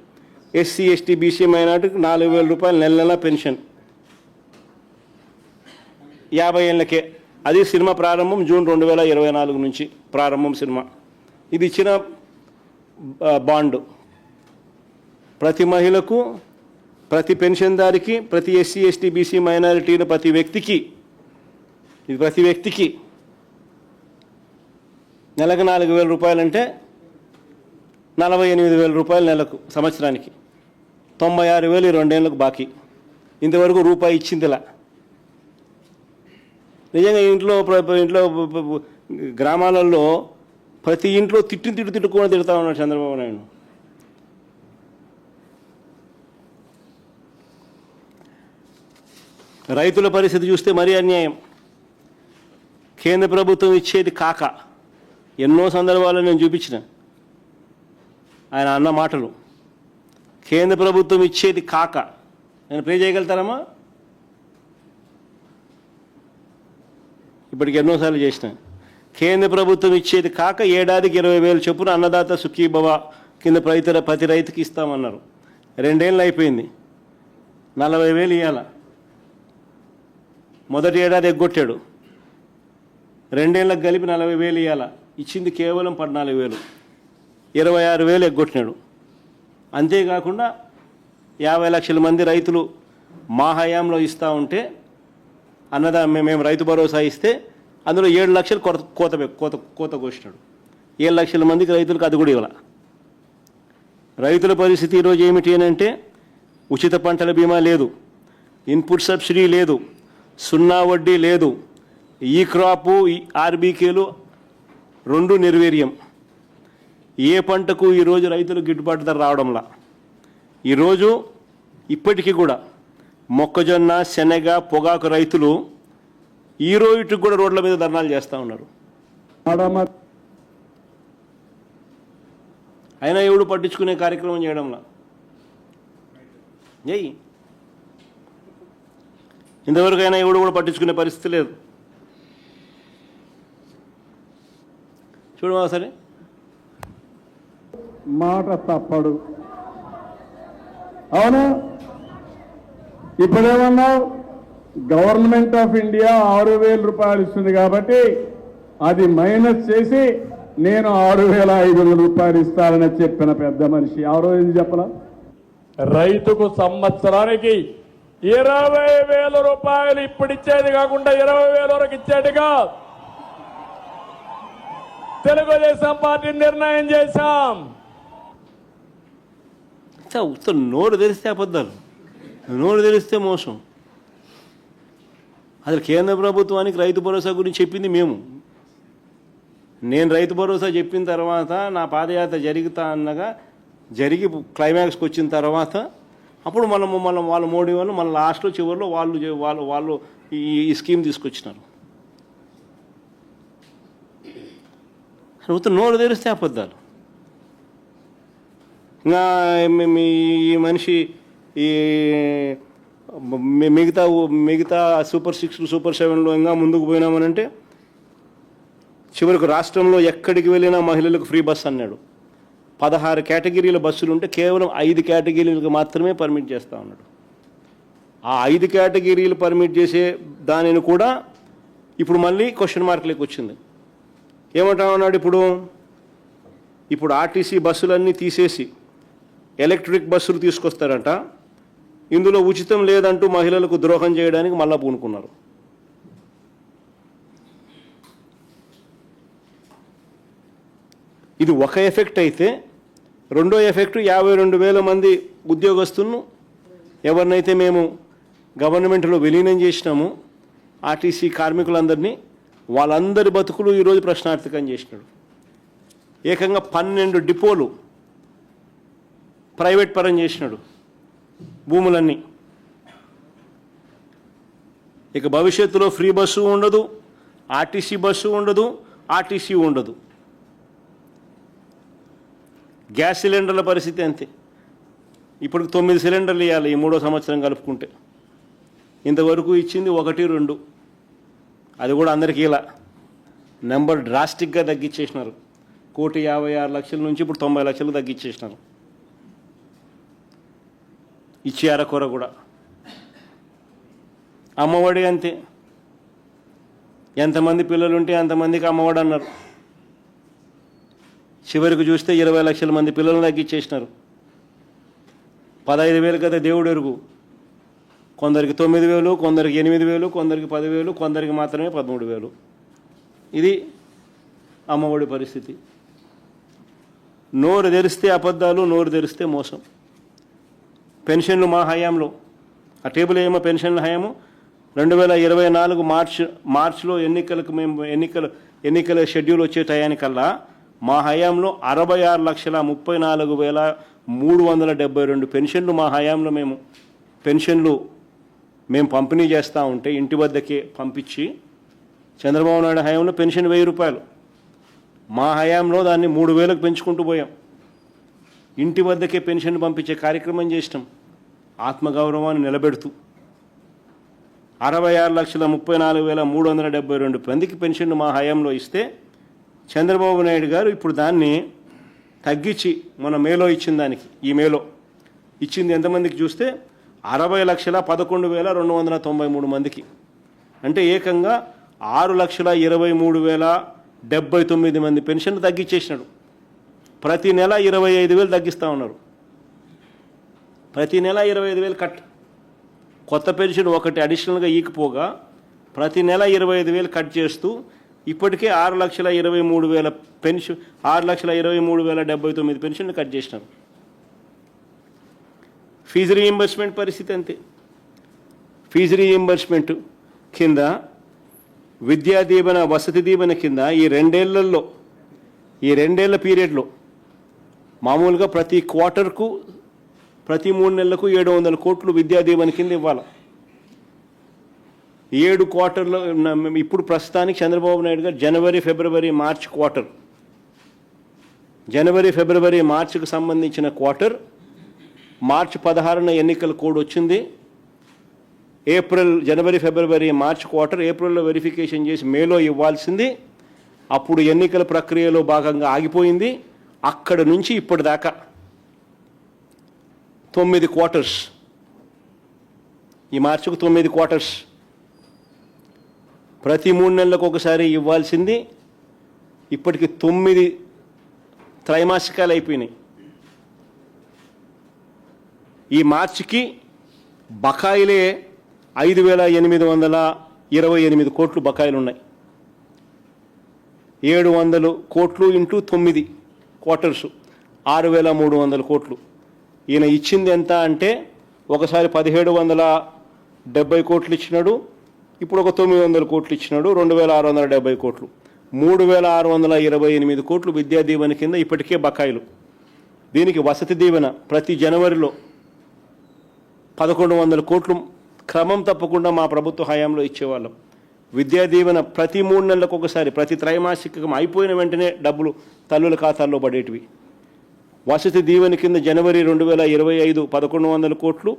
ఎస్సీ ఎస్టీ బీసీ మైనార్టీకి 4,000 రూపాయలు నెల పెన్షన్ 50 ఏళ్ళకే. అది సినిమా ప్రారంభం జూన్ 2024 నుంచి ప్రారంభం సినిమా. ఇది ఇచ్చిన బాండు. ప్రతి మహిళకు, ప్రతి పెన్షన్దారికి, ప్రతి ఎస్సీ ఎస్టీ బీసీ మైనారిటీల ప్రతి వ్యక్తికి నెలకు 4,000 రూపాయలు అంటే 48,000 రూపాయలు నెలకు, సంవత్సరానికి 96,000 2 ఏళ్ళకు బాకీ. ఇంతవరకు రూపాయి ఇచ్చిందిలా. నిజంగా ఇంట్లో గ్రామాలలో ప్రతి ఇంట్లో తిట్టుకొని తిడతా ఉన్నాడు చంద్రబాబు నాయుడు. రైతుల పరిస్థితి చూస్తే మరీ అన్యాయం. కేంద్ర ప్రభుత్వం ఇచ్చేది కాక, ఎన్నో సందర్భాల్లో నేను చూపించిన ఆయన అన్న మాటలు. కేంద్ర ప్రభుత్వం ఇచ్చేది కాక, నేను ప్రే చేయగలుగుతారమ్మా? ఇప్పటికి ఎన్నోసార్లు చేసిన. కేంద్ర ప్రభుత్వం ఇచ్చేది కాక ఏడాదికి 20,000 చొప్పున అన్నదాత సుఖీభవ కింద ప్రతి రైతుకి ఇస్తామన్నారు. 2 ఏళ్ళు అయిపోయింది, 40,000 ఇవ్వాల. మొదటి ఏడాది ఎగ్గొట్టాడు, 2 ఏళ్ళకి కలిపి 40,000 ఇవ్వాల. ఇచ్చింది కేవలం 14,000, 26,000 ఎగ్గొట్టినాడు. అంతేకాకుండా 50 లక్షల మంది రైతులు మా హయాంలో ఇస్తూ ఉంటే మేము రైతు భరోసా ఇస్తే అందులో 7 లక్షలు కోత కోసినాడు. 7 లక్షల మందికి రైతులకు అది కూడా ఇవ్వాల. రైతుల పరిస్థితి ఈరోజు ఏమిటి అని అంటే ఉచిత పంటల బీమా లేదు, ఇన్పుట్ సబ్సిడీ లేదు, సున్నా వడ్డీ లేదు, ఈ క్రాపు ఆర్బీకేలు 2 నిర్వీర్యం. ఏ పంటకు ఈరోజు రైతులు గిట్టుబాటు ధర రావడంలా. ఈరోజు ఇప్పటికీ కూడా మొక్కజొన్న, శనగ, పొగాకు రైతులు ఈ రోజుకి కూడా రోడ్ల మీద ధర్నాలు చేస్తూ ఉన్నారు. అయినా ఎవడు పట్టించుకునే కార్యక్రమం చేయడంలా. ఇంతవరకు అయినా ఎవడు కూడా పట్టించుకునే పరిస్థితి లేదు. చూడమా సరే, మాట తప్పడు. అవునా? ఇప్పుడేమన్నావు? గవర్నమెంట్ ఆఫ్ ఇండియా 6,000 రూపాయలు ఇస్తుంది కాబట్టి అది మైనస్ చేసి నేను 6,500 రూపాయలు ఇస్తానని చెప్పిన పెద్ద మనిషి ఆ రోజు చెప్పలా? రైతుకు సంవత్సరానికి 20,000 రూపాయలు ఇప్పుడు ఇచ్చేది కాకుండా 20,000 వరకు ఇచ్చేట్టుగా తెలుగుదేశం పార్టీ నిర్ణయం చేశాం. నోరు తెరిస్తే అబద్ధాలు, నోరు తెరిస్తే మోసం. అసలు కేంద్ర ప్రభుత్వానికి రైతు భరోసా గురించి చెప్పింది మేము. నేను రైతు భరోసా చెప్పిన తర్వాత నా పాదయాత్ర జరుగుతా అన్నగా జరిగి క్లైమాక్స్కి వచ్చిన తర్వాత అప్పుడు వాళ్ళు మోడీ వాళ్ళు మన లాస్ట్లో చివరిలో వాళ్ళు ఈ స్కీమ్ తీసుకొచ్చినారు. నోరు తెరిస్తే అబద్ధాలు. ఇంకా ఈ మనిషి ఈ మిగతా సూపర్ 6 సూపర్ 7లో ఇంకా ముందుకు పోయినామనంటే చివరికి రాష్ట్రంలో ఎక్కడికి వెళ్ళినా మహిళలకు ఫ్రీ బస్ అన్నాడు. 16 కేటగిరీల బస్సులు ఉంటే కేవలం 5 కేటగిరీలకు మాత్రమే పర్మిట్ చేస్తూ ఉన్నాడు. ఆ 5 కేటగిరీలు పర్మిట్ చేసే దానిని కూడా ఇప్పుడు మళ్ళీ క్వశ్చన్ మార్క్లోకి వచ్చింది. ఏమంటా ఉన్నాడు? ఇప్పుడు ఆర్టీసీ బస్సులన్నీ తీసేసి ఎలక్ట్రిక్ బస్సులు తీసుకొస్తారంట. ఇందులో ఉచితం లేదంటూ మహిళలకు ద్రోహం చేయడానికి మళ్ళా పూనుకున్నారు. ఇది ఒక ఎఫెక్ట్ అయితే, రెండో ఎఫెక్ట్ 52,000 మంది ఉద్యోగస్తులను ఎవరినైతే మేము గవర్నమెంట్లో విలీనం చేసినాము ఆర్టీసీ కార్మికులందరినీ, వాళ్ళందరి బతుకులు ఈరోజు ప్రశ్నార్థకం చేసినాడు. ఏకంగా 12 డిపోలు ప్రైవేట్ పరం చేసినాడు భూములన్నీ. ఇక భవిష్యత్తులో ఫ్రీ బస్సు ఉండదు, ఆర్టీసీ బస్సు ఉండదు, ఆర్టీసీ ఉండదు. గ్యాస్ సిలిండర్ల పరిస్థితి అంతే. ఇప్పుడు 9 సిలిండర్లు ఇవ్వాలి ఈ 3వ సంవత్సరం కలుపుకుంటే. ఇంతవరకు ఇచ్చింది 1, 2. అది కూడా అందరికీ ఇలా నెంబర్ డ్రాస్టిక్గా తగ్గించేసినారు. 1,56,00,000 నుంచి ఇప్పుడు 90 లక్షలు తగ్గించేసినారు. ఇచ్చి అరకొర కూడా. అమ్మఒడి అంతే. ఎంతమంది పిల్లలు ఉంటే అంతమందికి అమ్మఒడి అన్నారు. చివరికి చూస్తే 20 లక్షల మంది పిల్లలను తగ్గించేసినారు. 15,000 కదా దేవుడు ఎరుగు. కొందరికి 9,000, కొందరికి 8,000, కొందరికి 10,000, కొందరికి మాత్రమే 13,000. ఇది అమ్మఒడి పరిస్థితి. నోరు తెరిస్తే అబద్ధాలు, నోరు తెరిస్తే మోసం. పెన్షన్లు మా హయాంలో, ఆ టేబుల్ ఏమో పెన్షన్ల హయాము 2024 మార్చిలో ఎన్నికల షెడ్యూల్ వచ్చే టయానికల్లా మా హయాంలో 66,34,372 పెన్షన్లు మా హయాంలో మేము పంపిణీ చేస్తూ ఉంటే ఇంటి వద్దకే పంపించి, చంద్రబాబు నాయుడు హయాంలో పెన్షన్ 1,000 రూపాయలు, మా హయాంలో దాన్ని 3,000కు పెంచుకుంటూ పోయాం. ఇంటి వద్దకే పెన్షన్ పంపించే కార్యక్రమం చేసినాం ఆత్మగౌరవాన్ని నిలబెడుతూ. 66,34,372 మందికి పెన్షన్ మా హయాంలో ఇస్తే చంద్రబాబు నాయుడు గారు ఇప్పుడు దాన్ని తగ్గించి మన మేలో ఇచ్చిన దానికి, ఈ మేలో ఇచ్చింది ఎంతమందికి చూస్తే 60,11,293 మందికి. అంటే ఏకంగా 6,23,079 మంది పెన్షన్లు తగ్గించేసినాడు. ప్రతి నెల 25,000 తగ్గిస్తూ ఉన్నారు. ప్రతి నెల 25,000 కట్. కొత్త పెన్షన్ ఒకటి అడిషనల్గా ఈకపోగా ప్రతి నెల 25,000 కట్ చేస్తూ ఇప్పటికే 6,23,000 పెన్షన్ 6,23,079 పెన్షన్లు కట్ చేసినారు. ఫీజు రీయింబర్స్మెంట్ పరిస్థితి అంతే. ఫీజు రీయింబర్స్మెంట్ కింద విద్యా దీవెన వసతి దీవెన కింద ఈ రెండేళ్ల పీరియడ్లో మామూలుగా ప్రతి క్వార్టర్కు ప్రతి 3 నెలలకు 700 కోట్లు విద్యా దీవెన కింద ఇవ్వాలి. 7 క్వార్టర్లో ఇప్పుడు ప్రస్తుతానికి చంద్రబాబు నాయుడు గారు జనవరి ఫిబ్రవరి మార్చ్ క్వార్టర్, జనవరి ఫిబ్రవరి మార్చికి సంబంధించిన క్వార్టర్, మార్చి 16న ఎన్నికల కోడ్ వచ్చింది. జనవరి ఫిబ్రవరి మార్చ్ క్వార్టర్ ఏప్రిల్లో వెరిఫికేషన్ చేసి మేలో ఇవ్వాల్సింది. అప్పుడు ఎన్నికల ప్రక్రియలో భాగంగా ఆగిపోయింది. అక్కడ నుంచి ఇప్పటిదాకా 9 క్వార్టర్స్, ఈ మార్చికు 9 క్వార్టర్స్, ప్రతి 3 నెలలకు ఒకసారి ఇవ్వాల్సింది ఇప్పటికి 9 త్రైమాసికాలు అయిపోయినాయి. ఈ మార్చికి బకాయిలే 5,828 కోట్లు బకాయిలు ఉన్నాయి. 700 కోట్లు ఇంటూ 9 క్వార్టర్స్ 6,300 కోట్లు. ఈయన ఇచ్చింది ఎంత అంటే ఒకసారి 1,770 కోట్లు ఇచ్చినాడు, ఇప్పుడు ఒక 900 కోట్లు ఇచ్చినాడు, 2,670 కోట్లు, 3,628 కోట్లు విద్యా దీవెన కింద ఇప్పటికే బకాయిలు. దీనికి వసతి దీవెన ప్రతి జనవరిలో 1,100 కోట్లు క్రమం తప్పకుండా మా ప్రభుత్వ హయాంలో ఇచ్చేవాళ్ళం. విద్యా దీవెన ప్రతి 3 నెలలకు ఒకసారి, ప్రతి త్రైమాసికం అయిపోయిన వెంటనే డబ్బులు తల్లుల ఖాతాల్లో పడేటివి. వసతి దీవెన కింద జనవరి 2025 1,100 కోట్లు,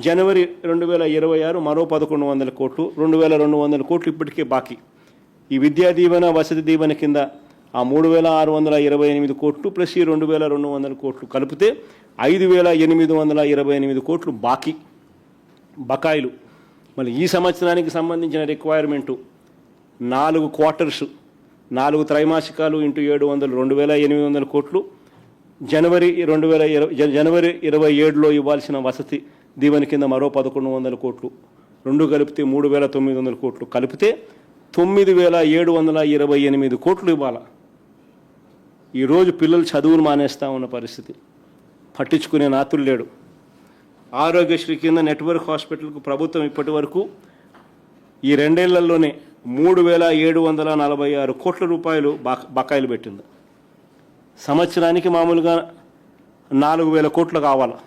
జనవరి 2026 మరో 1,100 కోట్లు, 2,200 కోట్లు ఇప్పటికే బాకీ. ఈ విద్యా దీవెన వసతి దీవెన కింద ఆ 3,628 కోట్లు ప్లస్ ఈ 2,200 కోట్లు కలిపితే 5,828 కోట్లు బకాయిలు. మళ్ళీ ఈ సంవత్సరానికి సంబంధించిన రిక్వైర్మెంటు 4 క్వార్టర్స్, 4 త్రైమాసికాలు ఇంటూ 700 2,800 కోట్లు. జనవరి 27లో ఇవ్వాల్సిన వసతి దీవెన కింద మరో 1,100 కోట్లు, 2 కలిపితే 3,900 కోట్లు, కలిపితే 9,728 కోట్లు ఇవ్వాలి. ఈరోజు పిల్లలు చదువులు మానేస్తూ ఉన్న పరిస్థితి, పట్టించుకునే నాతులు లేడు. ఆరోగ్యశ్రీ కింద నెట్వర్క్ హాస్పిటల్కు ప్రభుత్వం ఇప్పటి వరకు ఈ 2 ఏళ్లలోనే 3,746 కోట్ల రూపాయలు బకాయిలు పెట్టింది. సంవత్సరానికి మామూలుగా 4,000 కోట్లు కావాలి,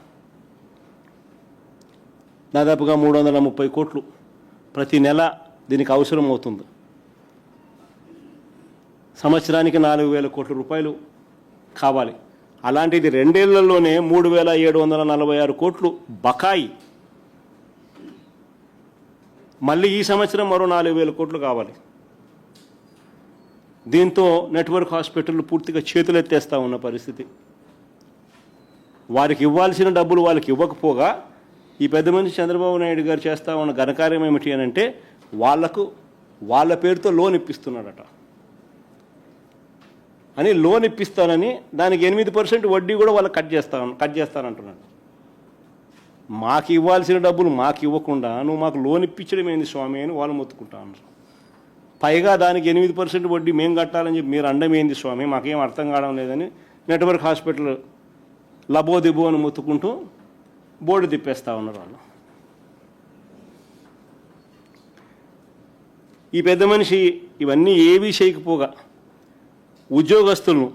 దాదాపుగా 330 కోట్లు ప్రతి నెల దీనికి అవసరం అవుతుంది. సంవత్సరానికి 4,000 కోట్ల రూపాయలు కావాలి. అలాంటిది 2 ఏళ్లలోనే 3,746 కోట్లు బకాయి. మళ్ళీ ఈ సంవత్సరం మరో 4,000 కోట్లు కావాలి. దీంతో నెట్వర్క్ హాస్పిటల్ పూర్తిగా చేతులెత్తేస్తూ ఉన్న పరిస్థితి. వారికి ఇవ్వాల్సిన డబ్బులు వాళ్ళకి ఇవ్వకపోగా ఈ పెద్ద మనిషి చంద్రబాబు నాయుడు గారు చేస్తూ ఉన్న ఘనకార్యం ఏమిటి అని అంటే వాళ్ళ పేరుతో లోన్ ఇప్పిస్తున్నాడట. అని లోన్ ఇప్పిస్తానని దానికి 8% వడ్డీ కూడా వాళ్ళకి కట్ చేస్తానంటున్నాడు. మాకు ఇవ్వాల్సిన డబ్బులు మాకు ఇవ్వకుండా నువ్వు మాకు లోన్ ఇప్పించడం ఏంది స్వామి అని వాళ్ళు మొత్తుకుంటా ఉన్నారు. పైగా దానికి 8% వడ్డీ మేము కట్టాలని చెప్పి మీరు అండం ఏంది స్వామి, మాకేం అర్థం కావడం లేదని నెట్వర్క్ హాస్పిటల్ లబోదిబో అని మొత్తుకుంటూ బోర్డు తిప్పేస్తూ ఉన్నారు వాళ్ళు. ఈ పెద్ద మనిషి ఇవన్నీ ఏవీ చేయకపోగా ఉద్యోగస్తులను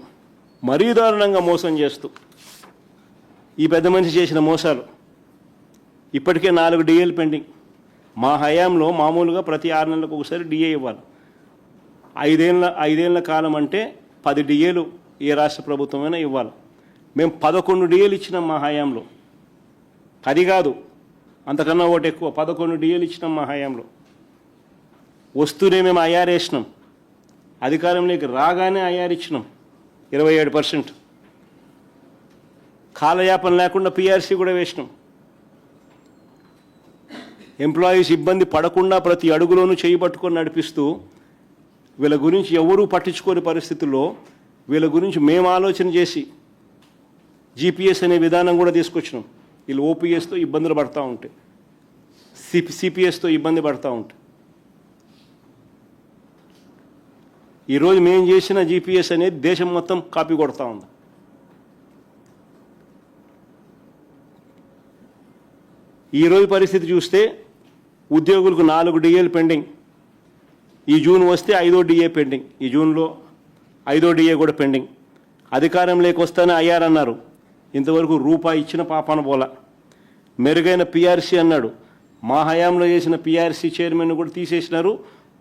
మరీ దారుణంగా మోసం చేస్తూ ఈ పెద్ద మనిషి చేసిన మోసాలు ఇప్పటికే 4 డిఏలు పెండింగ్. మా హయాంలో మామూలుగా ప్రతి 6 నెలలకు ఒకసారి డిఏ ఇవ్వాలి. 5 ఏళ్ల కాలం అంటే 10 డిఏలు ఏ రాష్ట్ర ప్రభుత్వమైనా ఇవ్వాలి. మేము 11 డిఏలు ఇచ్చినాం మా హయాంలో. 10 కాదు, అంతకన్నా ఒకటి ఎక్కువ, 11 డిఏలు ఇచ్చినాం మా హయాంలో. వస్తూనే మేము ఐఆర్ వేసినాం, అధికారంలోకి రాగానే ఐఆర్ ఇచ్చినాం 27%. కాలయాపన లేకుండా పిఆర్సీ కూడా వేసినాం. ఎంప్లాయీస్ ఇబ్బంది పడకుండా ప్రతి అడుగులోనూ చేయి పట్టుకొని నడిపిస్తూ వీళ్ళ గురించి ఎవరూ పట్టించుకోని పరిస్థితుల్లో వీళ్ళ గురించి మేము ఆలోచన చేసి జీపీఎస్ అనే విధానం కూడా తీసుకొచ్చినాం. వీళ్ళు ఓపీఎస్తో ఇబ్బందులు పడుతూ ఉంటాయి, సిపిఎస్తో ఇబ్బంది పడుతూ ఉంటాయి. ఈరోజు మేము చేసిన జీపీఎస్ అనేది దేశం మొత్తం కాపీ కొడతా ఉంది. ఈరోజు పరిస్థితి చూస్తే ఉద్యోగులకు 4 డిఏలు పెండింగ్. ఈ జూన్ వస్తే 5వ డిఏ పెండింగ్. ఈ జూన్లో 5వ డిఏ కూడా పెండింగ్. అధికారంలోకి వస్తానే అయ్యారన్నారు, ఇంతవరకు రూపాయి ఇచ్చిన పాపాన పోలా. మెరుగైన పిఆర్సీ అన్నాడు, మా హయాంలో చేసిన పిఆర్సీ చైర్మన్ కూడా తీసేసినారు,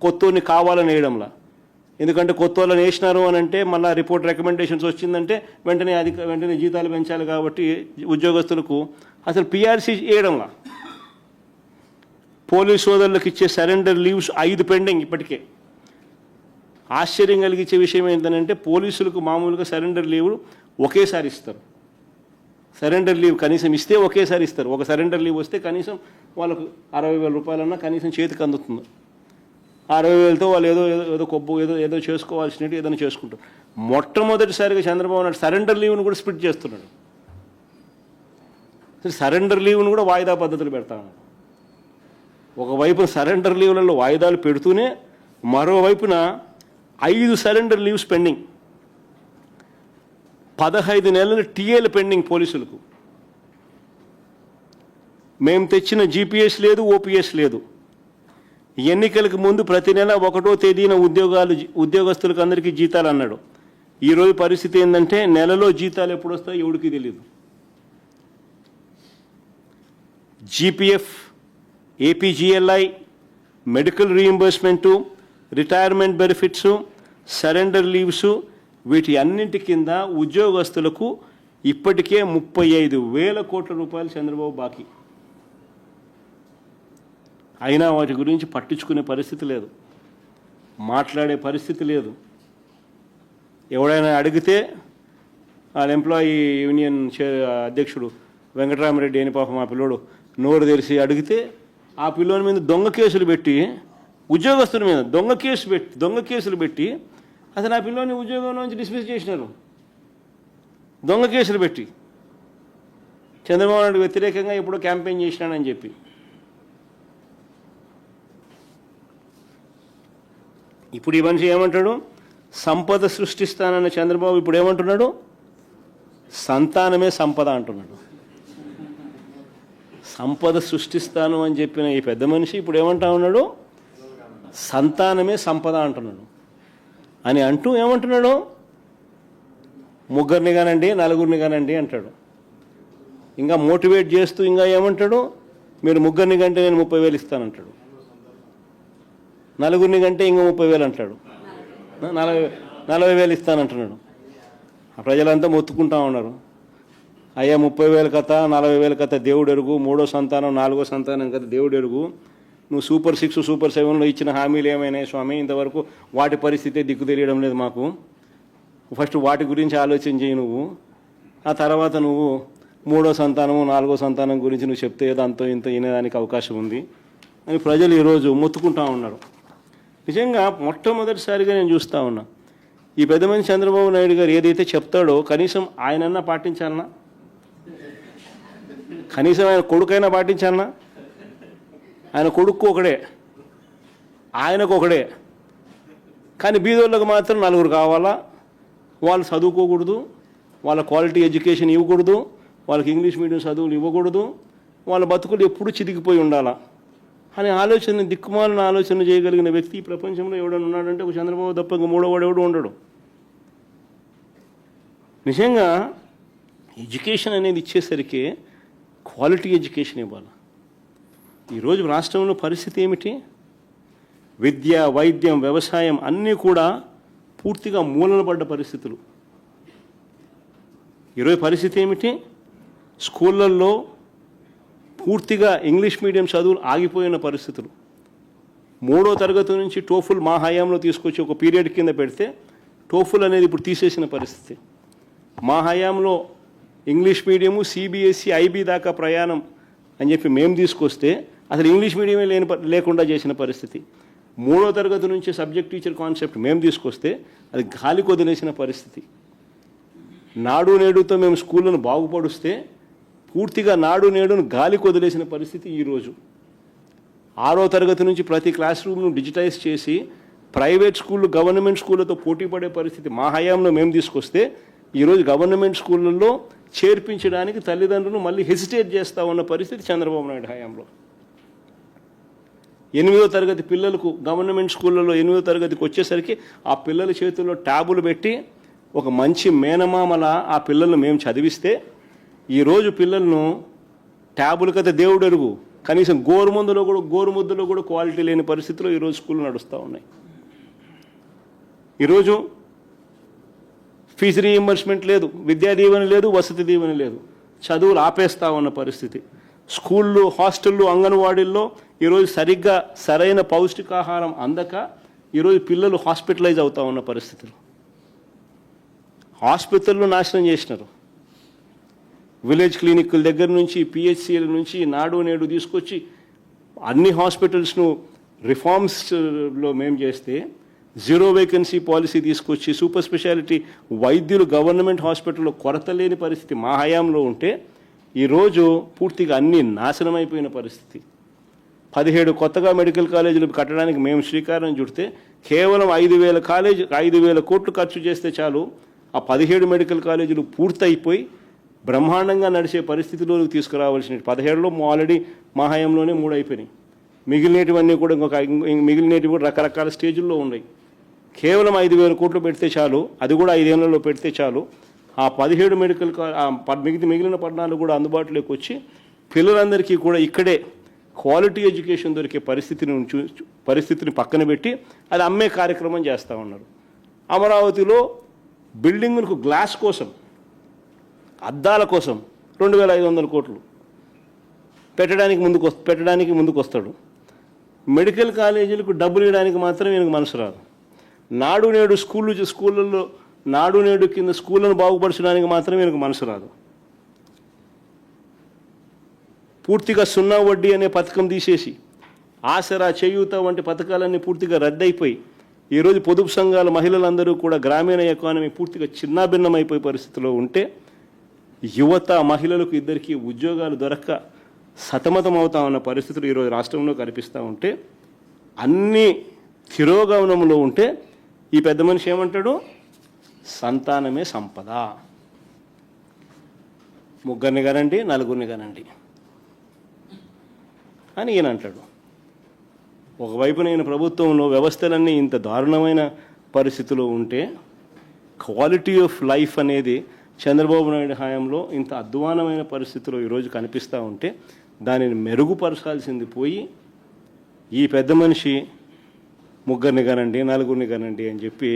కొత్తోని కావాలని వేయడంలా. ఎందుకంటే కొత్త వాళ్ళని వేసినారు అని అంటే మళ్ళీ రిపోర్ట్ రికమెండేషన్స్ వచ్చిందంటే వెంటనే జీతాలు పెంచాలి. కాబట్టి ఉద్యోగస్తులకు అసలు పిఆర్సీ వేయడంలా. పోలీస్ సోదరులకు ఇచ్చే సరెండర్ లీవ్స్ 5 పెండింగ్ ఇప్పటికే. ఆశ్చర్యం కలిగించే విషయం ఏంటంటే పోలీసులకు మామూలుగా సరెండర్ లీవ్లు ఒకేసారి ఇస్తారు. సరెండర్ లీవ్ కనీసం ఇస్తే ఒకేసారి ఇస్తారు. ఒక సరెండర్ లీవ్ వస్తే కనీసం వాళ్ళకు 60,000 రూపాయలన్నా కనీసం చేతికి అందుతుంది. 60,000తో వాళ్ళు ఏదో కొబ్బు ఏదో చేసుకోవాల్సినట్టు ఏదైనా చేసుకుంటారు. మొట్టమొదటిసారిగా చంద్రబాబు నాయుడు సరెండర్ లీవ్ను కూడా స్ప్లిట్ చేస్తున్నాడు. సరెండర్ లీవ్ను కూడా వాయిదా పద్ధతులు పెడతాను. ఒకవైపున సరెండర్ లీవ్లలో వాయిదాలు పెడుతూనే మరోవైపున 5 సరెండర్ లీవ్స్ పెండింగ్, 15 నెలల టీఏలు పెండింగ్ పోలీసులకు. మేము తెచ్చిన జీపీఎస్ లేదు, ఓపీఎస్ లేదు. ఎన్నికలకు ముందు ప్రతి నెల 1వ తేదీన ఉద్యోగస్తులకు అందరికీ జీతాలు అన్నాడు. ఈరోజు పరిస్థితి ఏంటంటే నెలలో జీతాలు ఎప్పుడు వస్తాయో ఎవడికి తెలియదు. GPF, APGLI, medical reimbursement, retirement benefits, surrender leaves, వీటి అన్నింటి కింద ఉద్యోగస్తులకు ఇప్పటికే 35,000 కోట్ల రూపాయలు చంద్రబాబు బాకీ. అయినా వాటి గురించి పట్టించుకునే పరిస్థితి లేదు, మాట్లాడే పరిస్థితి లేదు. ఎవడైనా అడిగితే వాళ్ళ ఎంప్లాయీ యూనియన్ అధ్యక్షుడు వెంకటరామరెడ్డి అని పాపం ఆ పిల్లోడు నోరు తెరిచి అడిగితే ఆ పిల్లోని మీద దొంగ కేసులు పెట్టి, ఉద్యోగస్తుల మీద దొంగ కేసులు పెట్టి అసలు ఆ పిల్లోని ఉద్యోగం నుంచి డిస్మిస్ చేసినారు. దొంగ కేసులు పెట్టి చంద్రబాబు నాయుడు వ్యతిరేకంగా ఎప్పుడో క్యాంపెయిన్ చేసినాడని చెప్పి. ఇప్పుడు ఈ మనిషి ఏమంటాడు? సంపద సృష్టిస్తానన్న చంద్రబాబు ఇప్పుడు ఏమంటున్నాడు? సంతానమే సంపద అంటున్నాడు. సంపద సృష్టిస్తాను అని చెప్పిన ఈ పెద్ద మనిషి ఇప్పుడు ఏమంటా ఉన్నాడు? సంతానమే సంపద అంటున్నాడు. అని అంటూ ఏమంటున్నాడు? 3 కానండి, 4 కానండి అంటాడు. ఇంకా మోటివేట్ చేస్తూ ఇంకా ఏమంటాడు? మీరు 3 కంటే నేను 30,000 ఇస్తానంటాడు. 4 కంటే ఇంకా 30,000 అంటాడు. 40,000 ఇస్తానంటున్నాడు. ప్రజలంతా మొత్తుకుంటా ఉన్నారు, అయ్యా 30,000 కథ, 40,000 కథ దేవుడు ఎరుగు, 3వ సంతానం 4వ సంతానం కథ దేవుడు ఎరుగు. నువ్వు సూపర్ 6, సూపర్ 7లో ఇచ్చిన హామీలు ఏమైనాయి స్వామి? ఇంతవరకు వాటి పరిస్థితే దిక్కు తెలియడం లేదు మాకు. ఫస్ట్ వాటి గురించి ఆలోచన చేయి నువ్వు. ఆ తర్వాత నువ్వు 3వ సంతానం 4వ సంతానం గురించి నువ్వు చెప్తే ఏదో అంతో ఇంత వినేదానికి అవకాశం ఉంది అని ప్రజలు ఈరోజు మొత్తుకుంటా ఉన్నారు. నిజంగా మొట్టమొదటిసారిగా నేను చూస్తూ ఉన్నా, ఈ పెద్ద మనిషి చంద్రబాబు నాయుడు గారు ఏదైతే చెప్తాడో కనీసం ఆయనన్నా పాటించాలన్నా, కనీసం ఆయన కొడుకైనా పాటించాలన్నా. ఆయన కొడుకు ఒకడే, ఆయనకు ఒకడే, కానీ బీదోళ్ళకు మాత్రం 4 కావాలా. వాళ్ళు చదువుకోకూడదు, వాళ్ళ క్వాలిటీ ఎడ్యుకేషన్ ఇవ్వకూడదు, వాళ్ళకి ఇంగ్లీష్ మీడియం చదువులు ఇవ్వకూడదు, వాళ్ళ బతుకులు ఎప్పుడూ చితికిపోయి ఉండాలా అనే ఆలోచన, దిక్కుమాలిన ఆలోచన చేయగలిగిన వ్యక్తి ఈ ప్రపంచంలో ఎవడన్నా ఉన్నాడంటే ఒక చంద్రబాబు తప్ప ఇంక 3వ వాడు ఎవడు ఉండడు. నిజంగా ఎడ్యుకేషన్ అనేది ఇచ్చేసరికి క్వాలిటీ ఎడ్యుకేషన్ ఇవ్వాలి. ఈరోజు రాష్ట్రంలో పరిస్థితి ఏమిటి? విద్య, వైద్యం, వ్యవసాయం అన్నీ కూడా పూర్తిగా మూలన పడ్డ పరిస్థితులు. ఈరోజు పరిస్థితి ఏమిటి? స్కూళ్ళల్లో పూర్తిగా ఇంగ్లీష్ మీడియం చదువులు ఆగిపోయిన పరిస్థితులు. 3వ తరగతి నుంచి టోఫుల్ మా హయాంలో తీసుకొచ్చి ఒక పీరియడ్ కింద పెడితే టోఫుల్ అనేది ఇప్పుడు తీసేసిన పరిస్థితి. మా హయాంలో ఇంగ్లీష్ మీడియము, సిబిఎస్ఈ, ఐబీ దాకా ప్రయాణం అని చెప్పి మేము తీసుకొస్తే అసలు ఇంగ్లీష్ మీడియమే లేకుండా చేసిన పరిస్థితి. 3వ తరగతి నుంచి సబ్జెక్ట్ టీచర్ కాన్సెప్ట్ మేము తీసుకొస్తే అది గాలికి వదిలేసిన పరిస్థితి. నాడు నేడుతో మేము స్కూళ్ళను బాగుపడిస్తే పూర్తిగా నాడు నేడును గాలికి వదిలేసిన పరిస్థితి ఈరోజు. 6వ తరగతి నుంచి ప్రతి క్లాస్ రూమ్ను డిజిటైజ్ చేసి ప్రైవేట్ స్కూళ్ళు గవర్నమెంట్ స్కూళ్ళతో పోటీ పడే పరిస్థితి మా హయాంలో మేము తీసుకొస్తే ఈరోజు గవర్నమెంట్ స్కూళ్ళల్లో చేర్పించడానికి తల్లిదండ్రులు మళ్ళీ హెసిటేట్ చేస్తూ ఉన్న పరిస్థితి చంద్రబాబు నాయుడు హయాంలో. 8వ తరగతి పిల్లలకు గవర్నమెంట్ స్కూళ్ళలో 8వ తరగతికి వచ్చేసరికి ఆ పిల్లల చేతుల్లో ట్యాబులు పెట్టి ఒక మంచి మేనమామల ఆ పిల్లలను మేము చదివిస్తే ఈరోజు పిల్లలను ట్యాబులు కదా దేవుడు ఎరుగు, కనీసం గోరుముద్దలో కూడా క్వాలిటీ లేని పరిస్థితిలో ఈరోజు స్కూళ్ళు నడుస్తూ ఉన్నాయి. ఈరోజు ఫీజు రీయింబర్స్మెంట్ లేదు, విద్యా దీవెన లేదు, వసతి దీవెన లేదు, చదువులు ఆపేస్తూ ఉన్న పరిస్థితి. స్కూళ్ళు, హాస్టళ్ళు, అంగన్వాడీల్లో ఈరోజు సరిగ్గా సరైన పౌష్టికాహారం అందక ఈరోజు పిల్లలు హాస్పిటలైజ్ అవుతూ ఉన్న పరిస్థితులు. ఆసుపత్రులు నాశనం చేసినారు. విలేజ్ క్లినిక్ల దగ్గర నుంచి పిహెచ్సిల నుంచి నాడు నేడు తీసుకొచ్చి అన్ని హాస్పిటల్స్ను రిఫార్మ్స్లో మేము చేస్తే జీరో వేకెన్సీ పాలసీ తీసుకొచ్చి సూపర్ స్పెషాలిటీ వైద్యులు గవర్నమెంట్ హాస్పిటల్లో కొరత లేని పరిస్థితి మా హయాంలో ఉంటే ఈరోజు పూర్తిగా అన్నీ నాశనం అయిపోయిన పరిస్థితి. 17 కొత్తగా మెడికల్ కాలేజీలు కట్టడానికి మేము శ్రీకారం చుడితే కేవలం 5,000 కోట్లు ఖర్చు చేస్తే చాలు ఆ 17 మెడికల్ కాలేజీలు పూర్తయిపోయి బ్రహ్మాండంగా నడిచే పరిస్థితిలోకి తీసుకురావాల్సిన 17లో ఆల్రెడీ మా హయాంలోనే 3 అయిపోయినాయి. మిగిలినటివన్నీ కూడా మిగిలినవి కూడా రకరకాల స్టేజుల్లో ఉన్నాయి. కేవలం 5,000 కోట్లు పెడితే చాలు, అది కూడా 5 ఏళ్లలో పెడితే చాలు, ఆ 17 మెడికల్ మిగిలిన 14 కూడా అందుబాటులోకి వచ్చి పిల్లలందరికీ కూడా ఇక్కడే క్వాలిటీ ఎడ్యుకేషన్ దొరికే పరిస్థితిని పక్కన పెట్టి అది అమ్మే కార్యక్రమం చేస్తూ ఉన్నారు. అమరావతిలో బిల్డింగులకు గ్లాస్ కోసం, అద్దాల కోసం 2,500 కోట్లు పెట్టడానికి ముందుకు వస్తాడు. మెడికల్ కాలేజీలకు డబ్బులు ఇవ్వడానికి మాత్రం ఈయనకు మనసు రాదు. నాడు నేడు స్కూళ్ళల్లో నాడు నేడు కింద స్కూళ్ళను బాగుపరచడానికి మాత్రం ఈయనకు మనసు రాదు. పూర్తిగా 0 వడ్డీ అనే పథకం తీసేసి ఆసరా, చేయూత వంటి పథకాలన్నీ పూర్తిగా రద్దయిపోయి ఈరోజు పొదుపు సంఘాల మహిళలందరూ కూడా గ్రామీణ ఎకానమీ పూర్తిగా చిన్నాభిన్నమైపోయే పరిస్థితిలో ఉంటే యువత, మహిళలకు ఇద్దరికీ ఉద్యోగాలు దొరక్క సతమతం అవుతా ఉన్న పరిస్థితులు ఈరోజు రాష్ట్రంలో కనిపిస్తూ ఉంటే అన్ని తిరోగమనంలో ఉంటే ఈ పెద్ద మనిషి ఏమంటాడు? సంతానమే సంపద, ముగ్గురిని కనండి, నలుగురిని కనండి అని ఈయన అంటాడు. ఒకవైపు నేను ప్రభుత్వంలో వ్యవస్థలన్నీ ఇంత దారుణమైన పరిస్థితిలో ఉంటే క్వాలిటీ ఆఫ్ లైఫ్ అనేది చంద్రబాబు నాయుడు హయాంలో ఇంత అధ్వానమైన పరిస్థితిలో ఈరోజు కనిపిస్తూ ఉంటే దానిని మెరుగుపరచాల్సింది పోయి ఈ పెద్ద మనిషి ముగ్గురిని కనండి, నలుగురిని కనండి అని చెప్పి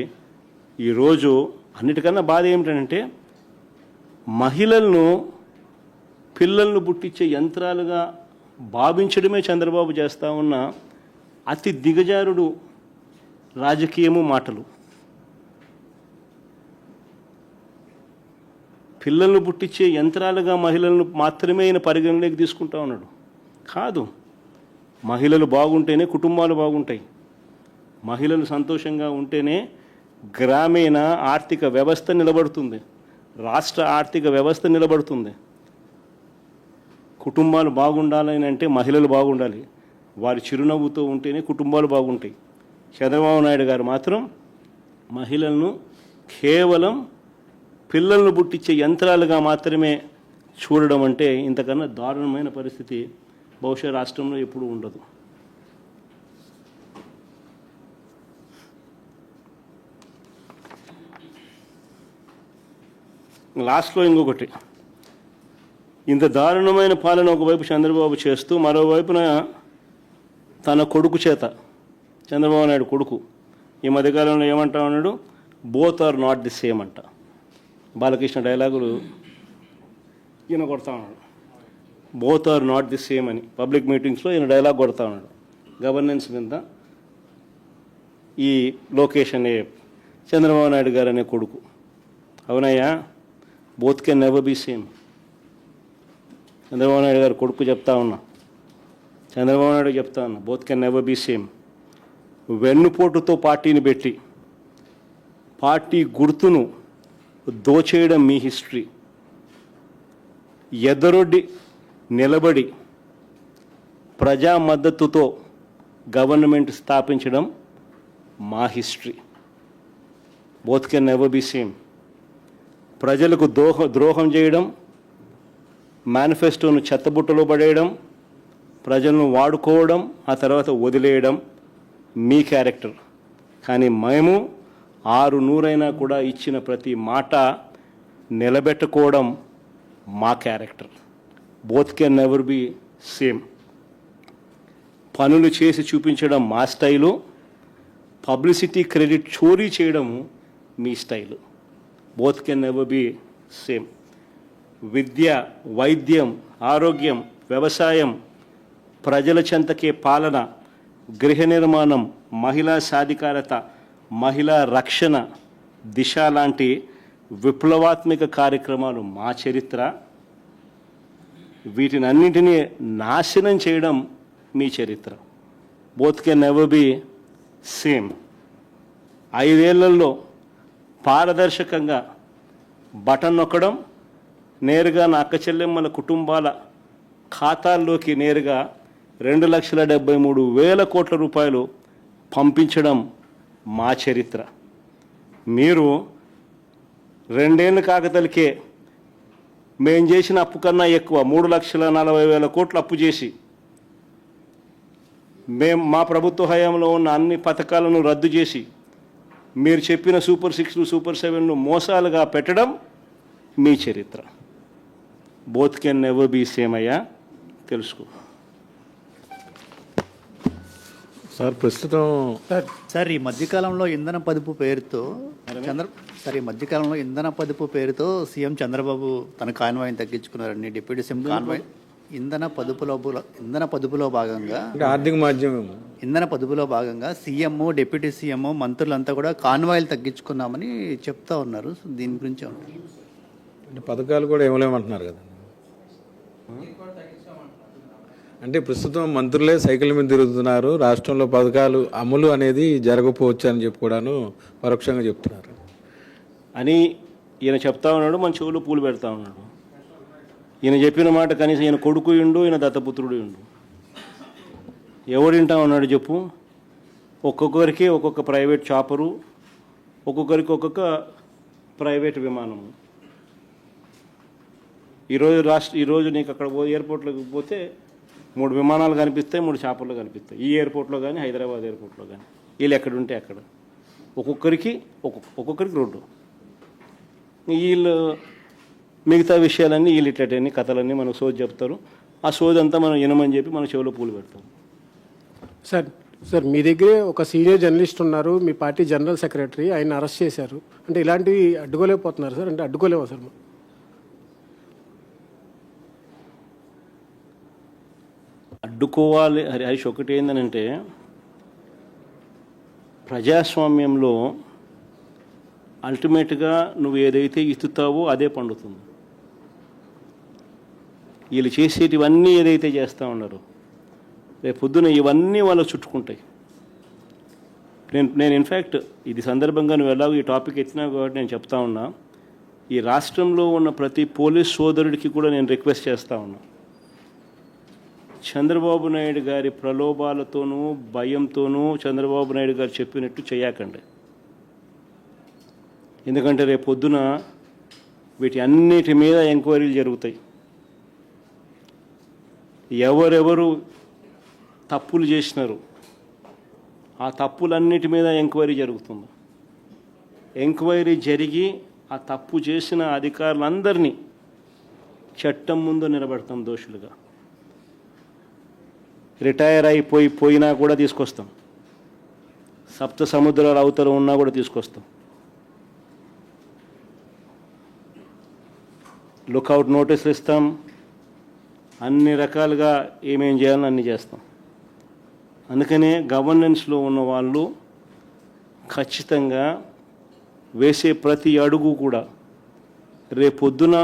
ఈరోజు అన్నిటికన్నా బాధ ఏమిటంటే పిల్లలను పుట్టించే యంత్రాలుగా భావించడమే చంద్రబాబు చేస్తూ ఉన్న అతి దిగజారుడు రాజకీయము, మాటలు. పిల్లలను పుట్టించే యంత్రాలుగా మహిళలను మాత్రమే ఆయన పరిగణలోకి తీసుకుంటా ఉన్నాడు. కాదు, మహిళలు బాగుంటేనే కుటుంబాలు బాగుంటాయి. మహిళలు సంతోషంగా ఉంటేనే గ్రామీణ ఆర్థిక వ్యవస్థ నిలబడుతుంది, రాష్ట్ర ఆర్థిక వ్యవస్థ నిలబడుతుంది. కుటుంబాలు బాగుండాలని అంటే మహిళలు బాగుండాలి, వారి చిరునవ్వుతో ఉంటేనే కుటుంబాలు బాగుంటాయి. చంద్రబాబు నాయుడు గారు మాత్రం మహిళలను కేవలం పిల్లలను పుట్టించే యంత్రాలుగా మాత్రమే చూడడం అంటే ఇంతకన్నా దారుణమైన పరిస్థితి బహుశా రాష్ట్రంలో ఎప్పుడూ ఉండదు. లాస్ట్లో ఇంకొకటి, ఇంత దారుణమైన పాలన ఒకవైపు చంద్రబాబు చేస్తూ మరోవైపున తన కొడుకు చేత, చంద్రబాబు నాయుడు కొడుకు ఈ మధ్యకాలంలో ఏమంటా ఉన్నాడు? Both are not the same అంట. బాలకృష్ణ డైలాగులు ఈయన కొడతా ఉన్నాడు. Both are not the same అని పబ్లిక్ మీటింగ్స్లో ఈయన డైలాగ్ కొడతా ఉన్నాడు. గవర్నెన్స్ మీద ఈ లోకేష్ అనే చంద్రబాబు నాయుడు గారు అనే కొడుకు, అవునయ్యా, both can never be same. Chandrababu Naidu గారు కొడుకు చెప్తా ఉన్నా, చంద్రబాబు నాయుడు చెప్తా ఉన్నా, both can never be same. వెన్నుపోటుతో పార్టీని పెట్టి పార్టీ గుర్తును దోచేయడం మీ హిస్టరీ. ఎదురొడ్డి నిలబడి ప్రజా మద్దతుతో గవర్నమెంట్ స్థాపించడం మా history. Both can never be same. ప్రజలకు ద్రోహం చేయడం, మేనిఫెస్టోను చెత్తబుట్టలో పడేయడం, ప్రజలను వాడుకోవడం, ఆ తర్వాత వదిలేయడం మీ క్యారెక్టర్. కానీ మేము 600 కూడా ఇచ్చిన ప్రతి మాట నిలబెట్టుకోవడం మా character. Both can never be same. పనులు చేసి చూపించడం మా స్టైలు, పబ్లిసిటీ క్రెడిట్ చోరీ చేయడం మీ style. Both can never be same. విద్య, వైద్యం, ఆరోగ్యం, వ్యవసాయం, ప్రజల చెంతకే పాలన, గృహ నిర్మాణం, మహిళా సాధికారత, మహిళా రక్షణ, దిశ లాంటి విప్లవాత్మక కార్యక్రమాలు మా చరిత్ర. వీటినన్నింటినీ నాశనం చేయడం మీ చరిత్ర. Both can never be same. 5 ఏళ్లలో పారదర్శకంగా బటన్ నొక్కడం, నేరుగా నా అక్క చెల్లెమ్మల కుటుంబాల ఖాతాల్లోకి నేరుగా 2,73,000 కోట్ల రూపాయలు పంపించడం మా చరిత్ర. మీరు 2 ఏళ్ళు కాకతలికే మేం చేసిన అప్పు కన్నా ఎక్కువ 3,40,000 కోట్లు అప్పు చేసి మా ప్రభుత్వ హయాంలో ఉన్న అన్ని పథకాలను రద్దు చేసి మీరు చెప్పిన సూపర్ 6లు, సూపర్ 7లు మోసాలుగా పెట్టడం మీ చరిత్ర. Both can never be same అయ్యా, తెలుసుకో. సార్ ప్రస్తుతం సార్ ఈ మధ్యకాలంలో ఇంధన పొదుపు పేరుతో ఈ మధ్యకాలంలో ఇంధన పొదుపు పేరుతో సీఎం చంద్రబాబు తన కాన్వాయ్ని తగ్గించుకున్నారండి. డిప్యూటీ సీఎం కాన్వాయ్ ఇంధన పొదుపులో భాగంగా ఆర్థిక మాధ్యమం ఇంధన పొదుపులో భాగంగా సీఎం, డిప్యూటీ సీఎం, మంత్రులంతా కూడా కాన్వాయ్లు తగ్గించుకున్నామని చెప్తా ఉన్నారు. సో దీని గురించి అంటే పథకాలు కూడా ఇవ్వలేమంటున్నారు కదా. అంటే ప్రస్తుతం మంత్రులే సైకిల్ మీద తిరుగుతున్నారు, రాష్ట్రంలో పథకాలు అమలు అనేది జరగకపోవచ్చు అని చెప్పి కూడాను పరోక్షంగా చెప్తున్నారు అని ఈయన చెప్తా ఉన్నాడు. మన చెవులు పూలు పెడతా ఉన్నాడు. ఈయన చెప్పిన మాట కనీసం ఈయన కొడుకు ఉండు, ఈయన దత్తపుత్రుడు ఉండు. ఎవడింటా ఉన్నాడు చెప్పు? ఒక్కొక్కరికి ఒక్కొక్క ప్రైవేట్ చాపరు, ఒక్కొక్కరికి ఒక్కొక్క ప్రైవేట్ విమానము. ఈరోజు నీకు అక్కడ ఎయిర్పోర్ట్లోకి పోతే 3 విమానాలు కనిపిస్తాయి, 3 చాపర్లు కనిపిస్తాయి. ఈ ఎయిర్పోర్ట్లో కానీ, హైదరాబాద్ ఎయిర్పోర్ట్లో కానీ. వీళ్ళు ఎక్కడుంటే అక్కడ ఒక్కొక్కరికి రోడ్డు. వీళ్ళు మిగతా విషయాలన్నీ వీళ్ళు ఇట్లటన్నీ కథలన్నీ మనకు సోది చెప్తారు. ఆ సోది అంతా మనం వినమని చెప్పి మన చెవిలో పూలు పెడతాం. సార్ మీ దగ్గరే ఒక సీనియర్ జర్నలిస్ట్ ఉన్నారు, మీ పార్టీ జనరల్ సెక్రటరీ, ఆయన అరెస్ట్ చేశారు. అంటే ఇలాంటివి అడ్డుకోలేకపోతున్నారు సార్? అంటే అడ్డుకోలేమా సార్? అడ్డుకోవాలి హరీష్. ఒకటి ఏంటనంటే ప్రజాస్వామ్యంలో అల్టిమేట్గా నువ్వు ఏదైతే ఇస్తుతావో అదే పండుతుంది. వీళ్ళు చేసేటివన్నీ ఏదైతే చేస్తూ ఉన్నారో రేపు పొద్దున ఇవన్నీ వాళ్ళు చుట్టుకుంటాయి. నేను ఇన్ఫ్యాక్ట్ ఇది సందర్భంగా నువ్వు ఎలాగో ఈ టాపిక్ ఎత్తినావు కాబట్టి నేను చెప్తా ఉన్నా, ఈ రాష్ట్రంలో ఉన్న ప్రతి పోలీస్ సోదరుడికి కూడా నేను రిక్వెస్ట్ చేస్తూ ఉన్నా, చంద్రబాబు నాయుడు గారి ప్రలోభాలతోనూ భయంతోనూ చంద్రబాబు నాయుడు గారు చెప్పినట్టు చేయకండి. ఎందుకంటే రేపు పొద్దున వీటి అన్నిటి మీద ఎంక్వైరీలు జరుగుతాయి. ఎవరెవరు తప్పులు చేసినారు ఆ తప్పులన్నిటి మీద ఎంక్వైరీ జరుగుతుంది. ఎంక్వైరీ జరిగి ఆ తప్పు చేసిన అధికారులందరినీ చట్టం ముందు నిలబెడతాం దోషులుగా. రిటైర్ అయిపోయినా కూడా తీసుకొస్తాం. సప్త సముద్రాల అవతల ఉన్నా కూడా తీసుకొస్తాం. లుకౌట్ నోటీసులు ఇస్తాం. అన్ని రకాలుగా ఏమేం చేయాలని అన్నీ చేస్తాం. అందుకనే గవర్నెన్స్లో ఉన్న వాళ్ళు ఖచ్చితంగా వేసే ప్రతి అడుగు కూడా రేపొద్దున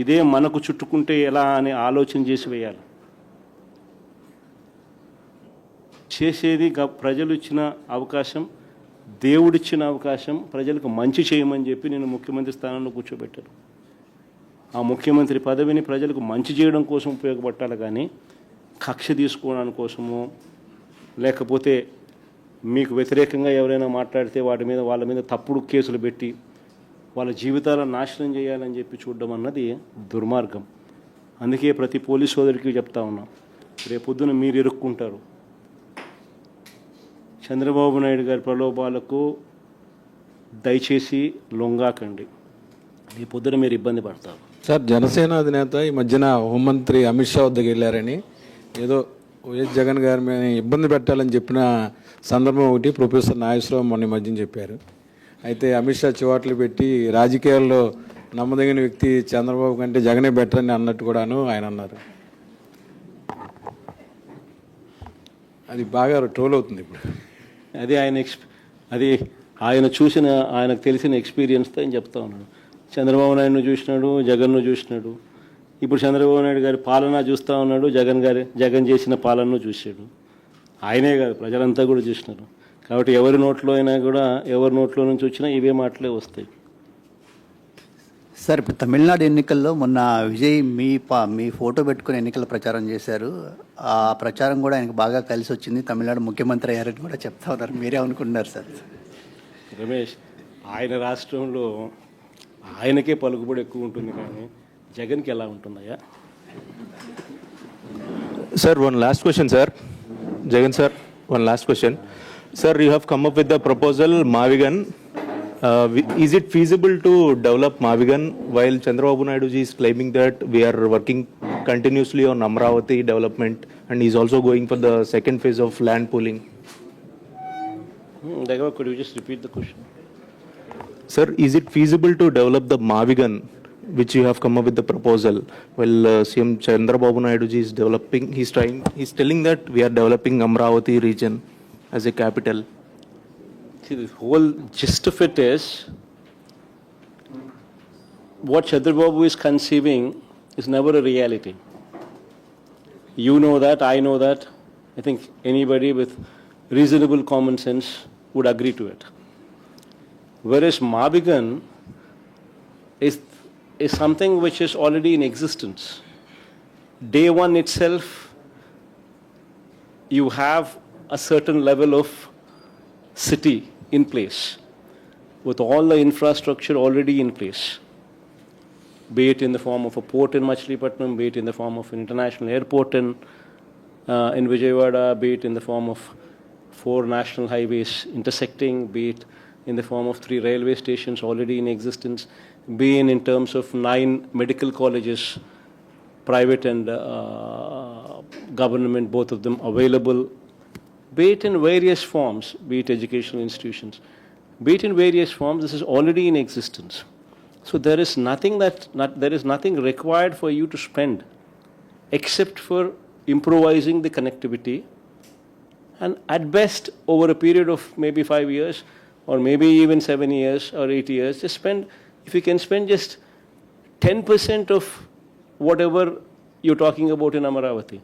ఇదే మనకు చుట్టుకుంటే ఎలా అని ఆలోచన చేసి వేయాలి. చేసేది ప్రజలు ఇచ్చిన అవకాశం, దేవుడిచ్చిన అవకాశం, ప్రజలకు మంచి చేయమని చెప్పి నేను ముఖ్యమంత్రి స్థానంలో కూర్చోబెట్టాను. ఆ ముఖ్యమంత్రి పదవిని ప్రజలకు మంచి చేయడం కోసం ఉపయోగపట్టాలి కానీ కక్ష తీసుకోవడానికి కోసము, లేకపోతే మీకు వ్యతిరేకంగా ఎవరైనా మాట్లాడితే వాళ్ళ మీద తప్పుడు కేసులు పెట్టి వాళ్ళ జీవితాలను నాశనం చేయాలని చెప్పి చూడడం అన్నది దుర్మార్గం. అందుకే ప్రతి పోలీస్ సోదరికి చెప్తా ఉన్నాం, రేపొద్దున మీరు ఇరుక్కుంటారు. చంద్రబాబు నాయుడు గారి ప్రలోభాలకు దయచేసి లొంగాకండి, రేపొద్దున మీరు ఇబ్బంది పడతారు. సార్, జనసేన అధినేత ఈ మధ్యన హోంమంత్రి అమిత్ షా వద్దకు వెళ్ళారని ఏదో వైఎస్ జగన్ గారి మీద ఇబ్బంది పెట్టాలని చెప్పిన సందర్భం ఒకటి ప్రొఫెసర్ నాగేశ్వరరావు మొన్న మధ్యన చెప్పారు. అయితే అమిత్ షా చివాట్లు పెట్టి రాజకీయాల్లో నమ్మదగిన వ్యక్తి చంద్రబాబు కంటే జగనే బెటర్ అని అన్నట్టు కూడాను ఆయన అన్నారు. అది బాగా ట్రోల్ అవుతుంది ఇప్పుడు. అది ఆయన చూసిన, ఆయనకు తెలిసిన ఎక్స్పీరియన్స్తో ఆయన చెప్తా ఉన్నాడు. చంద్రబాబు నాయుడును చూసినాడు, జగన్ను చూసినాడు, ఇప్పుడు చంద్రబాబు నాయుడు గారి పాలన చూస్తూ ఉన్నాడు, జగన్ చేసిన పాలనను చూశాడు. ఆయనే కాదు, ప్రజలంతా కూడా చూసినారు. కాబట్టి ఎవరి నోట్లో అయినా కూడా, ఎవరి నోట్లో నుంచి వచ్చినా ఇవే మాటలే వస్తాయి. సార్, ఇప్పుడు తమిళనాడు ఎన్నికల్లో మొన్న విజయ్ మీ ఫోటో పెట్టుకుని ఎన్నికల ప్రచారం చేశారు. ఆ ప్రచారం కూడా ఆయనకు బాగా కలిసి వచ్చింది, తమిళనాడు ముఖ్యమంత్రి అయ్యారని కూడా చెప్తా ఉన్నారు. మీరే అనుకుంటున్నారు సార్? రమేష్, ఆయన రాష్ట్రంలో ఆయనకే పలుకుబడి ఎక్కువ ఉంటుంది, కానీ జగన్కి ఎలా ఉంటుందయ్యా? Sir, one last question, sir. Jagan sir, one last question. Sir, you have come up with the proposal Mavigan. Is it feasible to develop Mavigan while Chandrababu Naidu ji is claiming that we are working continuously on Amravati development and he is also going for the second phase of land pooling? Could you just repeat the question? Sir, is it feasible to develop the Mavigan which you have come up with the proposal while CM Chandrababu Naidu ji is developing, he's telling that we are developing Amravati region as a capital? See, the whole gist of it is, what Chandrababu is conceiving is never a reality. You know that, I know that. I think anybody with reasonable common sense would agree to it. Whereas Mavigan is something which is already in existence. Day one itself, you have a certain level of city in place, with all the infrastructure already in place, be it in the form of a port in Machilipatnam, be it in the form of an international airport in Vijayawada, be it in the form of 4 national highways intersecting, be it in the form of 3 railway stations already in existence, be in terms of 9 medical colleges, private and government, both of them available, be it in various forms, be it educational institutions, be it in various forms, this is already in existence. So there is nothing required for you to spend except for improvising the connectivity, and at best over a period of maybe 5 years or maybe even 7 years or 8 years, just spend, if you can spend just 10% of whatever you're talking about in Amaravati,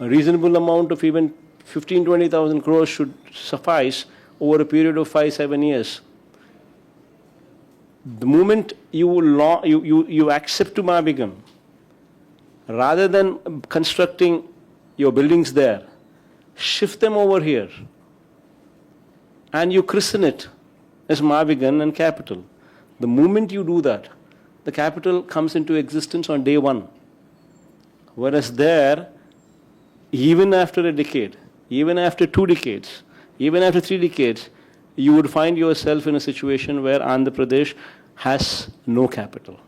a reasonable amount of even 15,000-20,000 crores should suffice over a period of 5-7 years. The moment you accept to Mavigan, rather than constructing your buildings there, shift them over here and you christen it as Mavigan and capital. The moment you do that, the capital comes into existence on day one. Whereas there, even after a decade, even after 2 decades, even after 3 decades, you would find yourself in a situation where Andhra Pradesh has no capital.